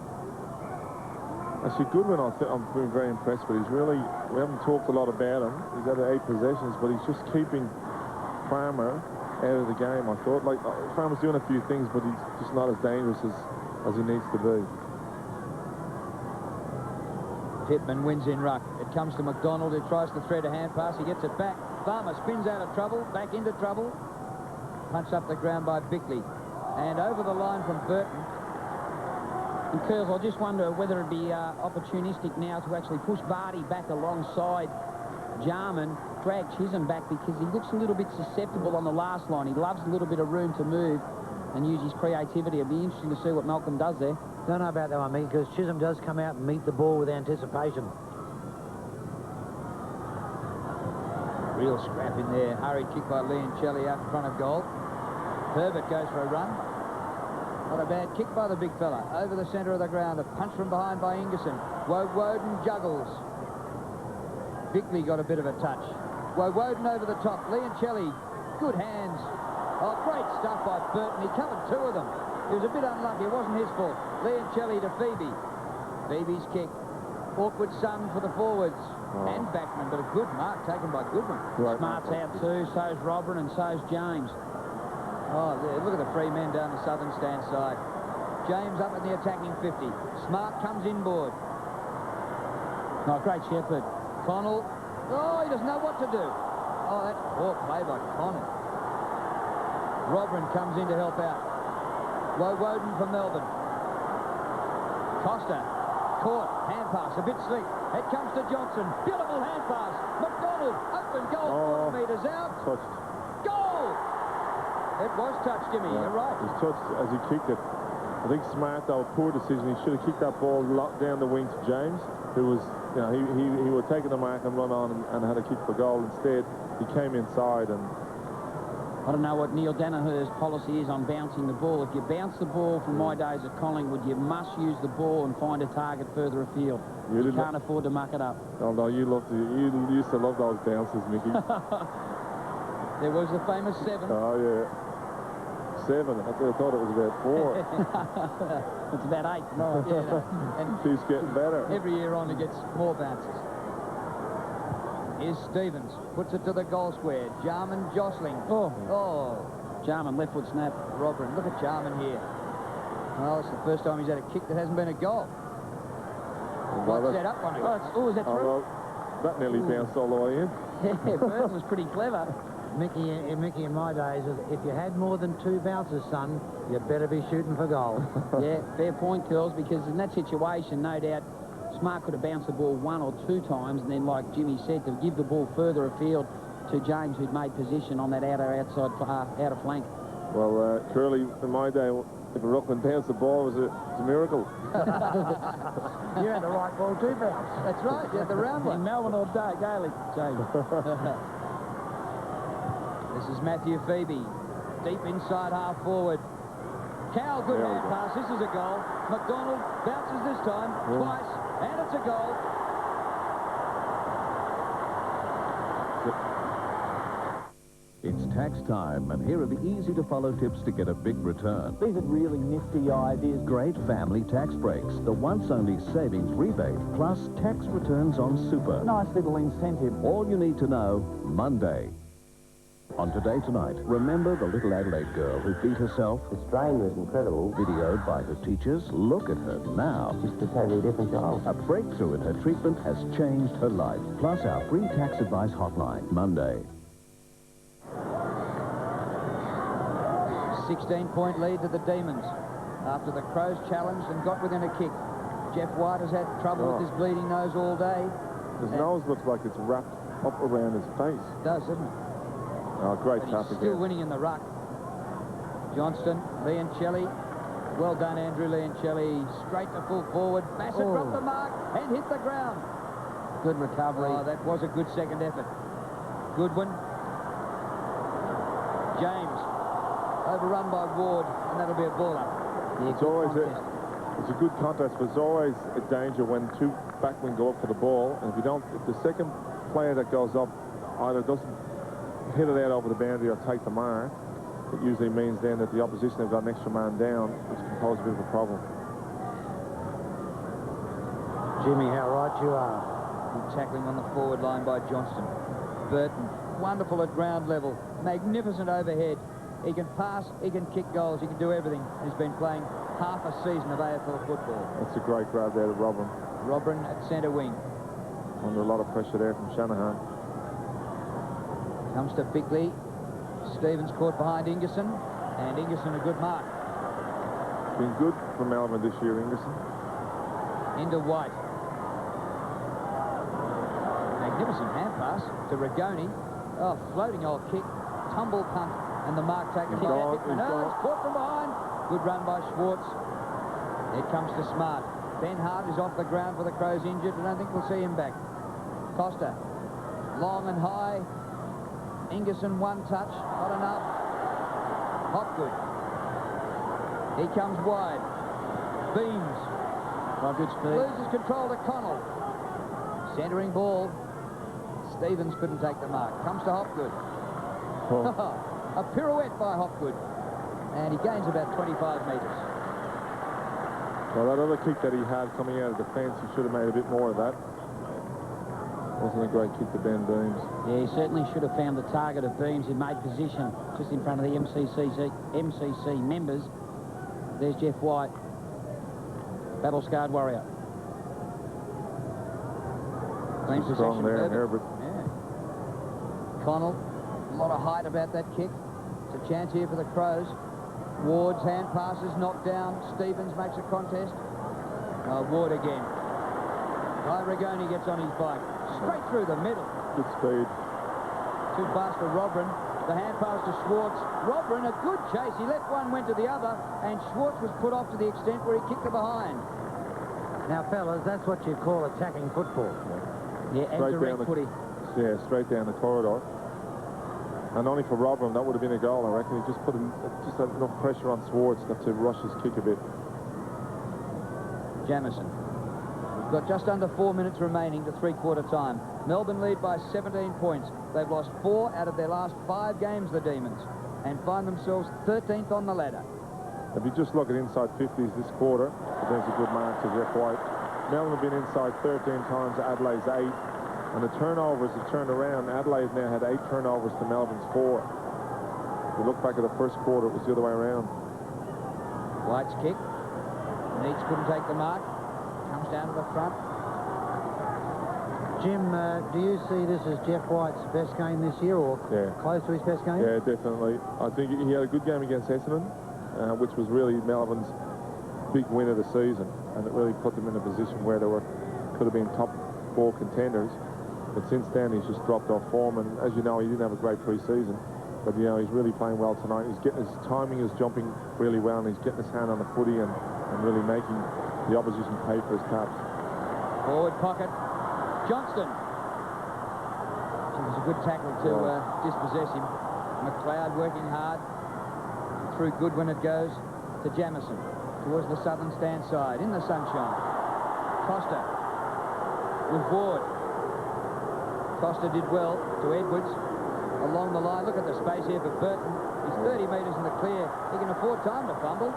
Actually, Goodwin, I'm been very impressed with. We haven't talked a lot about him. He's had 8 possessions, but he's just keeping Farmer out of the game, I thought. Like, Farmer's doing a few things, but he's just not as dangerous as he needs to be. Pittman wins in ruck. It comes to McDonald, who tries to thread a hand pass. He gets it back. Farmer spins out of trouble, back into trouble. Punched up the ground by Bickley. And over the line from Burton. And Curls, I just wonder whether it'd be opportunistic now to actually push Vardy back alongside Jarman drag Chisholm back because he looks a little bit susceptible on the last line. He loves a little bit of room to move and use his creativity. It'll be interesting to see what Malcolm does there. Don't know about that one, Mick, because Chisholm does come out and meet the ball with anticipation. Real scrap in there. Hurried kick by Leoncelli out in front of goal. Herbert goes for a run. Not a bad kick by the big fella. Over the centre of the ground. A punch from behind by Ingerson. Woden juggles. Bickley got a bit of a touch. Woden over the top. Leoncelli, good hands. Oh, great stuff by Burton. He covered two of them. He was a bit unlucky. It wasn't his fault. Leoncelli to Phoebe. Phoebe's kick. Awkward son for the forwards. And backman, but a good mark taken by Goodwin. Right. Smart's out too, so's Robin and so's James. Oh, there, look at the free men down the southern stand side. James up in the attacking 50. Smart comes inboard. Oh, great shepherd. Connell. Oh, he doesn't know what to do. Oh, that's poor play by Connell. Robin comes in to help out. Woden for Melbourne. Costa. Caught. Hand pass. A bit slick. It comes to Johnson. Beautiful hand pass. McDonald. Open goal. 40 metres out. Touched. Goal! It was touched, Jimmy. Yeah. You're right. He was touched as he kicked it. I think Smart, though, poor decision. He should have kicked that ball down the wing to James, who was, you know, he would have taken the mark and run on and had a kick for goal. Instead, he came inside and... I don't know what Neil Danaher's policy is on bouncing the ball. If you bounce the ball from my days at Collingwood, you must use the ball and find a target further afield. You can't afford to muck it up. Oh, no, you used to love those bounces, Mickey. There was the famous 7. Oh, yeah. 7. I thought it was about 4. It's about 8. Right. Yeah, no. And keeps getting better. Every year on, he gets more bounces. Here's Stevens. Puts it to the goal square. Jarman jostling. Oh. Jarman, left foot snap. Robin, look at Jarman here. Well, it's the first time he's had a kick that hasn't been a goal. Well, set up one again. Is that true? Well, that nearly bounced all the way in. Yeah, Burton was pretty clever. Mickey, in my days, if you had more than 2 bounces, son, you better be shooting for goal. Yeah, fair point, Curls, because in that situation, no doubt, Smart could have bounced the ball 1 or 2 times, and then, like Jimmy said, to give the ball further afield to James, who'd made position on that outer flank. Well, Curly, in my day, if a ruckman bounced the ball, it was a miracle. You had the right ball to bounce. That's right, you had the round one. In Melbourne or Gaelic, James. This is Matthew Phoebe, deep inside half forward. Cowell, good hand pass. This is a goal. McDonald bounces this time, twice, and it's a goal. It's tax time, and here are the easy-to-follow tips to get a big return. These are really nifty ideas. Great family tax breaks, the once-only savings rebate, plus tax returns on super. Nice little incentive. All you need to know, Monday. On Today Tonight, remember the little Adelaide girl who beat herself? The strain was incredible. Videoed by her teachers? Look at her now. Just a totally different child. A breakthrough in her treatment has changed her life. Plus our free tax advice hotline, Monday. 16-point lead to the Demons after the Crows challenged and got within a kick. Jeff White has had trouble with his bleeding nose all day. His nose looks like it's wrapped up around his face. It does, doesn't it? Oh, great But tap he's still again. winning in the ruck. Johnston, Leoncelli. Well done, Andrew Leoncelli. Straight to full forward. Bassett dropped the mark and hit the ground. Good recovery. Oh, that was a good second effort. Goodwin. James. Overrun by Ward, and that'll be a ball up. Yeah, it's always it's a good contest, but it's always a danger when 2 backmen go up for the ball, and if the second player that goes up either doesn't hit it out over the boundary or take the mark, it usually means then that the opposition have got an extra man down, which can pose a bit of a problem. Jimmy, how right you are. Good tackling on the forward line by Johnston. Burton, wonderful at ground level. Magnificent overhead. He can pass, he can kick goals, he can do everything. He's been playing half a season of AFL football. That's a great grab there to Robin. Robin at centre wing. Under a lot of pressure there from Shanahan. Comes to Bickley. Stevens caught behind Ingerson, and Ingerson a good mark. Been good for Melbourne this year, Ingerson. Into White. Promising hand pass to Rigoni. Oh, floating old kick, tumble punt, and the mark taken by Hickman. Oh, it's caught from behind. Good run by Schwartz. Here comes to Smart. Ben Hart is off the ground for the Crows, injured. I don't think we'll see him back. Costa, long and high. Ingerson, one touch, not enough. Hopgood. He comes wide. Beams. Well, good speed. Loses control to Connell. Centering ball. Stevens couldn't take the mark. Comes to Hopgood. Oh. A pirouette by Hopgood. And he gains about 25 metres. Well, that other kick that he had coming out of defence, he should have made a bit more of that. Wasn't a great kick to Ben Beams. Yeah, he certainly should have found the target of Beams who made position just in front of the MCC members. There's Jeff White, battle-scarred warrior. Clean Strong possession, there, Herbert. Herbert. Yeah. Connell, a lot of height about that kick. It's a chance here for the Crows. Ward's hand passes knocked down. Stevens makes a contest. Ward again. Guy Rigoni gets on his bike. Straight through the middle. Good speed. Too fast for Robrin. The hand pass to Schwartz. Robrin, a good chase. He left one, went to the other, and Schwartz was put off to the extent where he kicked it behind. Now, fellas, that's what you call attacking football. Yeah, and direct footy. Yeah, straight down the corridor. And only for Robin, that would have been a goal, I reckon. He just put just had enough pressure on Schwartz not to rush his kick a bit. Jamison. We've got just under 4 minutes remaining to three-quarter time. Melbourne lead by 17 points. They've lost 4 out of their last 5 games, the Demons, and find themselves 13th on the ladder. If you just look at inside 50s this quarter, there's a good mark to Jeff White. Melbourne have been inside 13 times, Adelaide's 8. And the turnovers have turned around. Adelaide now had 8 turnovers to Melbourne's 4. If you look back at the first quarter, it was the other way around. White's kick. Neats couldn't take the mark. Comes down to the front. Jim, do you see this as Jeff White's best game this year, or close to his best game? Yeah, definitely. I think he had a good game against Essendon, which was really Melbourne's big win of the season. And it really put them in a position where they could have been top 4 contenders. But since then, he's just dropped off form, and as you know, he didn't have a great pre-season. But, you know, he's really playing well tonight. He's getting his timing is jumping really well, and he's getting his hand on the footy and really making the opposition pay for his taps. Forward pocket. Johnston. It was a good tackle to dispossess him. McLeod working hard. Through Goodwin it goes to Jamison. Towards the southern stand side, in the sunshine. Costa with Ward. Costa did well to Edwards along the line. Look at the space here for Burton. He's 30 metres in the clear. He can afford time to fumble.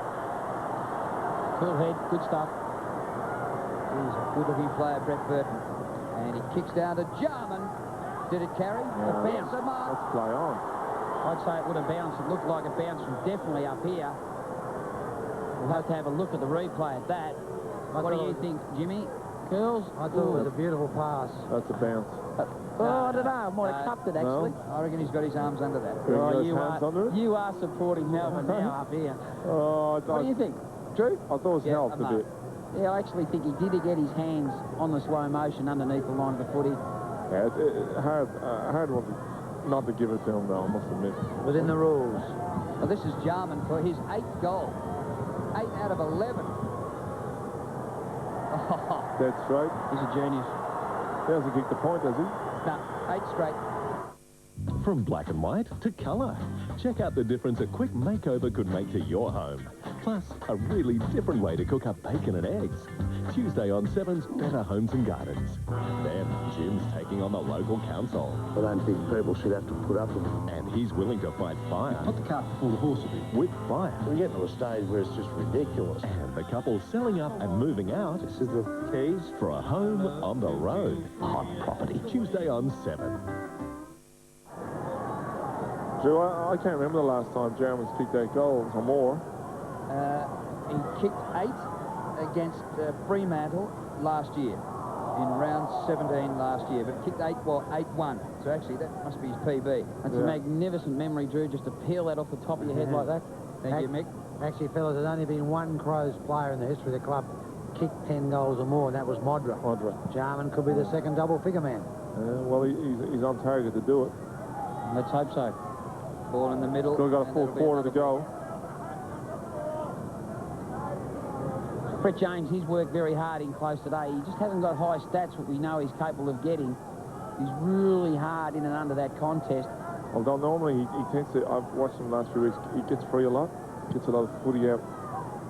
Cool head, good stuff. He's a good-looking player, Brett Burton. And he kicks down to Jarman. Did it carry? A bounce, a mark. Let's play on. I'd say it would have bounced. It looked like a bounce from definitely up here. We'll have to have a look at the replay at that. What do you think, Jimmy? Curls? I thought it was a beautiful pass. That's a bounce. I don't know. I might have cupped it, actually. I reckon he's got his arms under that. You are supporting Melbourne now up here. What do you think, Drew? I thought it was helped a bit. Yeah, I actually think he did get his hands on the slow motion underneath the line of the footy. Yeah, it's hard not to give it to him, though, I must admit. Within the rules. Well, this is Jarman for his 8th goal. 8 out of 11. That's right. He's a genius. He hasn't kicked the point, has he? No, 8 straight. From black and white to colour. Check out the difference a quick makeover could make to your home. Plus, a really different way to cook up bacon and eggs. Tuesday on 7's Better Homes and Gardens. Then, Jim's taking on the local council. I don't think people should have to put up with it. And he's willing to fight fire. Put the cart before the horse a bit. With fire. We're getting to a stage where it's just ridiculous. And the couple selling up and moving out. This is the keys for a home on the road. Hot property. Tuesday on 7. Drew, I can't remember the last time Jarman's kicked 8 goals or more. He kicked 8 against Fremantle last year, in round 17 last year, but kicked 8-1. So actually, that must be his PB. That's a magnificent memory, Drew, just to peel that off the top of your head like that. Thank you, Mick. Actually, fellas, there's only been one Crows player in the history of the club kicked 10 goals or more, and that was Modra. Modra. Jarman could be the second double-figure man. Well, he's on target to do it. Let's hope so. Ball in the middle. Still got a full quarter to go. Brett James, he's worked very hard in close today. He just hasn't got high stats, what we know he's capable of getting. He's really hard in and under that contest. Although normally he tends to, I've watched him the last few weeks, he gets free a lot, gets a lot of footy out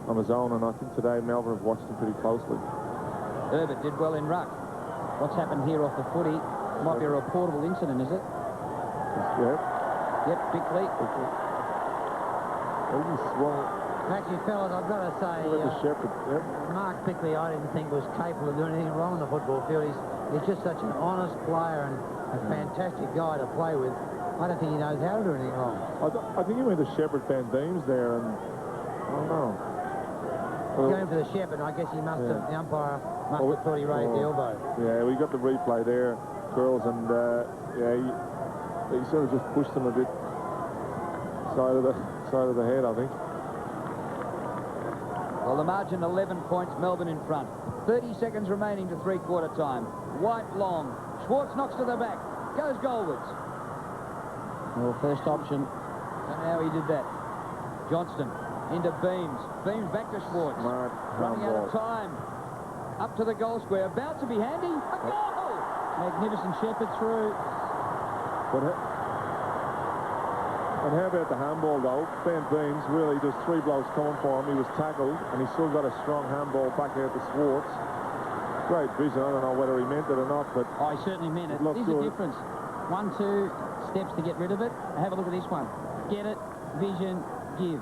on his own, and I think today Melbourne have watched him pretty closely. Herbert did well in ruck. What's happened here off the footy? Might be a reportable incident, is it? Yeah. Yep, Bickley. Actually, fellas, I've got to say, Mark Bickley, I didn't think was capable of doing anything wrong on the football field. He's just such an honest player and a fantastic guy to play with. I don't think he knows how to do anything wrong. I think he went to Shepherd Van Diems there, and I don't know. Going for the Shepherd, I guess he must have, the umpire must have thought he raised the elbow. Yeah, we got the replay there, girls, and he sort of just pushed him a bit side of the head, I think. Well, the margin 11 points, Melbourne in front. 30 seconds remaining to three-quarter time. White long. Schwartz knocks to the back. Goes goalwards. Well, first option. And how he did that. Johnston into Beams. Beams back to Schwartz. Running out of time. Up to the goal square. About to be handy. A goal! Magnificent Shepherd through. And how about the handball, though? Van Beams, really, there's three blows coming for him. He was tackled, and he still got a strong handball back out to Schwartz. Great vision. I don't know whether he meant it or not, but... I certainly meant it. There's a difference. 1, 2 steps to get rid of it. Have a look at this one. Get it, vision, give.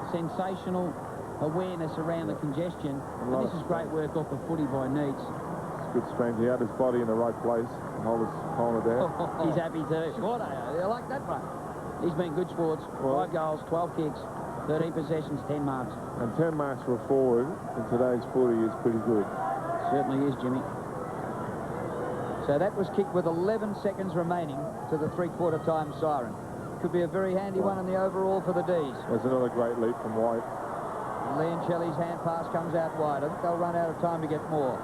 Sensational awareness around the congestion. And this is great work off the footy by Neats. It's good strength. He had his body in the right place. Holding it there. He's happy too. Schwartz, I like that one. He's been good, Schwartz. 5 goals, 12 kicks, 13 possessions, 10 marks. And 10 marks for a forward in today's footy is pretty good. Certainly is, Jimmy. So that was kicked with 11 seconds remaining to the three-quarter time siren. Could be a very handy one in the overall for the D's. There's another great leap from White. Leoncelli's hand pass comes out wide. I think they'll run out of time to get more.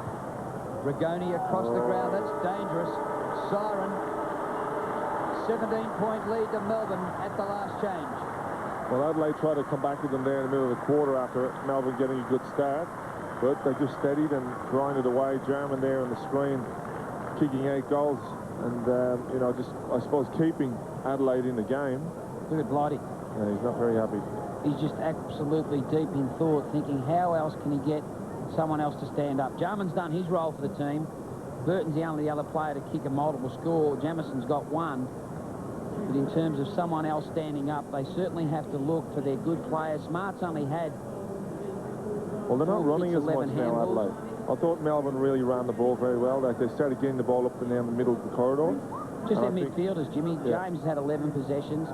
Rigoni across the ground. That's dangerous. Siren. 17-point lead to Melbourne at the last change. Well, Adelaide tried to come back with them there in the middle of the quarter after Melbourne getting a good start, but they just steadied and grinded away. Jarman there on the screen, kicking 8 goals, and you know, just I suppose keeping Adelaide in the game. Look at Blighty. Yeah, he's not very happy. He's just absolutely deep in thought, thinking how else can he get someone else to stand up. Jarman's done his role for the team. Burton's the only other player to kick a multiple score. Jamison's got 1. But in terms of someone else standing up, they certainly have to look for their good players. Smart's only had... Well, they're not running as much now, Adelaide. I thought Melbourne really ran the ball very well. They started getting the ball up and down the middle of the corridor. Just their midfielders, Jimmy. James has had 11 possessions.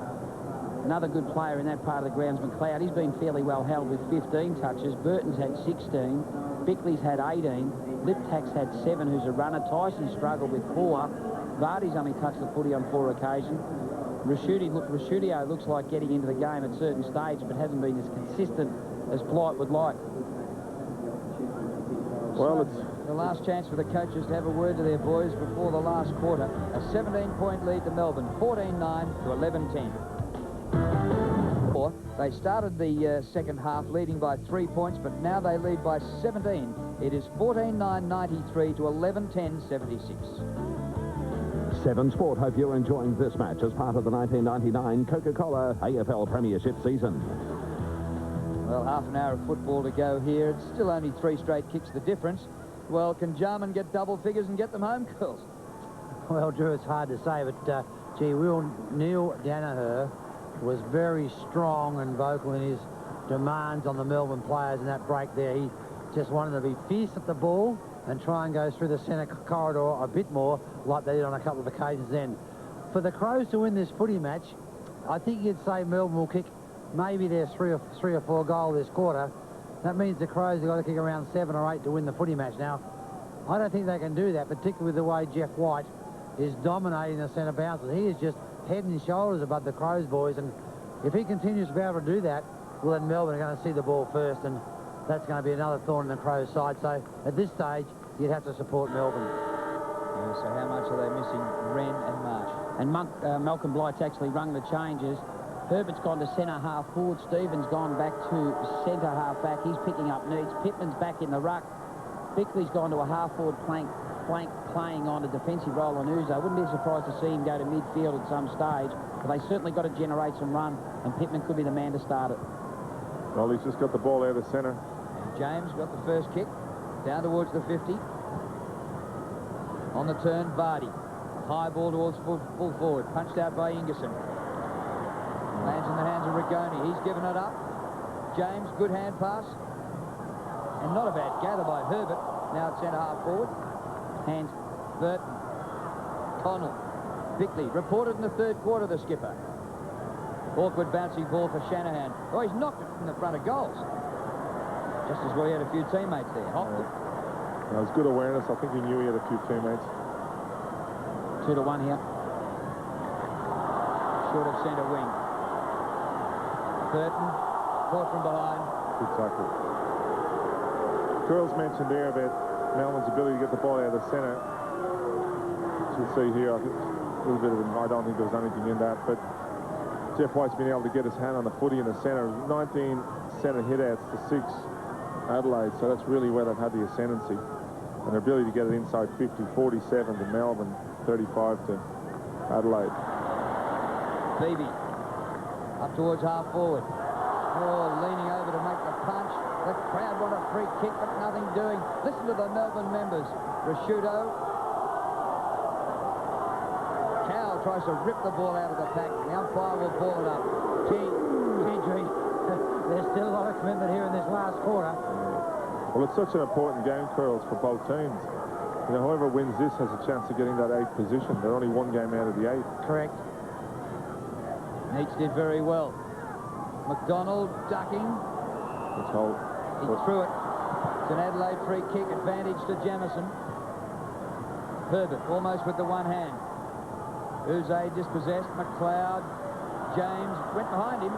Another good player in that part of the ground's McLeod. He's been fairly well held with 15 touches. Burton's had 16. Bickley's had 18. Liptak's had 7, who's a runner. Tyson struggled with 4. Vardy's only touched the footy on 4 occasions. Rashudio looks like getting into the game at certain stages, but hasn't been as consistent as Blight would like. Well, it's the last chance for the coaches to have a word to their boys before the last quarter. A 17-point lead to Melbourne, 14-9 to 11-10. They started the second half leading by 3 points, but now they lead by 17. It is 14-9-93 to 11-10-76. 7 Sport hope you're enjoying this match as part of the 1999 Coca-Cola AFL Premiership season. Well, half an hour of football to go here. It's still only 3 straight kicks the difference. Well, can Jarman get double figures and get them home, girls? Well, Drew, it's hard to say, but, gee, Neil Danaher was very strong and vocal in his demands on the Melbourne players in that break there. He just wanted to be fierce at the ball and try and go through the centre corridor a bit more like they did on a couple of occasions then. For the Crows to win this footy match, I think you'd say Melbourne will kick maybe their 3 or 4 goal this quarter. That means the Crows have got to kick around 7 or 8 to win the footy match. Now, I don't think they can do that, particularly with the way Jeff White is dominating the centre bounces. He is just head and shoulders above the Crows boys, and if he continues to be able to do that, well, then Melbourne are going to see the ball first, and that's going to be another thorn in the Crows' side. So at this stage, you'd have to support Melbourne. Yeah, so how much are they missing Wren and Marsh? And Malcolm Blight's actually rung the changes. Herbert's gone to centre half forward. Stephen's gone back to centre half back. He's picking up needs. Pittman's back in the ruck. Bickley's gone to a half forward flank playing on a defensive role on Uzo. Wouldn't be surprised to see him go to midfield at some stage, but they certainly got to generate some run, and Pittman could be the man to start it. Well, he's just got the ball out of centre. And James got the first kick down towards the 50. On the turn, Vardy. High ball towards full forward. Punched out by Ingerson. Lands in the hands of Rigoni. He's given it up. James, good hand pass. And not a bad gather by Herbert. Now at centre half forward. Hands. Burton. Connell. Bickley. Reported in the third quarter, the skipper. Awkward bouncing ball for Shanahan. Oh, he's knocked it from the front of goals. Just as well he had a few teammates there. Hopped it. That was good awareness. I think he knew he had a few teammates. 2-1 here. Short of centre wing. Burton. Caught from behind. Good tackle. Girls mentioned there about Melbourne's ability to get the ball out of the centre. As you'll see here, I think a little bit of I don't think there was anything in that, but Jeff White's been able to get his hand on the footy in the centre. 19 centre hit-outs to 6 Adelaide, so that's really where they've had the ascendancy. And their ability to get it inside 50, 47 to Melbourne, 35 to Adelaide. Beebe up towards half forward. Oh, leaning over to make the punch. The crowd want a free kick, but nothing doing. Listen to the Melbourne members. Rashudo. Cow tries to rip the ball out of the pack. The umpire will ball it up. Gee, there's still a lot of commitment here in this last quarter. Well, it's such an important game, Curls, for both teams. You know, whoever wins this has a chance of getting that 8th position. They're only one game out of the 8th. Correct. Neitz did very well. McDonald ducking. Let's hold. He threw it. It's an Adelaide free kick, advantage to Jamison. Herbert almost with the one hand. Uze dispossessed. McLeod. James went behind him.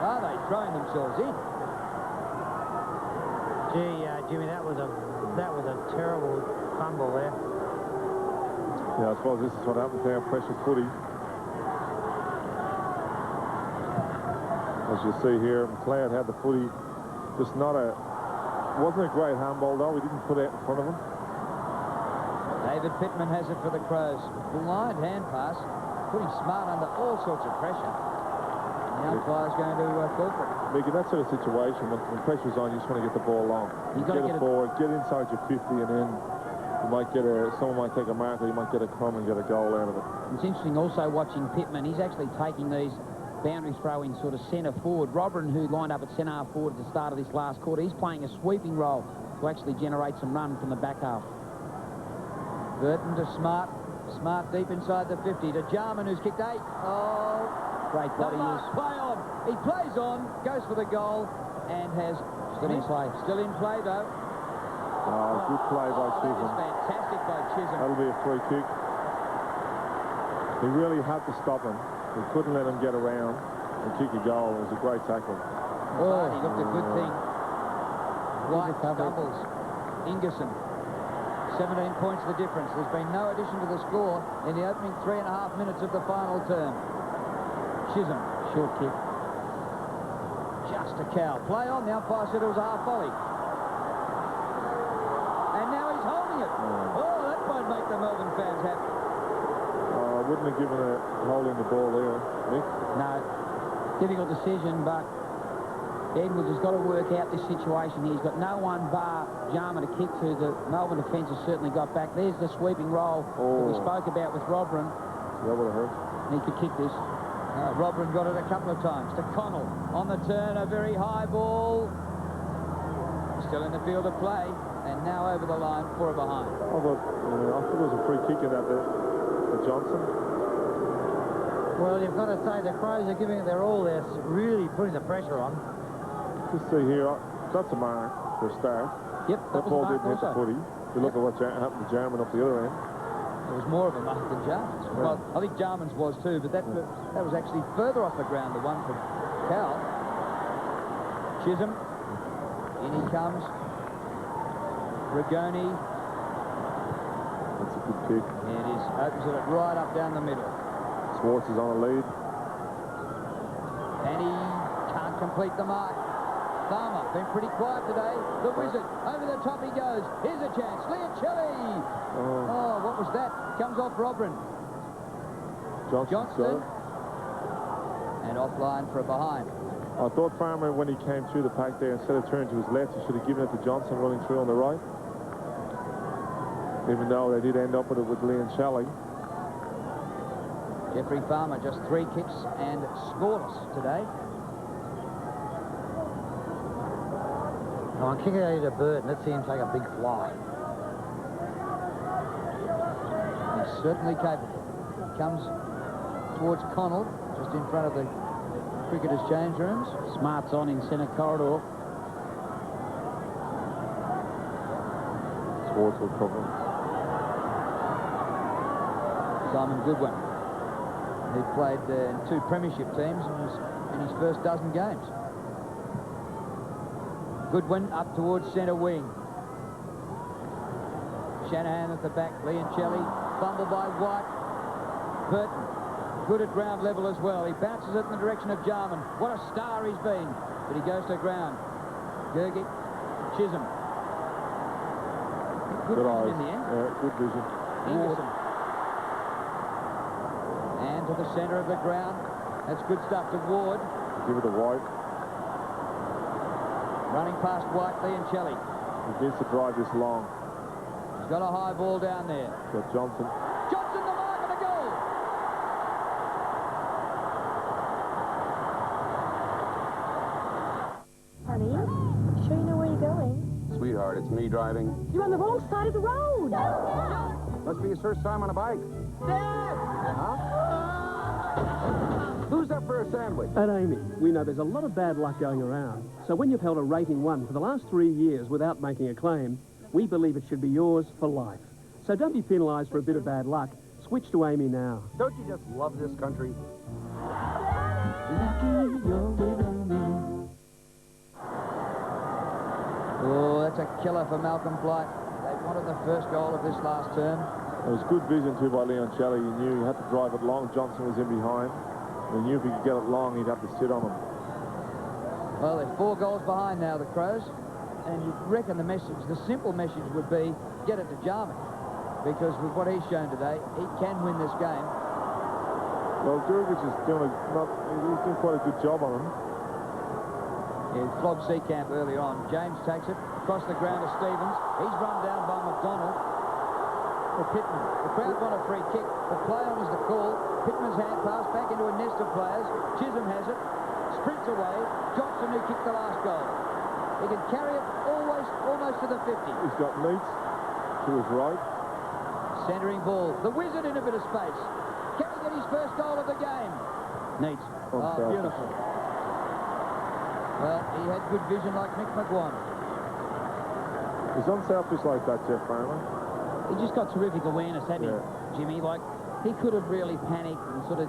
Are they throwing themselves in? Gee, Jimmy, that was a terrible fumble there. Yeah, I suppose this is what happens now, pressure footy. As you see here, McLeod had the footy, just wasn't a great handball though, he didn't put it in front of him. David Pittman has it for the Crows. Blind hand pass, pretty smart under all sorts of pressure. The umpire's going to call for it. Mickey, that sort of situation, when pressure's on, you just want to get the ball long. You get it forward, get inside your 50, and then you might get someone might take a marker, you might get a crumb and get a goal out of it. It's interesting also watching Pittman. He's actually taking these boundary throw-in sort of centre forward. Robin, who lined up at centre half forward at the start of this last quarter, he's playing a sweeping role to actually generate some run from the back half. Burton to Smart. Smart deep inside the 50 to Jarman, who's kicked 8. Oh, great body use. Play on. He plays on, goes for the goal, and has still in play. Still in play though. Good play by Chisholm. Fantastic by Chisholm. That'll be a free kick. He really had to stop him. He couldn't let him get around and kick a goal. It was a great tackle. Oh, he looked a good thing. White stumbles. Ingerson. 17 points the difference. There's been no addition to the score in the opening 3.5 minutes of the final term. Chisholm, short kick. Just a cow. Play on. The umpire said it was a half volley. And now he's holding it. Oh, that won't make the Melbourne fans happy. I wouldn't have given a holding the ball there, Nick. No. Difficult decision, but Edwards has got to work out this situation here. He's got no one bar Jarman to kick to. The Melbourne defence has certainly got back. There's the sweeping roll that we spoke about with Robrin. That would have hurt. He could kick this. Robrin got it a couple of times to Connell. On the turn, a very high ball. Still in the field of play, and now over the line, 4 behind. I thought there was a free kick in that for Johnson. Well, you've got to say the Crows are giving it their all. They're really putting the pressure on. Just see here, that's a mark for a start. Yep, that ball didn't hit the footy. You look at what happened to Jarman up the other end. It was more of a mark than Jarman's. Yeah. Well, I think Jarman's was too, but that was actually further off the ground, the one for Cal. Chisholm. In he comes. Rigoni. kick. It is. Opens it right up down the middle. Schwartz is on a lead. And he can't complete the mark. Farmer, been pretty quiet today. The Wizard, over the top he goes. Here's a chance. Liacelli. Oh, what was that? Comes off Robrin. Johnston. And offline for a behind. I thought Farmer, when he came through the pack there, instead of turning to his left, he should have given it to Johnson running through on the right. Even though they did end up with it with Liacelli. Jeffrey Farmer, just 3 kicks and scoreless today. I'm kicking it to Burton. Let's see him take a big fly. He's certainly capable. Comes towards Connell, just in front of the cricketers' change rooms. Smart's on in centre corridor. Schwartz will cover. Simon Goodwin. He played in 2 premiership teams and was in his first dozen games. Goodwin up towards centre wing. Shanahan at the back. Liacelli. Fumble by White. Burton. Good at ground level as well. He bounces it in the direction of Jarman. What a star he's been. But he goes to ground. Gergic. Chisholm. Good vision in the end. Good vision. Ingerson. And to the centre of the ground. That's good stuff to Ward. Give it to White. Running past White, Liacelli. He needs to drive this long. He's got a high ball down there. Got Johnson. Johnson, the mark and a goal! Honey, sure you know where you're going? Sweetheart, it's me driving. You're on the wrong side of the road. Must be his first time on a bike. Dad! Who's up for a sandwich? At Amy, we know there's a lot of bad luck going around. So when you've held a rating 1 for the last 3 years without making a claim, we believe it should be yours for life. So don't be penalised for a bit of bad luck. Switch to Amy now. Don't you just love this country? Oh, that's a killer for Malcolm Blight. They wanted the first goal of this last term. It was good vision too by Liacelli. He knew he had to drive it long. Johnson was in behind. He knew if he could get it long, he'd have to sit on him. Well, they're 4 goals behind now, the Crows. And you reckon the message, the simple message would be, get it to Jarman. Because with what he's shown today, he can win this game. Well, Jurgic is doing he's doing quite a good job on him. He flogged Seacamp early on. James takes it across the ground to Stevens. He's run down by McDonald. For Pittman. The crowd want a free kick. The play on is the call. Pittman's hand pass back into a nest of players. Chisholm has it. Sprints away. Johnson, who kicked the last goal. He can carry it almost to the 50. He's got Neitz to his right. Centering ball. The Wizard in a bit of space. Can he get his first goal of the game? Neat. Oh, beautiful. Well, he had good vision like Mick McGuan. He's unselfish like that, Jeff Farmer. He just got terrific awareness, hadn't he, Jimmy? Like, he could have really panicked and sort of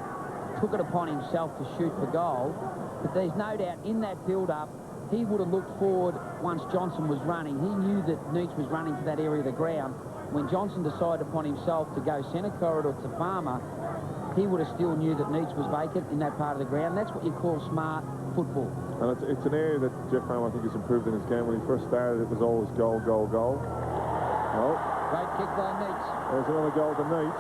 took it upon himself to shoot for goal. But there's no doubt in that build-up, he would have looked forward once Johnson was running. He knew that Neitz was running to that area of the ground. When Johnson decided upon himself to go centre corridor to Farmer, he would have still knew that Neitz was vacant in that part of the ground. That's what you call smart football. And it's an area that Jeff Farmer, I think, has improved in his game. When he first started, it was always goal, goal, goal. Well, great kick by Neitz. There's another goal to Neitz.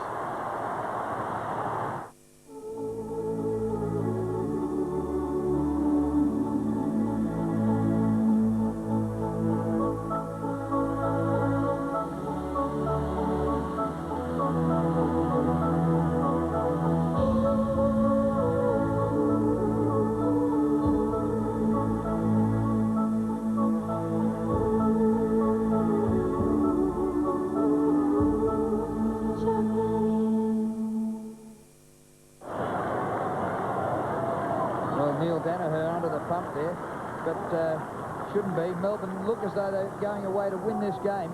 Shouldn't be. Melbourne look as though they're going away to win this game.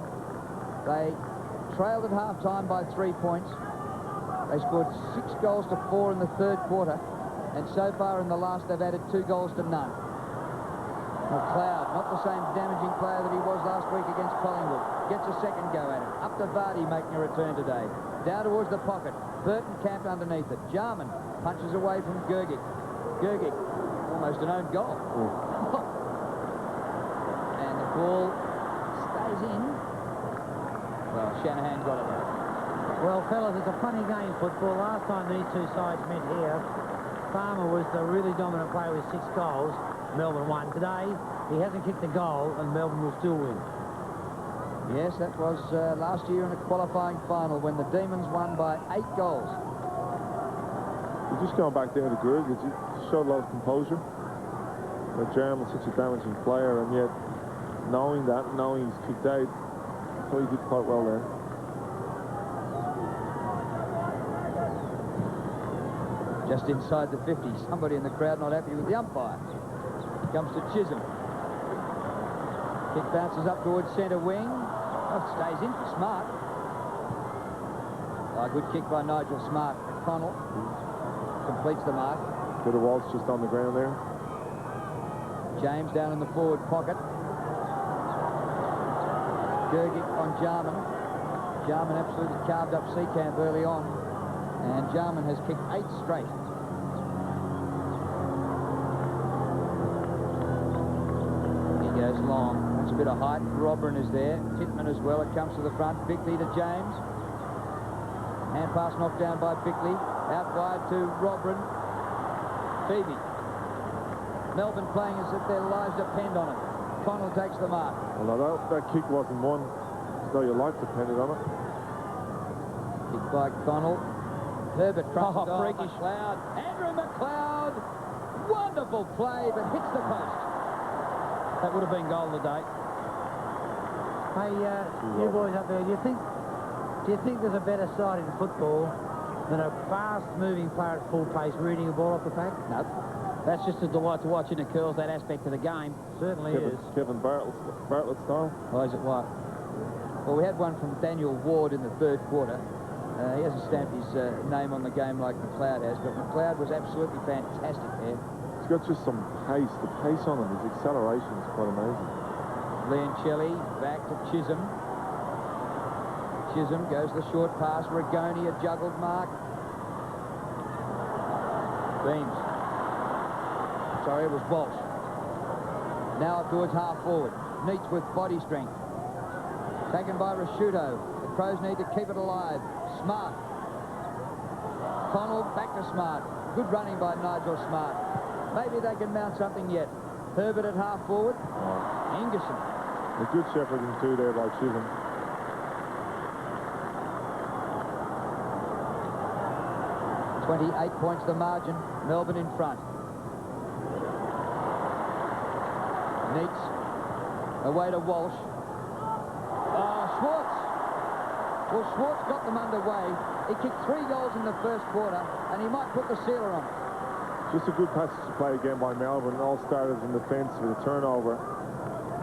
They trailed at half-time by 3 points. They scored 6 goals to 4 in the third quarter. And so far in the last, they've added 2 goals to none. McLeod, not the same damaging player that he was last week against Collingwood. Gets a second go at it. Up to Vardy making a return today. Down towards the pocket. Burton camped underneath it. Jarman punches away from Gergic. Gergic, almost an own goal. And the ball stays in. Well, Shanahan got it out. Well, fellas, it's a funny game, football. Last time these two sides met here, Farmer was the really dominant player with 6 goals. Melbourne won. Today, he hasn't kicked a goal, and Melbourne will still win. Yes, that was last year in a qualifying final when the Demons won by 8 goals. You're just going back there to Gergic. He showed a lot of composure. Jarman's such a damaging player, and yet knowing he's kicked out, I thought he did quite well there. Just inside the 50, somebody in the crowd not happy with the umpire. Comes to Chisholm. Kick bounces up towards centre wing. Oh, it stays in for Smart. Oh, good kick by Nigel Smart. Connell completes the mark. Bit of Waltz just on the ground there. James down in the forward pocket. Gergic on Jarman. Jarman absolutely carved up Seekamp early on. And Jarman has kicked 8 straight. He goes long. That's a bit of height. Robin is there. Titman as well. It comes to the front. Bickley to James. Hand pass knocked down by Bickley. Out wide to Robin. Phoebe. Melbourne playing as if their lives depend on it. Connell takes the mark. Well, that kick wasn't one as though your life depended on it. Kick by Connell. Herbert crosses freakish. McLeod. Andrew McLeod. Wonderful play, but hits the post. That would have been goal of the day. Hey, you boys up there, do you think there's a better side in football than a fast-moving player at full pace reading a ball off the pack? No. That's just a delight to watch in the curls, that aspect of the game. Certainly is. Kevin Bartlett style. Oh, is it what? Well, we had one from Daniel Ward in the 3rd quarter. He hasn't stamped his name on the game like McLeod has, but McLeod was absolutely fantastic there. He's got just some pace. The pace on him, his acceleration is quite amazing. Leoncelli back to Chisholm. Chisholm goes the short pass. Rigoni, a juggled mark. Beams. Sorry, it was Walsh. Now up towards half forward. Neats with body strength. Taken by Rasciuto. The Crows need to keep it alive. Smart. Connell back to Smart. Good running by Nigel Smart. Maybe they can mount something yet. Herbert at half forward. Ingerson. A good shepherding too there by Chisholm. .28 points the margin. Melbourne in front. Neats. Away to Walsh. Oh, Schwartz. Well, Schwartz got them underway. He kicked 3 goals in the 1st quarter, and he might put the sealer on it. Just a good passage to play again by Melbourne. All started in defence with a turnover.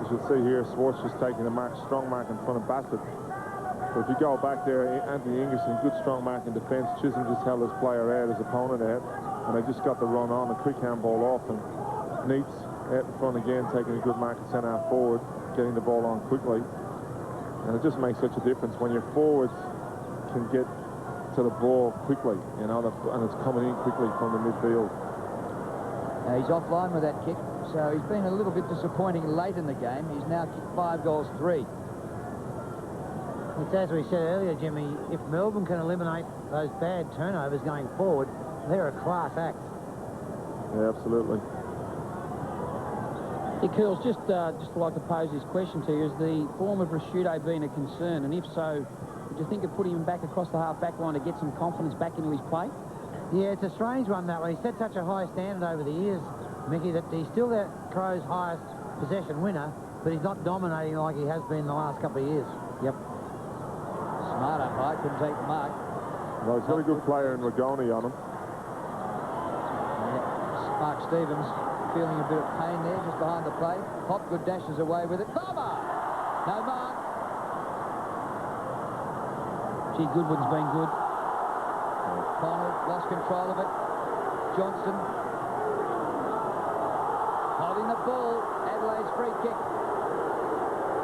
As you'll see here, Schwartz just taking a mark, strong mark in front of Bassett. But if you go back there, Anthony Ingerson, good strong mark in defence. Chisholm just held his player out, his opponent out, and they just got the run on, a quick handball off, and Neats out in front again, taking a good mark at centre-half forward, getting the ball on quickly. And it just makes such a difference when your forwards can get to the ball quickly, you know, and it's coming in quickly from the midfield. He's offline with that kick, so he's been a little bit disappointing late in the game. He's now kicked 5 goals, 3. It's as we said earlier, Jimmy, if Melbourne can eliminate those bad turnovers going forward, they're a class act. Yeah, absolutely. Hey, Curls, just like to pose this question to you. Is the form of Rasciuto been a concern? And if so, would you think of putting him back across the half-back line to get some confidence back into his play? Yeah, it's a strange one that way. He's set such a high standard over the years, Mickey, that he's still that Crows' highest possession winner, but he's not dominating like he has been the last couple of years. Yep. Smart up high, couldn't take the mark. Well, he's got a good player in Rigoni on him. Yeah. Mark Stevens feeling a bit of pain there just behind the play. Hopgood dashes away with it. Farmer! No mark. Gee, Goodwin's been good. Connell lost control of it. Johnston holding the ball. Adelaide's free kick.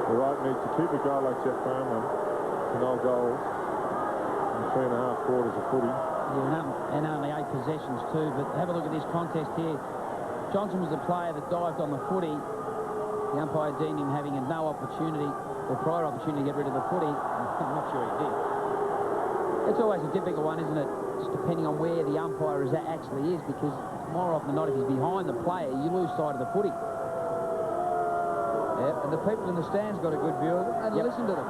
You're right, mate, to keep a guy like Jeff Farmer to no goals and 3.5 quarters of footy. Yeah, and only 8 possessions too. But have a look at this contest here. Johnson was the player that dived on the footy. The umpire deemed him having no opportunity or prior opportunity to get rid of the footy. I'm not sure he did. It's always a difficult one, isn't it? Just depending on where the umpire actually is, because more often than not, if he's behind the player, you lose sight of the footy. Yeah, and the people in the stands got a good view of it and listen to them.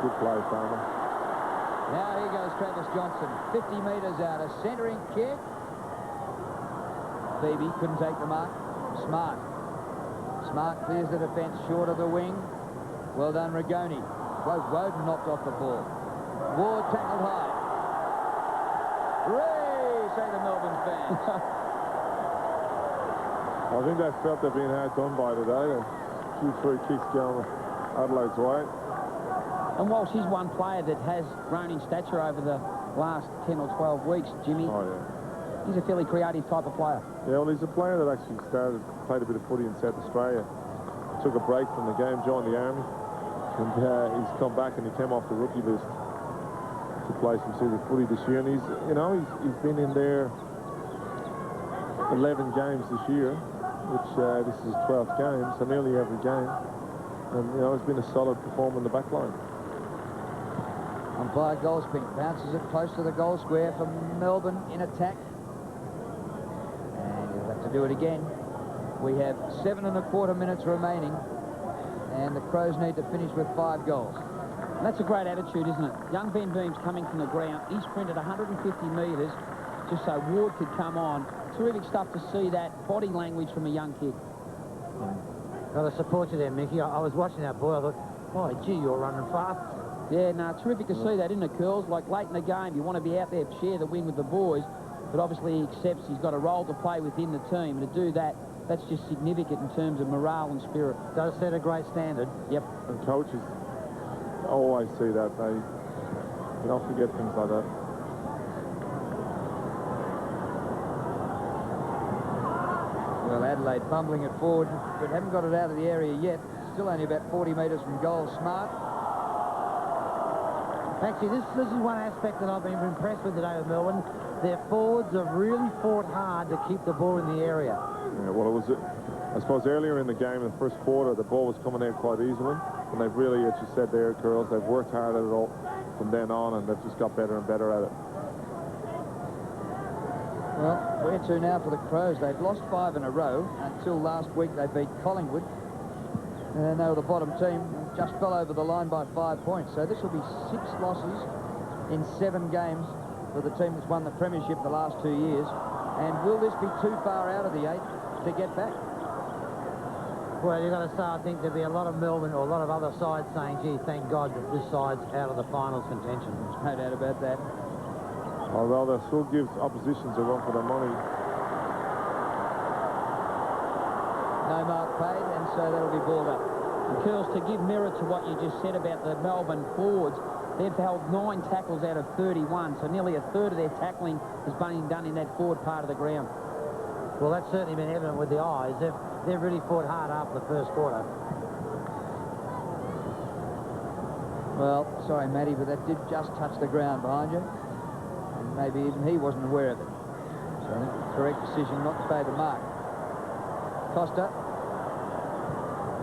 Good play, Farmer. Now here goes Travis Johnson, 50 metres out, a centering kick. Phoebe couldn't take the mark. Smart clears the defence short of the wing. Well done, Rigoni. Woden knocked off the ball. Ward tackled high. Ray, say the Melbourne fans. I think they felt they've been hard done by today. A few free kicks going Adelaide's way. And whilst he's one player that has grown in stature over the last 10 or 12 weeks, Jimmy, he's a fairly creative type of player. Yeah, well, he's a player that actually played a bit of footy in South Australia. Took a break from the game, joined the Army, and he's come back and he came off the rookie list to play some serious footy this year. And he's been in there 11 games this year, which this is his 12th game, so nearly every game. And, he's been a solid performer in the back line. Umpire Goldspink bounces it close to the goal square for Melbourne in attack. And he'll have to do it again. We have 7.25 minutes remaining, and the Crows need to finish with 5 goals. And that's a great attitude, isn't it? Young Ben Beam's coming from the ground. He sprinted 150 metres just so Ward could come on. Terrific stuff to see that body language from a young kid. Got to support you there, Mickey. I was watching that boy. I thought, oh, gee, you're running fast. Yeah, no, terrific to see that, isn't it, Curls? Like late in the game, you want to be out there, share the win with the boys, but obviously he accepts he's got a role to play within the team. And to do that, that's just significant in terms of morale and spirit. Does set a great standard. Yep. And coaches always see that. They don't forget things like that. Well, Adelaide fumbling it forward, but haven't got it out of the area yet. Still only about 40 metres from goal. Smart. Actually, this is one aspect that I've been impressed with today with Melbourne. Their forwards have really fought hard to keep the ball in the area. Yeah, well, it was, I suppose, earlier in the game, in the first quarter, the ball was coming out quite easily. And they've really, as you said there, Curls, they've worked hard at it all from then on, and they've just got better and better at it. Well, where to now for the Crows? They've lost 5 in a row. Until last week, they beat Collingwood. And they were the bottom team, just fell over the line by 5 points. So this will be 6 losses in 7 games for the team that's won the premiership the last 2 years. And will this be too far out of the 8 to get back? Well, you've got to say, I think there'll be a lot of Melbourne or a lot of other sides saying, gee, thank God that this side's out of the finals contention. There's no doubt about that. Although that still gives oppositions a run for their money. No mark paid, and so that'll be balled up. And Curls, to give merit to what you just said about the Melbourne forwards, they've held 9 tackles out of 31, so nearly a third of their tackling has been done in that forward part of the ground. Well, that's certainly been evident with the eyes. They've really fought hard after the first quarter. Well, sorry, Matty, but that did just touch the ground behind you. And maybe even he wasn't aware of it. So I think the correct decision not to pay the mark. Costa.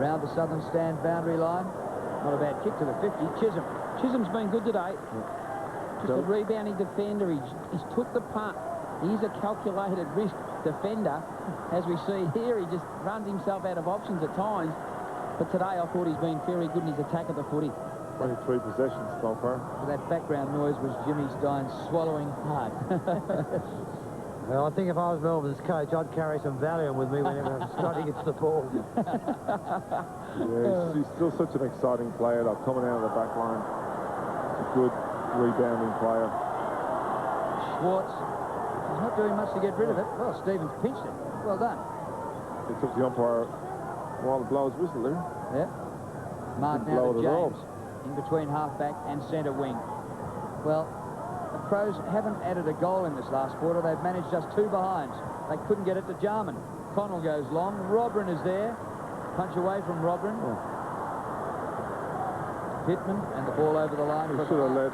Round the southern stand boundary line. Not a bad kick to the 50. Chisholm's been good today. Just a rebounding defender. He's took the punt. He's a calculated risk defender. As we see here, he just runs himself out of options at times. But today I thought he's been very good in his attack of the footy. 23 possessions so far. That background noise was Jimmy Stein swallowing hard. Well, I think if I was Melbourne's coach, I'd carry some Valium with me whenever Scotty gets the ball. Yeah, he's still such an exciting player, though, coming out of the back line. A good rebounding player. Schwartz. He's not doing much to get rid of it. Well, Stevens pinched it. Well done. It took the umpire while to blow his whistle there. Yep. Mark now to James in between half-back and centre wing. Well, the Crows haven't added a goal in this last quarter. They've managed just 2 behinds. They couldn't get it to Jarman. Connell goes long. Robrin is there. Punch away from Robrin. Pittman and the ball over the line. He should have let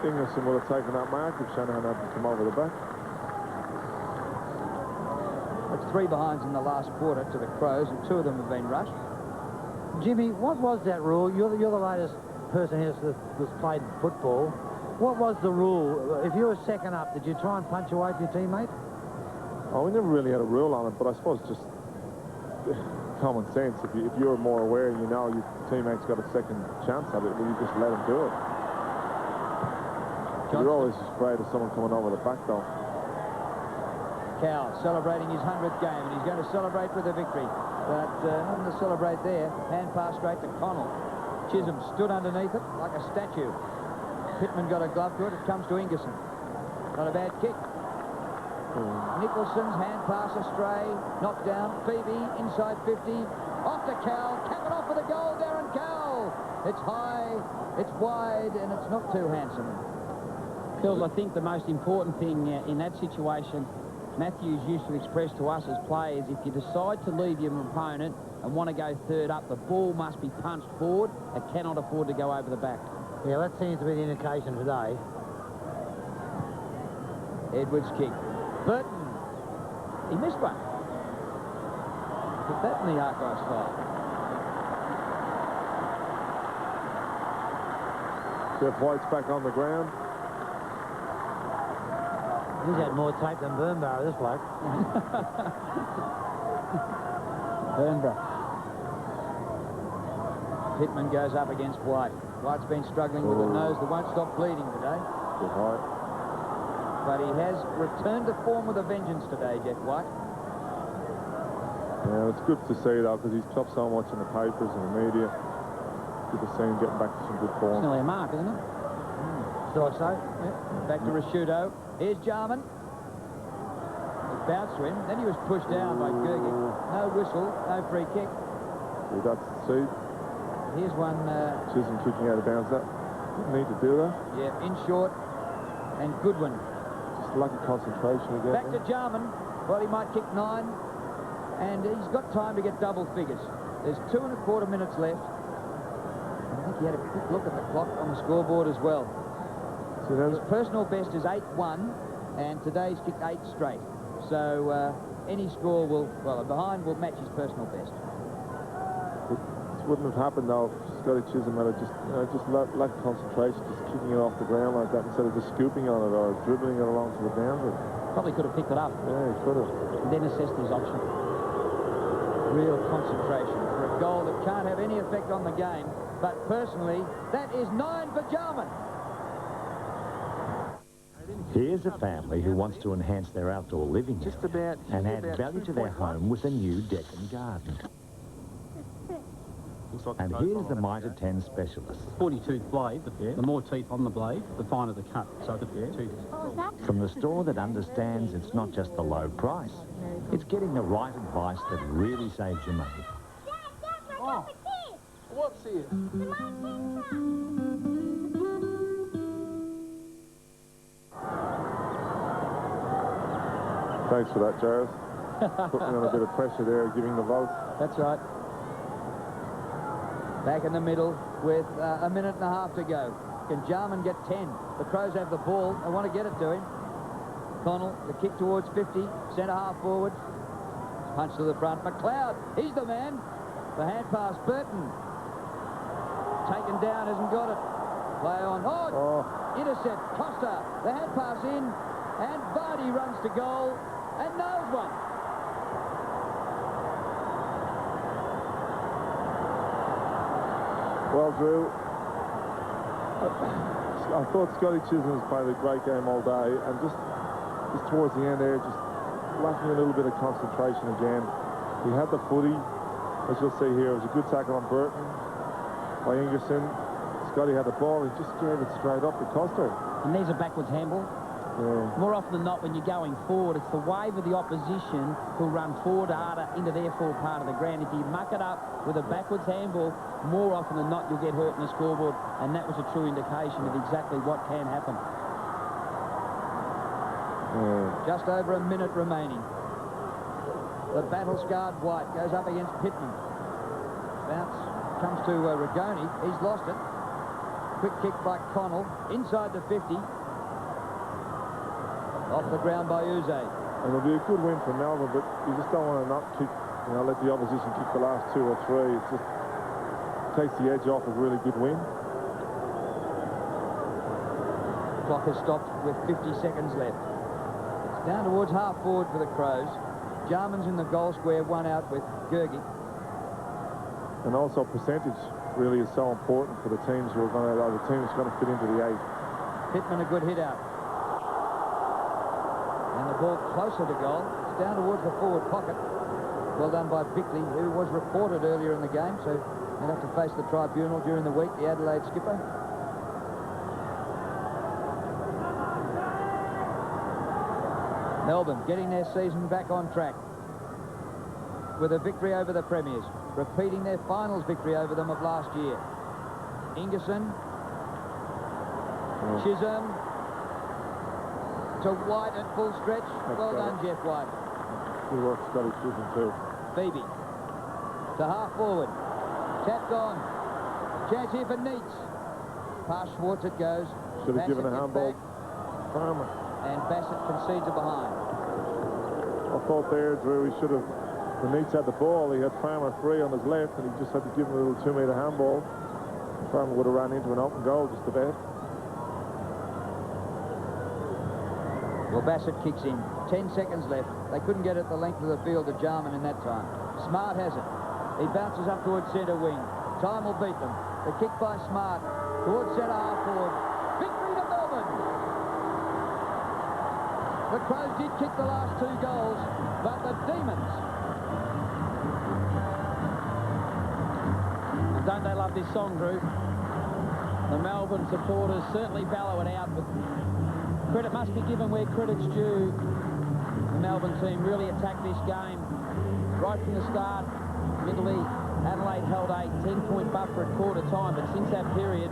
Ingerson would have taken that mark if Shanahan hadn't come over the back. It's 3 behinds in the last quarter to the Crows, and 2 of them have been rushed. Jimmy, what was that rule? You're the latest person here that's played football. What was the rule? If you were second up, did you try and punch away from your teammate? Oh, we never really had a rule on it, but I suppose just common sense. If you're more aware and you know your teammate's got a second chance at it, well, you just let him do it. You're always afraid of someone coming over the back, though. Cal celebrating his 100th game, and he's going to celebrate with a victory. But nothing to celebrate there. Hand pass straight to Connell. Chisholm stood underneath it like a statue. Pittman got a glove to it. It comes to Ingerson. Not a bad kick. Nicholson's hand pass astray. Knocked down. Phoebe inside 50. Off to Cal. Cap it off for the goal. Darren Cal. It's high. It's wide, and it's not too handsome. Phil, I think the most important thing in that situation, Matthews used to express to us as players, if you decide to leave your opponent and want to go third up, the ball must be punched forward. It cannot afford to go over the back. Yeah, that seems to be the indication today. Edwards' kick. Burton. He missed one. Put that in the archives file. Jeff White's back on the ground. He's had more tape than Burnbarrow, this bloke. Burnbarrow. Pittman goes up against White. White's been struggling with a nose that won't stop bleeding today. Good height. But he has returned to form with a vengeance today, Jeff White. Yeah, it's good to see, though, because he's topped so much in the papers and the media. Good to see him getting back to some good form. It's nearly a mark, isn't it? Thought so. Yep. Back to Rasciuto. Here's Jarman. It bounced to him. Then he was pushed down by Gergic. No whistle, no free kick. See, see. Here's one. Chisholm kicking out of bounds. That didn't need to do that. Yeah, in short. And Goodwin. Just lucky concentration again. Back to Jarman. Well, he might kick 9. And he's got time to get double figures. There's 2 1/4 minutes left. I think he had a quick look at the clock on the scoreboard as well. So his personal best is 8-1, and today's kicked 8 straight. So any score will, well, a behind will match his personal best. This wouldn't have happened though if Scotty Chisholm had just lacked concentration, just kicking it off the ground like that instead of just scooping on it or dribbling it along to the boundary. Probably could have picked it up. Yeah, he could have. And then assessed his option. Real concentration for a goal that can't have any effect on the game. But personally, that is 9 for Jarman. Here's a family who wants to enhance their outdoor living area and add value to their home with a new deck and garden. And here's the Mitre 10 specialist. 42th blade, the more teeth on the blade, the finer the cut. So the From the store that understands it's not just the low price, it's getting the right advice that really saves you money. Oh, what's here? Thanks for that, Jarvis. Put me on a bit of pressure there, giving the vote. That's right. Back in the middle with a minute and a half to go. Can Jarman get 10? The Crows have the ball. They want to get it to him. Connell, the kick towards 50. Centre-half forward. Punch to the front. McLeod, he's the man. The hand pass, Burton. Taken down, hasn't got it. Play on. Oh. Intercept. Costa. The hand pass in. And Vardy runs to goal and nails one. Well, Drew, I thought Scotty Chisholm has played a great game all day, and just towards the end there, just lacking a little bit of concentration again. He had the footy, as you'll see here. It was a good tackle on Burton by Ingerson. Scotty had the ball. He just gave it straight up to Costa. And there's a backwards handball. Yeah. More often than not, when you're going forward, it's the wave of the opposition who'll run forward harder into their forward part of the ground. If you muck it up with a backwards handball, more often than not, you'll get hurt in the scoreboard, and that was a true indication of exactly what can happen. Just over a minute remaining. The battle-scarred White goes up against Pittman. Bounce comes to Rigoni. He's lost it. quick kick by Connell. Inside the 50. Off the ground by Uze. And it'll be a good win for Melbourne, but you just don't want to not kick, let the opposition kick the last 2 or 3. It just takes the edge off a really good win. Clock has stopped with 50 seconds left. It's down towards half forward for the Crows. Jarman's in the goal square, one out with Gergie. And also percentage really is so important for the teams who are going to, the team that's going to fit into the 8. Pittman a good hit out. And the ball closer to goal. It's down towards the forward pocket. Well done by Bickley, who was reported earlier in the game, so he'll have to face the tribunal during the week, the Adelaide skipper. Melbourne getting their season back on track with a victory over the Premiers, repeating their finals victory over them of last year. Ingerson, Chisholm, to White at full stretch. Well done, Jeff White. Good work, Scotty Chisholm too. Beebe to half forward. Tapped on. Chance here for Neitz. Past Schwartz it goes. Should have given a handball. Farmer. And Bassett concedes it behind. I thought there, Drew, he should have, when Neitz had the ball, he had Farmer free on his left, and he just had to give him a little 2-metre handball. Farmer would have run into an open goal just about. Well, Bassett kicks in. 10 seconds left. They couldn't get it the length of the field to Jarman in that time. Smart has it. He bounces up towards centre wing. Time will beat them. The kick by Smart towards centre half forward. Victory to Melbourne! The Crows did kick the last 2 goals, but the Demons... And don't they love this song, Drew? The Melbourne supporters certainly bellow it out, but credit must be given where credit's due. The Melbourne team really attacked this game right from the start. Admittedly, Adelaide held a 10-point buffer at quarter time, but since that period,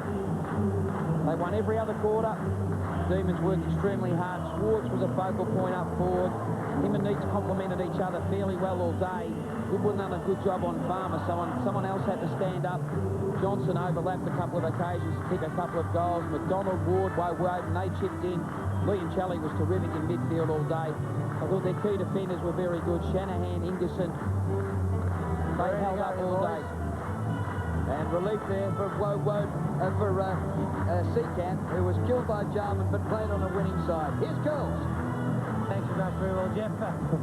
they won every other quarter. Demons worked extremely hard. Schwartz was a focal point up forward. Him and Neitz complemented each other fairly well all day. Goodwin done a good job on Farmer. Someone else had to stand up. Johnson overlapped a couple of occasions to kick a couple of goals. McDonald, Ward, Wade, and they chipped in. Lee and Kelly was terrific in midfield all day. I thought their key defenders were very good. Shanahan, Ingerson, they held up all day. And relief there for Seacamp, who was killed by Jarman but played on the winning side. Here's Curls. Thanks very much, very well, Jeff.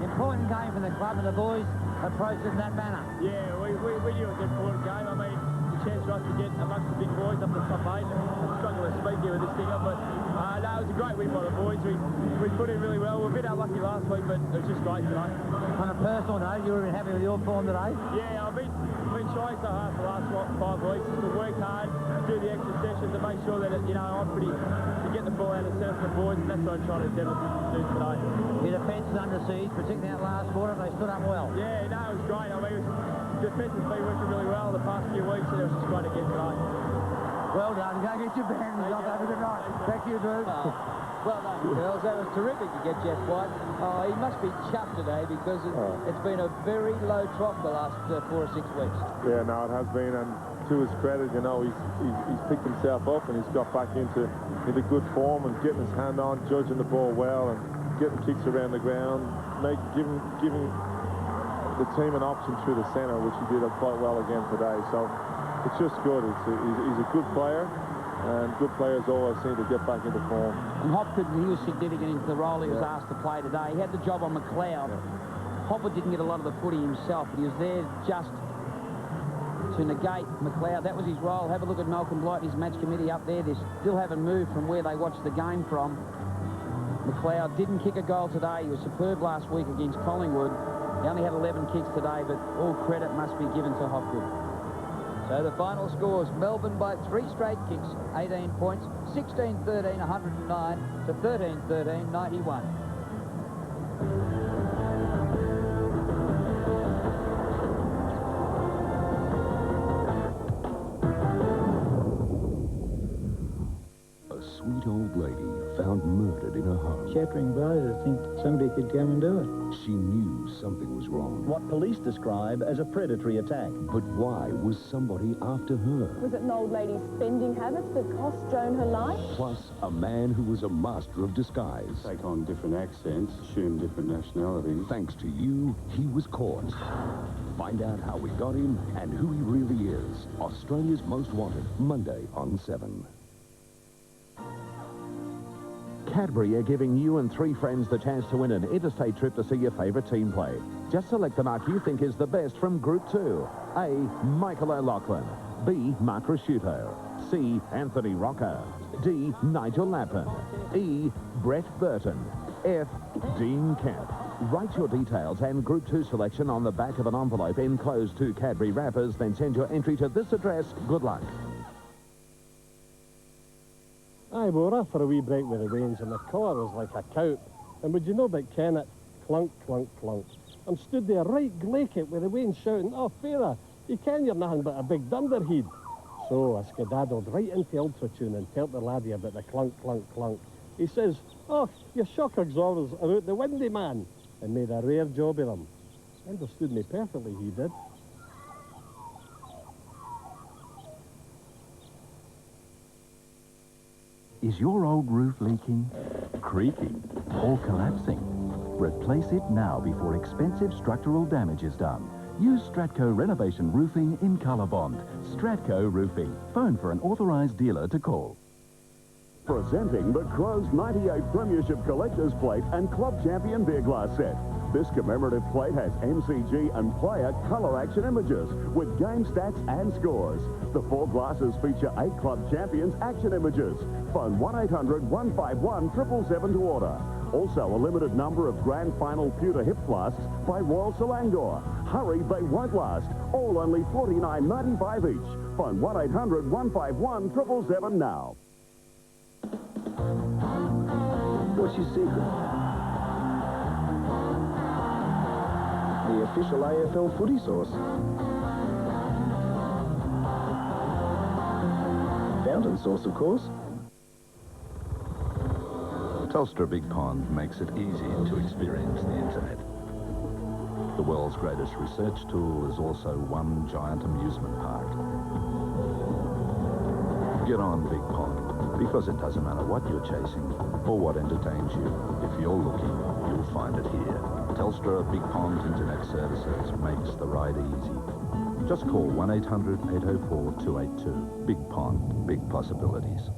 Important game for the club, and the boys approached it in that manner. Yeah, we knew it was an important game. I mean, the chance for us to get amongst the big boys up the top 8. I'm struggling to speak here with this stinger, but no, it was a great win by the boys. We put in really well. We were a bit unlucky last week, but it was just great today. On a personal note, you were happy with your form today? Yeah, I've been trying so hard for the last 5 weeks just to work hard, do the extra sessions, to make sure that I'm pretty to get the ball out of the centre for the boys, and that's what I'm trying to endeavour to do today. Your defence is under siege, particularly that last quarter. They stood up well. Yeah, no, it was great. I mean, the defence has been working really well the past few weeks, and it was just great to get today. Well done. Go get your bands off. Have a good night. Thank you, Drew. Well done, girls. That was terrific to get Jeff White. Oh, he must be chuffed today because it's been a very low trough the last 4 or 6 weeks. Yeah, no, it has been, and to his credit, he's picked himself up and he's got back into good form and getting his hand on, judging the ball well, and getting kicks around the ground, giving the team an option through the centre, which he did quite well again today. So it's just good. He's a good player. And good players always seem to get back into form. And Hopgood, he was significant into the role he was asked to play today. He had the job on McLeod. Hopgood didn't get a lot of the footy himself, but he was there just to negate McLeod. That was his role. Have a look at Malcolm Blight and his match committee up there. They still haven't moved from where they watched the game from. McLeod didn't kick a goal today. He was superb last week against Collingwood. He only had 11 kicks today, but all credit must be given to Hopgood. So the final scores, Melbourne by 3 straight kicks, 18 points, 16-13, 109 to 13-13, 91. A sweet old lady found found murdered in her home. Shattering blows, I think somebody could come and do it. She knew something was wrong. What police describe as a predatory attack. But why was somebody after her? Was it an old lady's spending habits that cost Joan her life? Plus, a man who was a master of disguise. Take on different accents, assume different nationalities. Thanks to you, he was caught. Find out how we got him and who he really is. Australia's Most Wanted, Monday on 7. Cadbury are giving you and 3 friends the chance to win an interstate trip to see your favourite team play. Just select the mark you think is the best from Group 2. A. Michael O'Loughlin. B. Mark Rasciuto. C. Anthony Rocca. D. Nigel Lappin. E. Brett Burton. F. Dean Kemp. Write your details and Group 2 selection on the back of an envelope enclosed to Cadbury wrappers, then send your entry to this address. Good luck. Aye, we were off for a wee break with the wains, and the colour was like a cow. And would you know about Kennett? Clunk, clunk, clunk. I'm stood there right glaikit with the wains shouting, "Oh, Farah, you ken you're nothing but a big dunderhead." So I skedaddled right into Ultratune and told the laddie about the clunk, clunk, clunk. He says, "Oh, your shock absorbers are out the windy, man," and made a rare job of them. Understood me perfectly, he did. Is your old roof leaking, creaking, or collapsing? Replace it now before expensive structural damage is done. Use Stratco Renovation Roofing in Colorbond. Stratco Roofing. Phone for an authorised dealer to call. Presenting the Crows 98 Premiership Collector's Plate and Club Champion Beer Glass Set. This commemorative plate has MCG and player colour action images with game stats and scores. The 4 glasses feature 8 Club Champions action images. Phone 1-800-151-777 to order. Also, a limited number of Grand Final pewter hip flasks by Royal Selangor. Hurry, they won't last. All only $49.95 each. Phone 1-800-151-777 now. What's your secret? The official AFL footy sauce. Fountain sauce, of course. Telstra Big Pond makes it easy to experience the internet. The world's greatest research tool is also one giant amusement park. Get on Big Pond, because it doesn't matter what you're chasing or what entertains you. If you're looking, you'll find it here. Telstra Big Pond Internet Services makes the ride easy. Just call 1-800-804-282. Big Pond, big possibilities.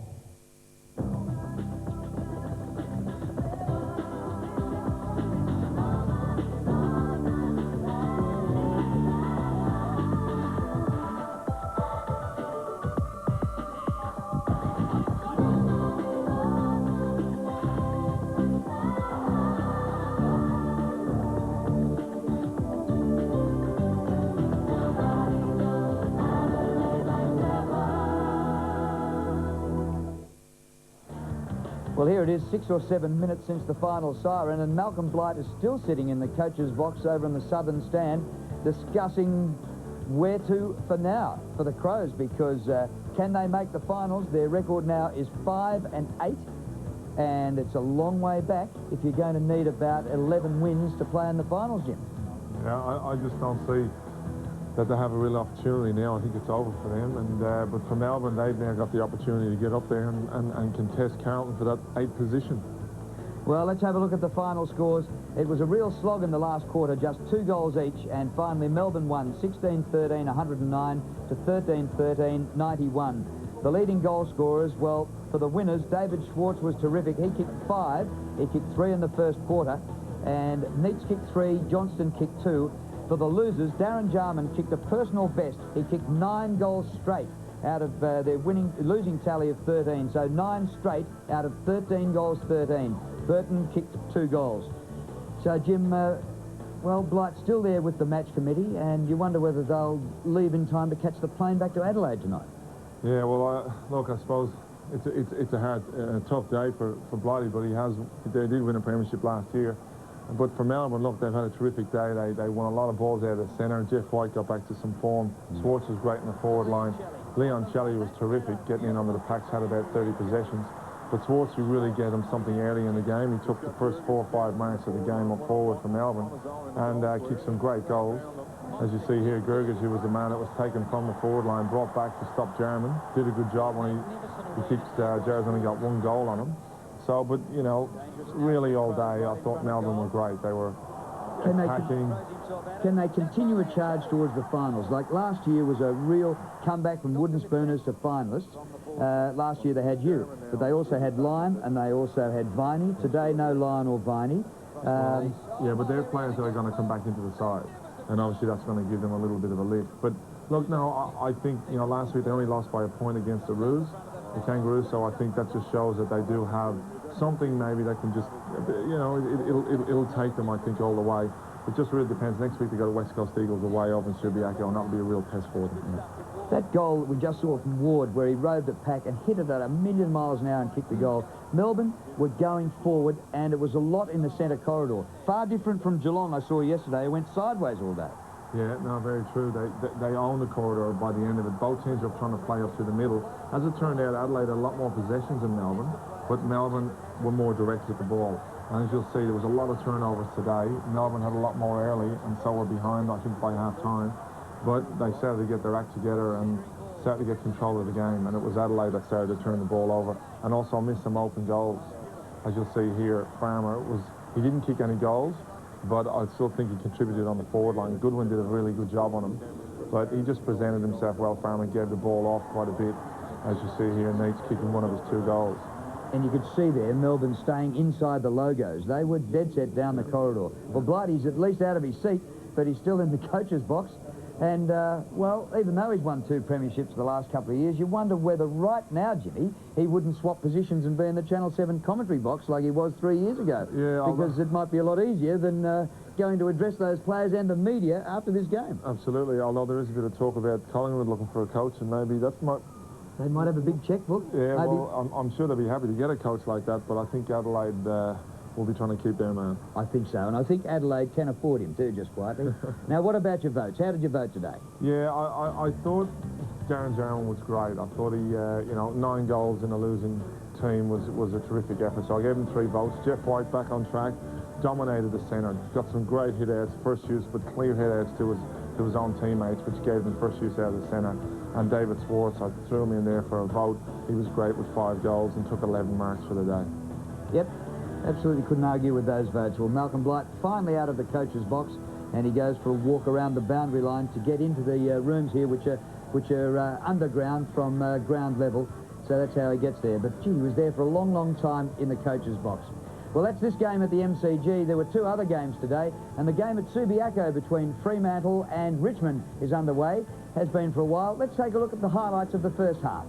Well, here it is, 6 or 7 minutes since the final siren, and Malcolm Blight is still sitting in the coach's box over in the southern stand discussing where to for now for the Crows, because can they make the finals? Their record now is 5-8, and it's a long way back if you're going to need about 11 wins to play in the finals, Jim. Yeah, I just don't see that they have a real opportunity now. I think it's over for them. And but for Melbourne, they've now got the opportunity to get up there and contest Carlton for that 8th position. Well, let's have a look at the final scores. It was a real slog in the last quarter, just 2 goals each, and finally Melbourne won 16-13, 109 to 13-13, 91. The leading goal scorers, well, for the winners, David Schwartz was terrific. He kicked 5. He kicked 3 in the first quarter, and Neitz kicked 3, Johnston kicked 2. For the losers, Darren Jarman kicked a personal best. He kicked 9 goals straight out of their losing tally of 13. So 9 straight out of 13 goals, 13. Burton kicked 2 goals. So, Jim, well, Blight's still there with the match committee, and you wonder whether they'll leave in time to catch the plane back to Adelaide tonight. Yeah, well, look, I suppose it's a hard, tough day for Blighty, but they did win a premiership last year. But for Melbourne, look, they've had a terrific day. They won a lot of balls out of the centre. Jeff White got back to some form. Schwartz was great in the forward line. Leon Shelley was terrific, getting in under the packs, had about 30 possessions. But Swartz, you really gave him something early in the game. He took the first 4 or 5 marks of the game up forward for Melbourne and kicked some great goals. As you see here, Gerges, who was the man that was taken from the forward line, brought back to stop Jarman. Did a good job when he kicked. Jarman's only got 1 goal on him. So, but, you know, really all day, I thought Melbourne were great. They were attacking. Can they continue a charge towards the finals? Like last year was a real comeback from wooden spooners to finalists. Last year they had you, but they also had Lyon and they also had Viney. Today, no Lyon or Viney. Yeah, but they're players that are going to come back into the side. And obviously that's going to give them a little bit of a lift. But look, no, I think, you know, last week they only lost by a point against the Kangaroos, so I think that just shows that they do have something maybe that can just, you know, it'll take them, I think, all the way. It just really depends. Next week they go to West Coast Eagles away over in Subiaco, and that'll be a real test for them. Yeah. That goal we just saw from Ward, where he rode the pack and hit it at 1,000,000 miles an hour and kicked the goal. Melbourne were going forward, and it was a lot in the centre corridor. Far different from Geelong I saw yesterday. It went sideways all day. Yeah, no, very true. They own the corridor by the end of it. Both teams were trying to play up through the middle. As it turned out, Adelaide had a lot more possessions than Melbourne, but Melbourne were more direct with the ball. And as you'll see, there was a lot of turnovers today. Melbourne had a lot more early, and so were behind, I think, by half-time. But they started to get their act together and started to get control of the game. And it was Adelaide that started to turn the ball over and also missed some open goals. As you'll see here, Farmer he didn't kick any goals, but I still think he contributed on the forward line. Goodwin did a really good job on him, but he just presented himself well. Farmer gave the ball off quite a bit. As you see here, Nate's kicking one of his 2 goals. And you could see there Melbourne staying inside the logos. They were dead set down the corridor. Well, Blighty's at least out of his seat, but he's still in the coach's box. And, well, even though he's won 2 premierships the last couple of years, you wonder whether right now, Jimmy, he wouldn't swap positions and be in the Channel 7 commentary box like he was 3 years ago. Yeah, because it might be a lot easier than going to address those players and the media after this game. Absolutely, although there is a bit of talk about Collingwood looking for a coach, and maybe that's not... They might have a big checkbook. Yeah, maybe. Well, I'm sure they'll be happy to get a coach like that, but I think Adelaide will be trying to keep their man. I think so, and I think Adelaide can afford him too, just quietly. Now, what about your votes? How did you vote today? Yeah, I thought Darren Jarman was great. I thought he, you know, 9 goals in a losing team was a terrific effort, so I gave him 3 votes. Jeff White back on track, dominated the centre, got some great hit-outs, first use, but clear hit-outs to his own teammates, which gave them first use out of the centre. And David Swartz, I threw him in there for a vote. He was great with 5 goals and took 11 marks for the day. Yep, absolutely couldn't argue with those votes. Well, Malcolm Blight finally out of the coach's box, and he goes for a walk around the boundary line to get into the rooms here, which are underground from ground level. So that's how he gets there. But, gee, he was there for a long, long time in the coach's box. Well, that's this game at the MCG. There were 2 other games today, and the game at Subiaco between Fremantle and Richmond is underway. Has been for a while. Let's take a look at the highlights of the first half.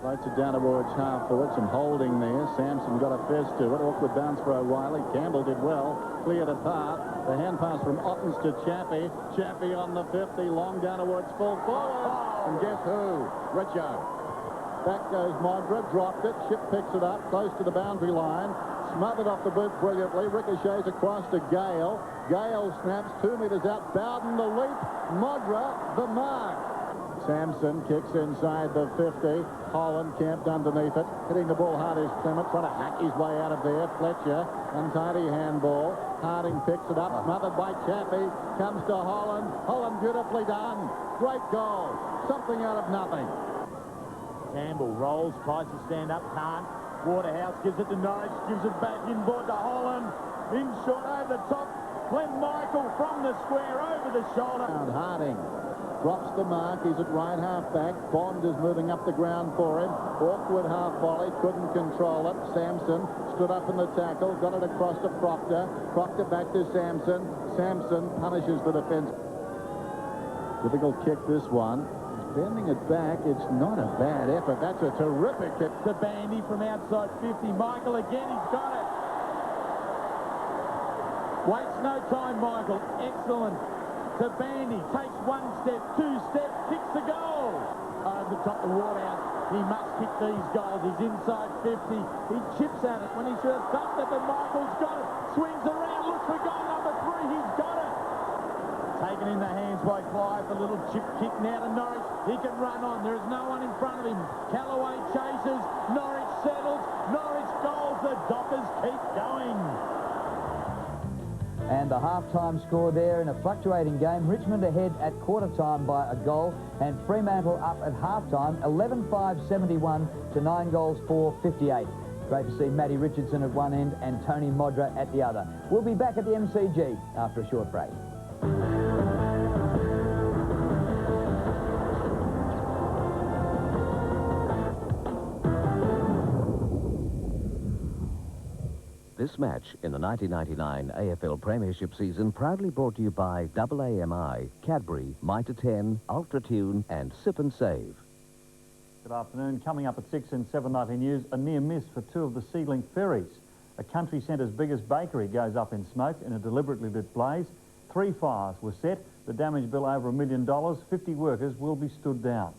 Floats it down towards half forward. Some holding there. Sampson got a first to it. Awkward bounce for O'Reilly. Campbell did well. Cleared apart. The hand pass from Ottens to Chappie. Chappie on the 50. Long down towards full forward. And guess who? Richo. Back goes Modra. Dropped it. Ship picks it up. Close to the boundary line. Smothered off the boot brilliantly. Ricochets across to Gale. Gale snaps 2 metres out. Bowden the leap. Modra the mark. Sampson kicks inside the 50. Holland camped underneath it. Hitting the ball hard is Clement. Trying to hack his way out of there. Fletcher. Untidy handball. Harding picks it up. Smothered by Chappie. Comes to Holland. Holland beautifully done. Great goal. Something out of nothing. Campbell rolls. Tries to stand up. Can't. Waterhouse gives it to Norris. Gives it back inboard to Holland. In short over the top. Glenn Michael from the square over the shoulder. Harding drops the mark. He's at right half back. Bond is moving up the ground for him. Awkward half volley. Couldn't control it. Sampson stood up in the tackle. Got it across to Proctor. Proctor back to Sampson. Sampson punishes the defence. Difficult kick this one. Bending it back, it's not a bad effort. That's a terrific kick. To Bandy from outside 50. Michael again, he's got it. Waits no time, Michael. Excellent. To Bandy, takes 1 step, 2 steps, kicks the goal. Over the top of Waterhouse. He must kick these goals. He's inside 50. He chips at it when he should have dumped it, but Michael's got it. Swings around, looks for goal number 3. He's got it. Taken in the hands by Clive. The little chip kick now to Norwich. He can run on. There is no one in front of him. Callaway chases. Norwich settles. Norwich goals. The Dockers keep going. And the half-time score there in a fluctuating game. Richmond ahead at quarter-time by a goal, and Fremantle up at half-time, 11-5-71 to 9 goals for 58. Great to see Matty Richardson at one end and Tony Modra at the other. We'll be back at the MCG after a short break. This match in the 1999 AFL Premiership season proudly brought to you by AAMI, Cadbury, Mitre 10, Ultra Tune and Sip and Save. Good afternoon. Coming up at 6 and 7:90 news, a near miss for two of the Sea-Link ferries. A country centre's biggest bakery goes up in smoke in a deliberately lit blaze. 3 fires were set. The damage bill over $1 million. 50 workers will be stood down.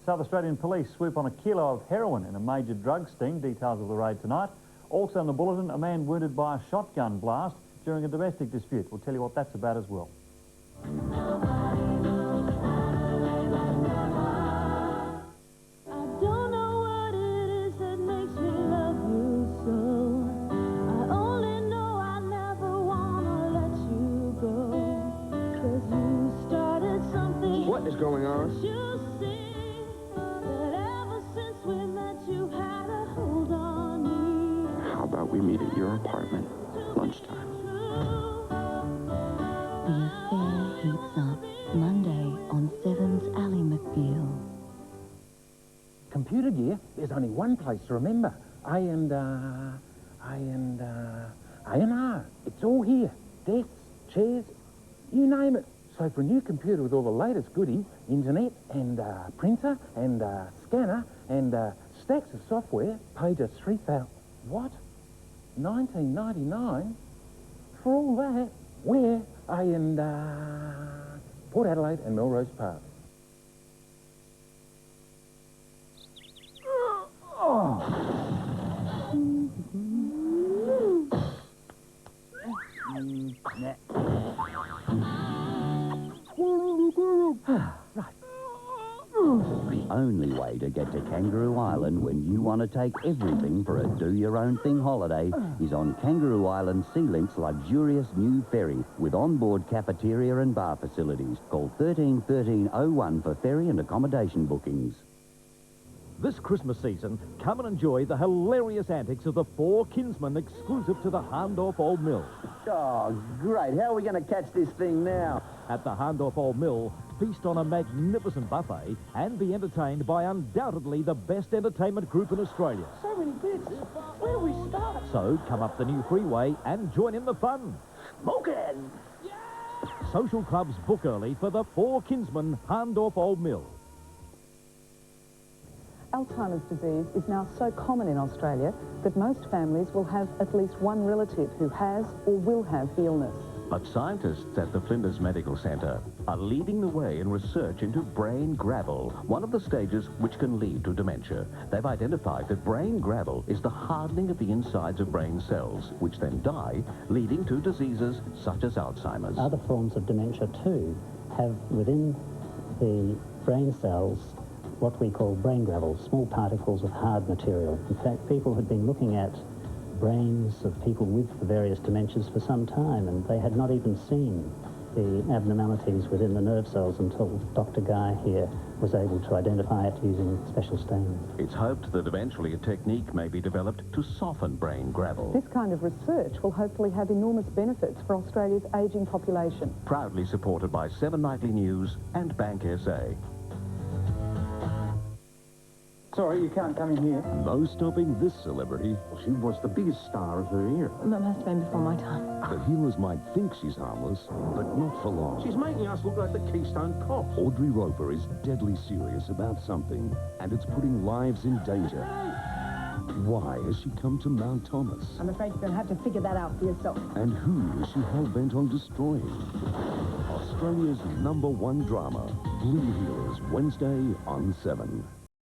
South Australian police swoop on a kilo of heroin in a major drug sting. Details of the raid tonight. Also in the bulletin, a man wounded by a shotgun blast during a domestic dispute. We'll tell you what that's about as well. What is going on? How about we meet at your apartment, lunchtime? The affair heats up Monday on 7's Ally McBeal. Computer gear, there's only one place to remember. A and R. It's all here. Desks, chairs, you name it. So for a new computer with all the latest goodies, internet and printer and scanner and stacks of software, pay just $3,000. What? $19.99? For all that? Where? Port Adelaide and Melrose Park. The only way to get to Kangaroo Island when you want to take everything for a do-your-own-thing holiday is on Kangaroo Island Sea-Link's luxurious new ferry with onboard cafeteria and bar facilities. Call 131301 for ferry and accommodation bookings. This Christmas season, come and enjoy the hilarious antics of the Four Kinsmen exclusive to the Harndorf Old Mill. Oh, great. How are we going to catch this thing now? At the Harndorf Old Mill, feast on a magnificent buffet and be entertained by undoubtedly the best entertainment group in Australia. So many bits. Where do we start? So come up the new freeway and join in the fun. Smoking! Social clubs book early for the Four Kinsmen Harndorf Old Mill. Alzheimer's disease is now so common in Australia that most families will have at least one relative who has or will have the illness. But scientists at the Flinders Medical Centre are leading the way in research into brain gravel, one of the stages which can lead to dementia. They've identified that brain gravel is the hardening of the insides of brain cells, which then die, leading to diseases such as Alzheimer's. Other forms of dementia, too, have within the brain cells what we call brain gravel, small particles of hard material. In fact, people had been looking at brains of people with the various dementias for some time, and they had not even seen the abnormalities within the nerve cells until Dr. Guy here was able to identify it using special stains. It's hoped that eventually a technique may be developed to soften brain gravel. This kind of research will hopefully have enormous benefits for Australia's ageing population. Proudly supported by 7 Nightly News and Bank SA. Sorry, you can't come in here. No stopping this celebrity. She was the biggest star of her era. That must have been before my time. The healers might think she's harmless, but not for long. She's making us look like the Keystone Cops. Audrey Roper is deadly serious about something, and it's putting lives in danger. Why has she come to Mount Thomas? I'm afraid you're going to have to figure that out for yourself. And who is she hell-bent on destroying? Australia's #1 drama, Blue Healers, Wednesday on 7.